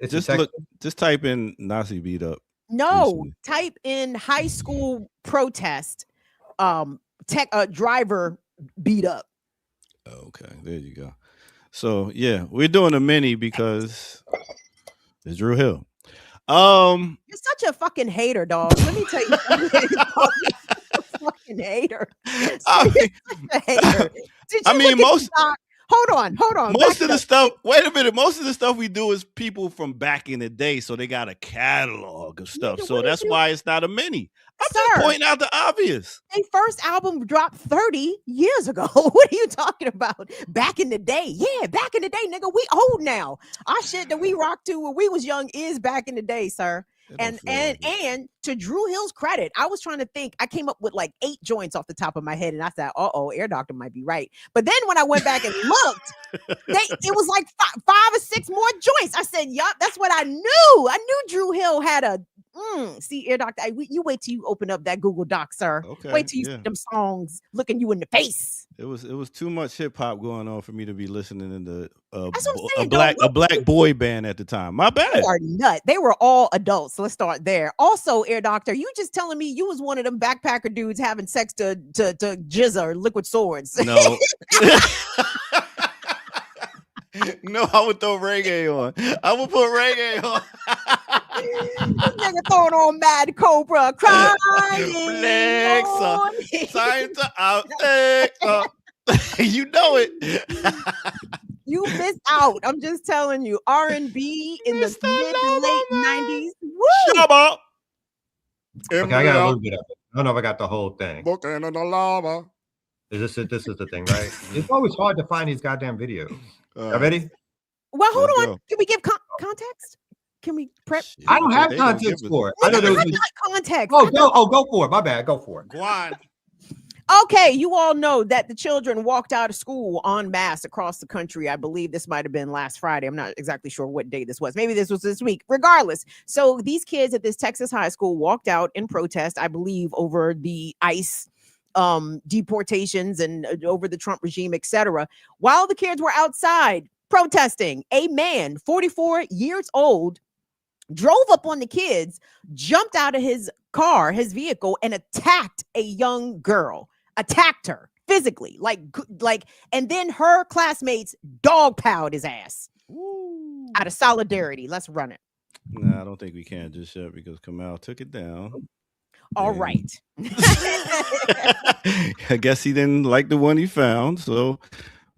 Speaker 2: Just type in Nazi beat up.
Speaker 4: No,
Speaker 2: recently.
Speaker 4: Type in high school protest. Driver beat up.
Speaker 2: Okay, there you go. So yeah, we're doing a mini because it's Drew Hill.
Speaker 4: You're such a fucking hater, dog. Let me tell you, fucking hater. Hold on.
Speaker 2: Most of the stuff. Wait a minute. Most of the stuff we do is people from back in the day, so they got a catalog of stuff. So that's why it's not a mini. I'm just pointing out the obvious.
Speaker 4: Their first album dropped 30 years ago. What are you talking about? Back in the day. Yeah, back in the day, nigga. We old now. Our shit that we rocked to when we was young is back in the day, sir. And to Drew Hill's credit, I was trying to think. I came up with like 8 joints off the top of my head, and I thought, Air Doctor might be right. But then when I went back and looked, it was like 5 or 6 more joints. I said, yup, that's what I knew. I knew Drew Hill had See, Ear Doctor, you wait till you open up that Google Doc, sir.
Speaker 2: Okay,
Speaker 4: Wait till you see them songs looking you in the face.
Speaker 2: It was too much hip hop going on for me to be listening to
Speaker 4: That's what I'm saying,
Speaker 2: a black boy band at the time. My bad.
Speaker 4: You are nut. They were all adults. So let's start there. Also, Ear Doctor, you just telling me you was one of them backpacker dudes having sex to jizza or liquid swords.
Speaker 2: No. No, I would throw reggae on. I would put reggae on.
Speaker 4: This nigga throwing on Mad Cobra, crying.
Speaker 2: Time to out. You know it.
Speaker 4: You missed out. I'm just telling you. R&B in the mid to late 90s. Woo!
Speaker 2: Shut up.
Speaker 5: Okay, I got a little bit of it. I don't know if I got the whole thing.
Speaker 1: Booking in the lava.
Speaker 5: This is the thing, right? It's always hard to find these goddamn videos. Y'all ready?
Speaker 4: Well, hold on. Can we give context? Can we prep?
Speaker 5: I don't have context for it. I know there was
Speaker 4: context.
Speaker 5: Go for it. My bad. Go for it.
Speaker 2: Go on.
Speaker 4: Okay, you all know that the children walked out of school en masse across the country. I believe this might have been last Friday. I'm not exactly sure what day this was. Maybe this was this week. Regardless, so these kids at this Texas high school walked out in protest, I believe, over the ICE deportations and over the Trump regime, etc. While the kids were outside protesting, a man, 44 years old, drove up on the kids, jumped out of his car, his vehicle, and attacked a young girl. Attacked her physically, like, and then her classmates dogpiled his ass. Ooh. Out of solidarity. Let's run it.
Speaker 2: No, I don't think we can just yet because Kamal took it down.
Speaker 4: All right.
Speaker 2: I guess he didn't like the one he found, so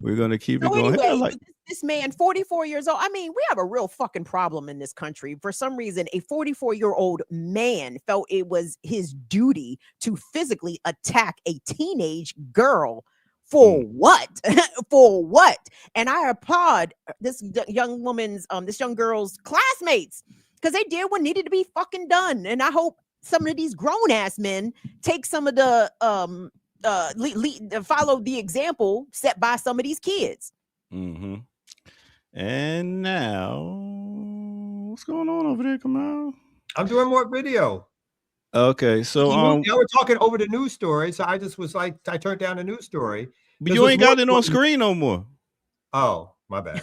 Speaker 2: we're gonna keep it going.
Speaker 4: Anyway, this man, 44 years old. I mean, we have a real fucking problem in this country. For some reason, a 44-year-old man felt it was his duty to physically attack a teenage girl. For what? For what? And I applaud this young woman's, this young girl's classmates because they did what needed to be fucking done. And I hope some of these grown ass men take some of the follow the example set by some of these kids.
Speaker 2: Mm-hmm. And now, what's going on over there, Kamal?
Speaker 5: I'm doing more video.
Speaker 2: Okay, so
Speaker 5: y'all were talking over the news story, so I just was like, I turned down the news story.
Speaker 2: But you ain't got it on screen no more.
Speaker 5: Oh, my bad.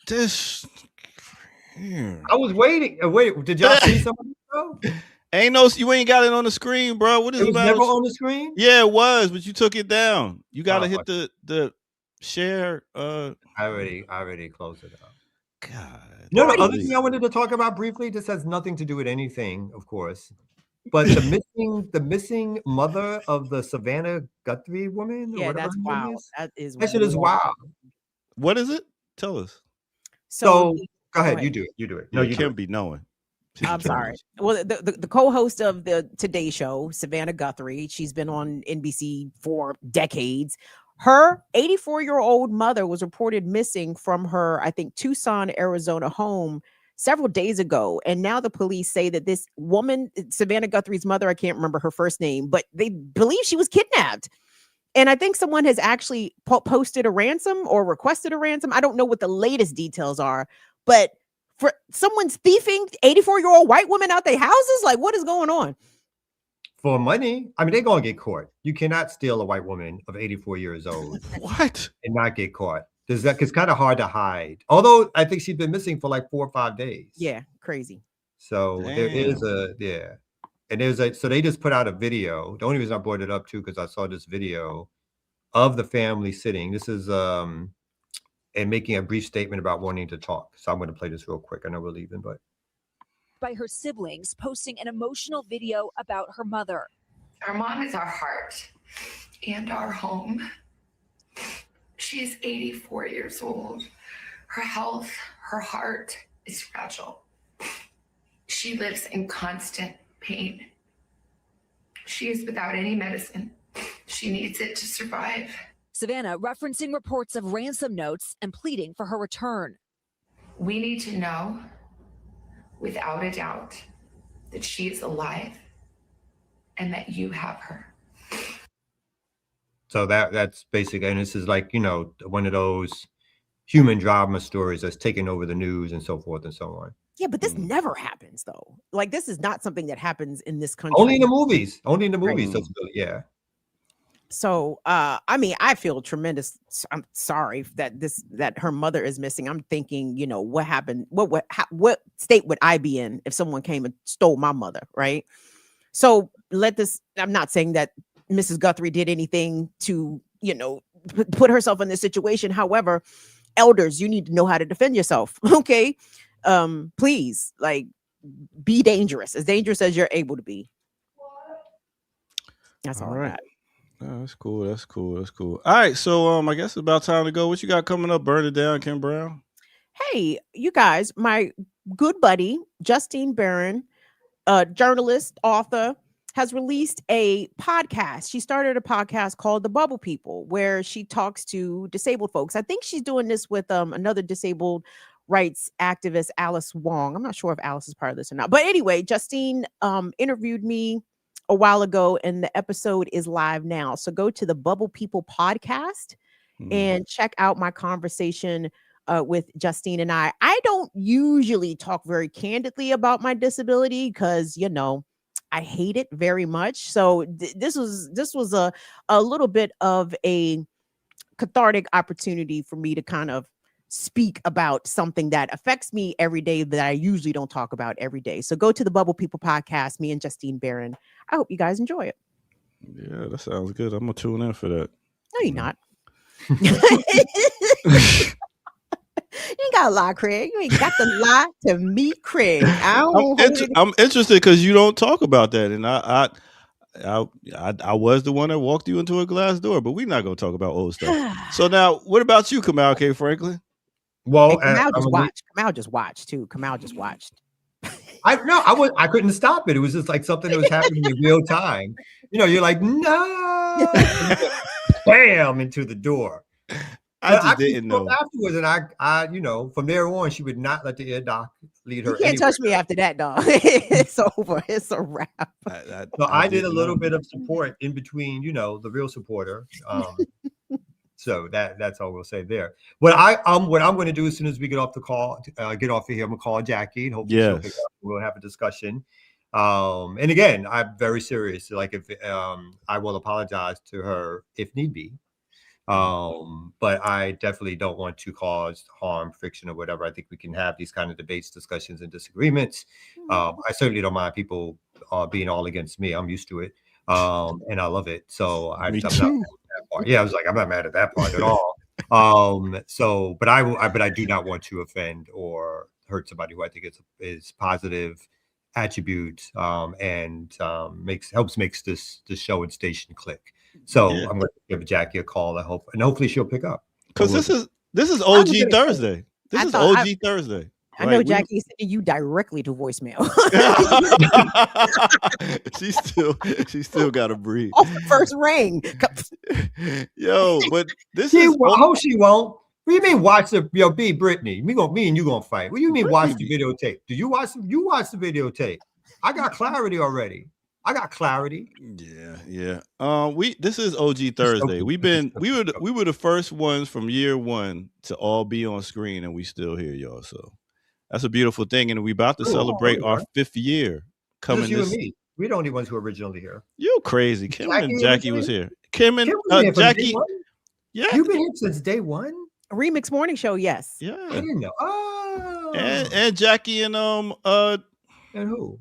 Speaker 2: This.
Speaker 5: I was waiting. Wait, did y'all see something?
Speaker 2: You ain't got it on the screen, bro. What is it about?
Speaker 5: Never on the screen?
Speaker 2: Yeah, it was, but you took it down. You gotta hit the share.
Speaker 5: I already closed it up.
Speaker 2: God.
Speaker 5: No, the other thing I wanted to talk about briefly, this has nothing to do with anything, of course. But the missing mother of the Savannah Guthrie woman.
Speaker 4: Yeah, that's wild. That
Speaker 5: shit is wild.
Speaker 2: What is it? Tell us.
Speaker 5: So go ahead. You do it. No, you
Speaker 2: can't be knowing.
Speaker 4: I'm sorry. Well, the co-host of the Today Show, Savannah Guthrie, she's been on NBC for decades. Her 84-year-old mother was reported missing from her, I think, Tucson, Arizona home several days ago. And now the police say that this woman, Savannah Guthrie's mother, I can't remember her first name, but they believe she was kidnapped. And I think someone has actually posted a ransom or requested a ransom. I don't know what the latest details are, but for someone's thieving 84-year-old white women out their houses, like what is going on?
Speaker 5: For money, I mean, they're gonna get caught. You cannot steal a white woman of 84 years old.
Speaker 2: What?
Speaker 5: And not get caught. It's kind of hard to hide. Although I think she's been missing for like 4 or 5 days.
Speaker 4: Yeah, crazy.
Speaker 5: So there is and so they just put out a video. The only reason I brought it up too, because I saw this video of the family sitting. This is and making a brief statement about wanting to talk. So I'm going to play this real quick. I know we're leaving, but
Speaker 9: by her siblings posting an emotional video about her mother.
Speaker 10: Our mom is our heart and our home. She is 84 years old. Her health, her heart is fragile. She lives in constant pain. She is without any medicine. She needs it to survive.
Speaker 9: Savannah referencing reports of ransom notes and pleading for her return.
Speaker 10: We need to know, without a doubt, that she is alive and that you have her.
Speaker 5: So that's basically, and this is like, one of those, human drama stories that's taking over the news and so forth and so on.
Speaker 4: Yeah, but this never happens though. Like this is not something that happens in this country.
Speaker 5: Only in the movies. Only in the movies.
Speaker 4: Right.
Speaker 5: Yeah.
Speaker 4: So, I mean, I feel tremendous. I'm sorry that her mother is missing. I'm thinking, you know, what happened? What state would I be in if someone came and stole my mother? Right. So I'm not saying that Mrs. Guthrie did anything to, you know, put herself in this situation. However, elders, you need to know how to defend yourself. Okay. Please, like, be dangerous as you're able to be. That's all right.
Speaker 2: Oh, that's cool. That's cool. That's cool. All right. So I guess it's about time to go. What you got coming up? Burn it down, Kim Brown.
Speaker 4: Hey, you guys, my good buddy, Justine Barron, journalist, author, has released a podcast. She started a podcast called The Bubble People, where she talks to disabled folks. I think she's doing this with another disabled rights activist, Alice Wong. I'm not sure if Alice is part of this or not. But anyway, Justine interviewed me a while ago, and the episode is live now. So go to the Bubble People podcast and check out my conversation with Justine and I. I don't usually talk very candidly about my disability because, you know, I hate it very much. So this was a little bit of a cathartic opportunity for me to kind of speak about something that affects me every day that I usually don't talk about every day. So go to the Bubble People podcast, me and Justine Barron. I hope you guys enjoy it.
Speaker 2: Yeah, that sounds good. I'm gonna tune in for that.
Speaker 4: No, you're not. You ain't got to lie, Craig. You ain't got to lie to me, Craig.
Speaker 2: I'm interested because you don't talk about that, and I was the one that walked you into a glass door, but we're not gonna talk about old stuff. So now, what about you, Kamal K. Franklin?
Speaker 5: Well,
Speaker 4: Kamal just watched too. Kamal just watched.
Speaker 5: I couldn't stop it. It was just like something that was happening in real time. You know, you're like, no, bam, into the door.
Speaker 2: I just didn't know
Speaker 5: afterwards, and I, you know, from there on, she would not let the ear doc lead her.
Speaker 4: You can't touch me after that, dog. It's over. It's a wrap.
Speaker 5: So I did a little bit of support in between, you know, the real supporter. So that's all we'll say there. What I'm going to do as soon as we get off the call, get off of here, I'm gonna call Jackie and hopefully she'll pick up. We'll have a discussion. And again, I'm very serious. Like if I will apologize to her if need be. But I definitely don't want to cause harm, friction, or whatever. I think we can have these kind of debates, discussions, and disagreements. I certainly don't mind people being all against me. I'm used to it, and I love it. So I'm not mad at that part. Yeah, I was like, I'm not mad at that part at all. But I do not want to offend or hurt somebody who I think is positive attribute and helps makes this show and station click. So I'm going to give Jackie a call. I hope, and hopefully she'll pick up. Because
Speaker 2: this is OG Thursday. This is OG Thursday.
Speaker 4: I know Jackie is sending you directly to voicemail.
Speaker 2: she still got to breathe.
Speaker 4: Off the first ring.
Speaker 2: Yo, but this
Speaker 5: I hope she won't. What do you mean watch the B Brittany? Me and you gonna fight. What do you mean watch the videotape? Do you watch the videotape? I got clarity already. I got clarity.
Speaker 2: Yeah. This is OG Thursday. We were the first ones from year one to all be on screen, and we still here, y'all. So that's a beautiful thing, and we about to celebrate our 5th year coming.
Speaker 5: Just you and me. We're the only ones who are originally here.
Speaker 2: You crazy? Kim and Jackie was here. Kim and Jackie.
Speaker 5: Yeah, you've been here since day one.
Speaker 4: Remix Morning Show, yes.
Speaker 2: Yeah,
Speaker 5: I didn't know. Oh,
Speaker 2: and Jackie and
Speaker 5: and who?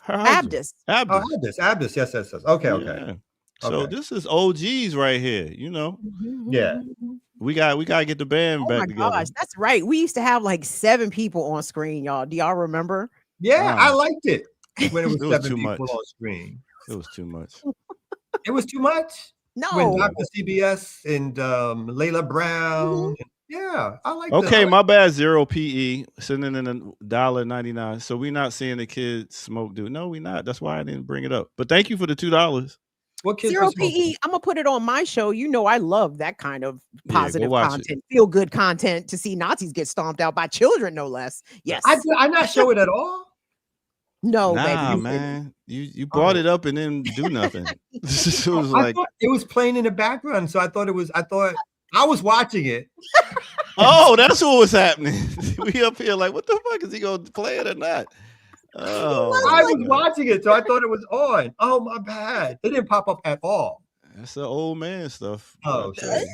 Speaker 4: Abdus.
Speaker 5: Abdus. Yes. Okay.
Speaker 2: Yeah. So this is OGs right here, you know.
Speaker 5: Yeah.
Speaker 2: We gotta get the band back together.
Speaker 4: Gosh, that's right. We used to have like 7 people on screen, y'all. Do y'all remember?
Speaker 5: Yeah, I liked it when it was 7
Speaker 2: too
Speaker 5: people
Speaker 2: much.
Speaker 5: on screen.
Speaker 2: It was too much.
Speaker 5: It was too much.
Speaker 4: No.
Speaker 5: When Dr. CBS and Layla Brown. Yeah, I like.
Speaker 2: Okay, my bad. 0 PE sending in $1.99. So we're not seeing the kids smoke, dude. No, we're not. That's why I didn't bring it up. But thank you for the $2.
Speaker 5: What kids?
Speaker 4: 0 PE. I'm gonna put it on my show. You know, I love that kind of positive content, feel good content to see Nazis get stomped out by children, no less. Yes,
Speaker 5: I not show it at all.
Speaker 4: No,
Speaker 2: baby. Man, you brought it up and then do nothing. It was
Speaker 5: it was playing in the background, so I thought I was watching it.
Speaker 2: Oh, that's what was happening. We up here like, what the fuck, is he gonna play it or not? Oh,
Speaker 5: I was watching it, so I thought it was on. Oh, my bad. It didn't pop up at all.
Speaker 2: That's the old man stuff.
Speaker 5: Oh, shit.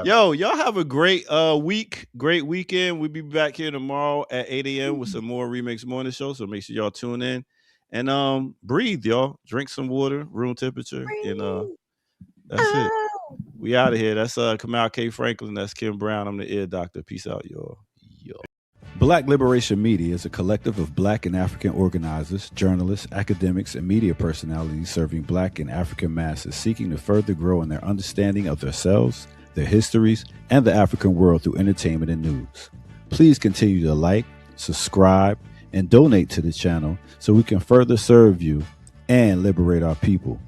Speaker 2: Yo, y'all have a great week, great weekend. We'll be back here tomorrow at 8 a.m. with some more Remix Morning Show. So make sure y'all tune in and breathe, y'all. Drink some water, room temperature, and that's it. We out of here. That's Kamal K. Franklin. That's Kim Brown. I'm the ear doctor. Peace out, y'all. Black Liberation Media is a collective of Black and African organizers, journalists, academics, and media personalities serving Black and African masses seeking to further grow in their understanding of themselves, their histories, and the African world through entertainment and news. Please continue to like, subscribe, and donate to the channel so we can further serve you and liberate our people.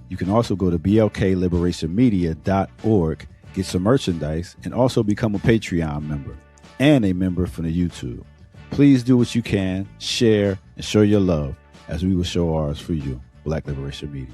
Speaker 2: You can also go to blkliberationmedia.org, get some merchandise, and also become a Patreon member and a member from the YouTube. Please do what you can, share, and show your love as we will show ours for you. Black Liberation Media.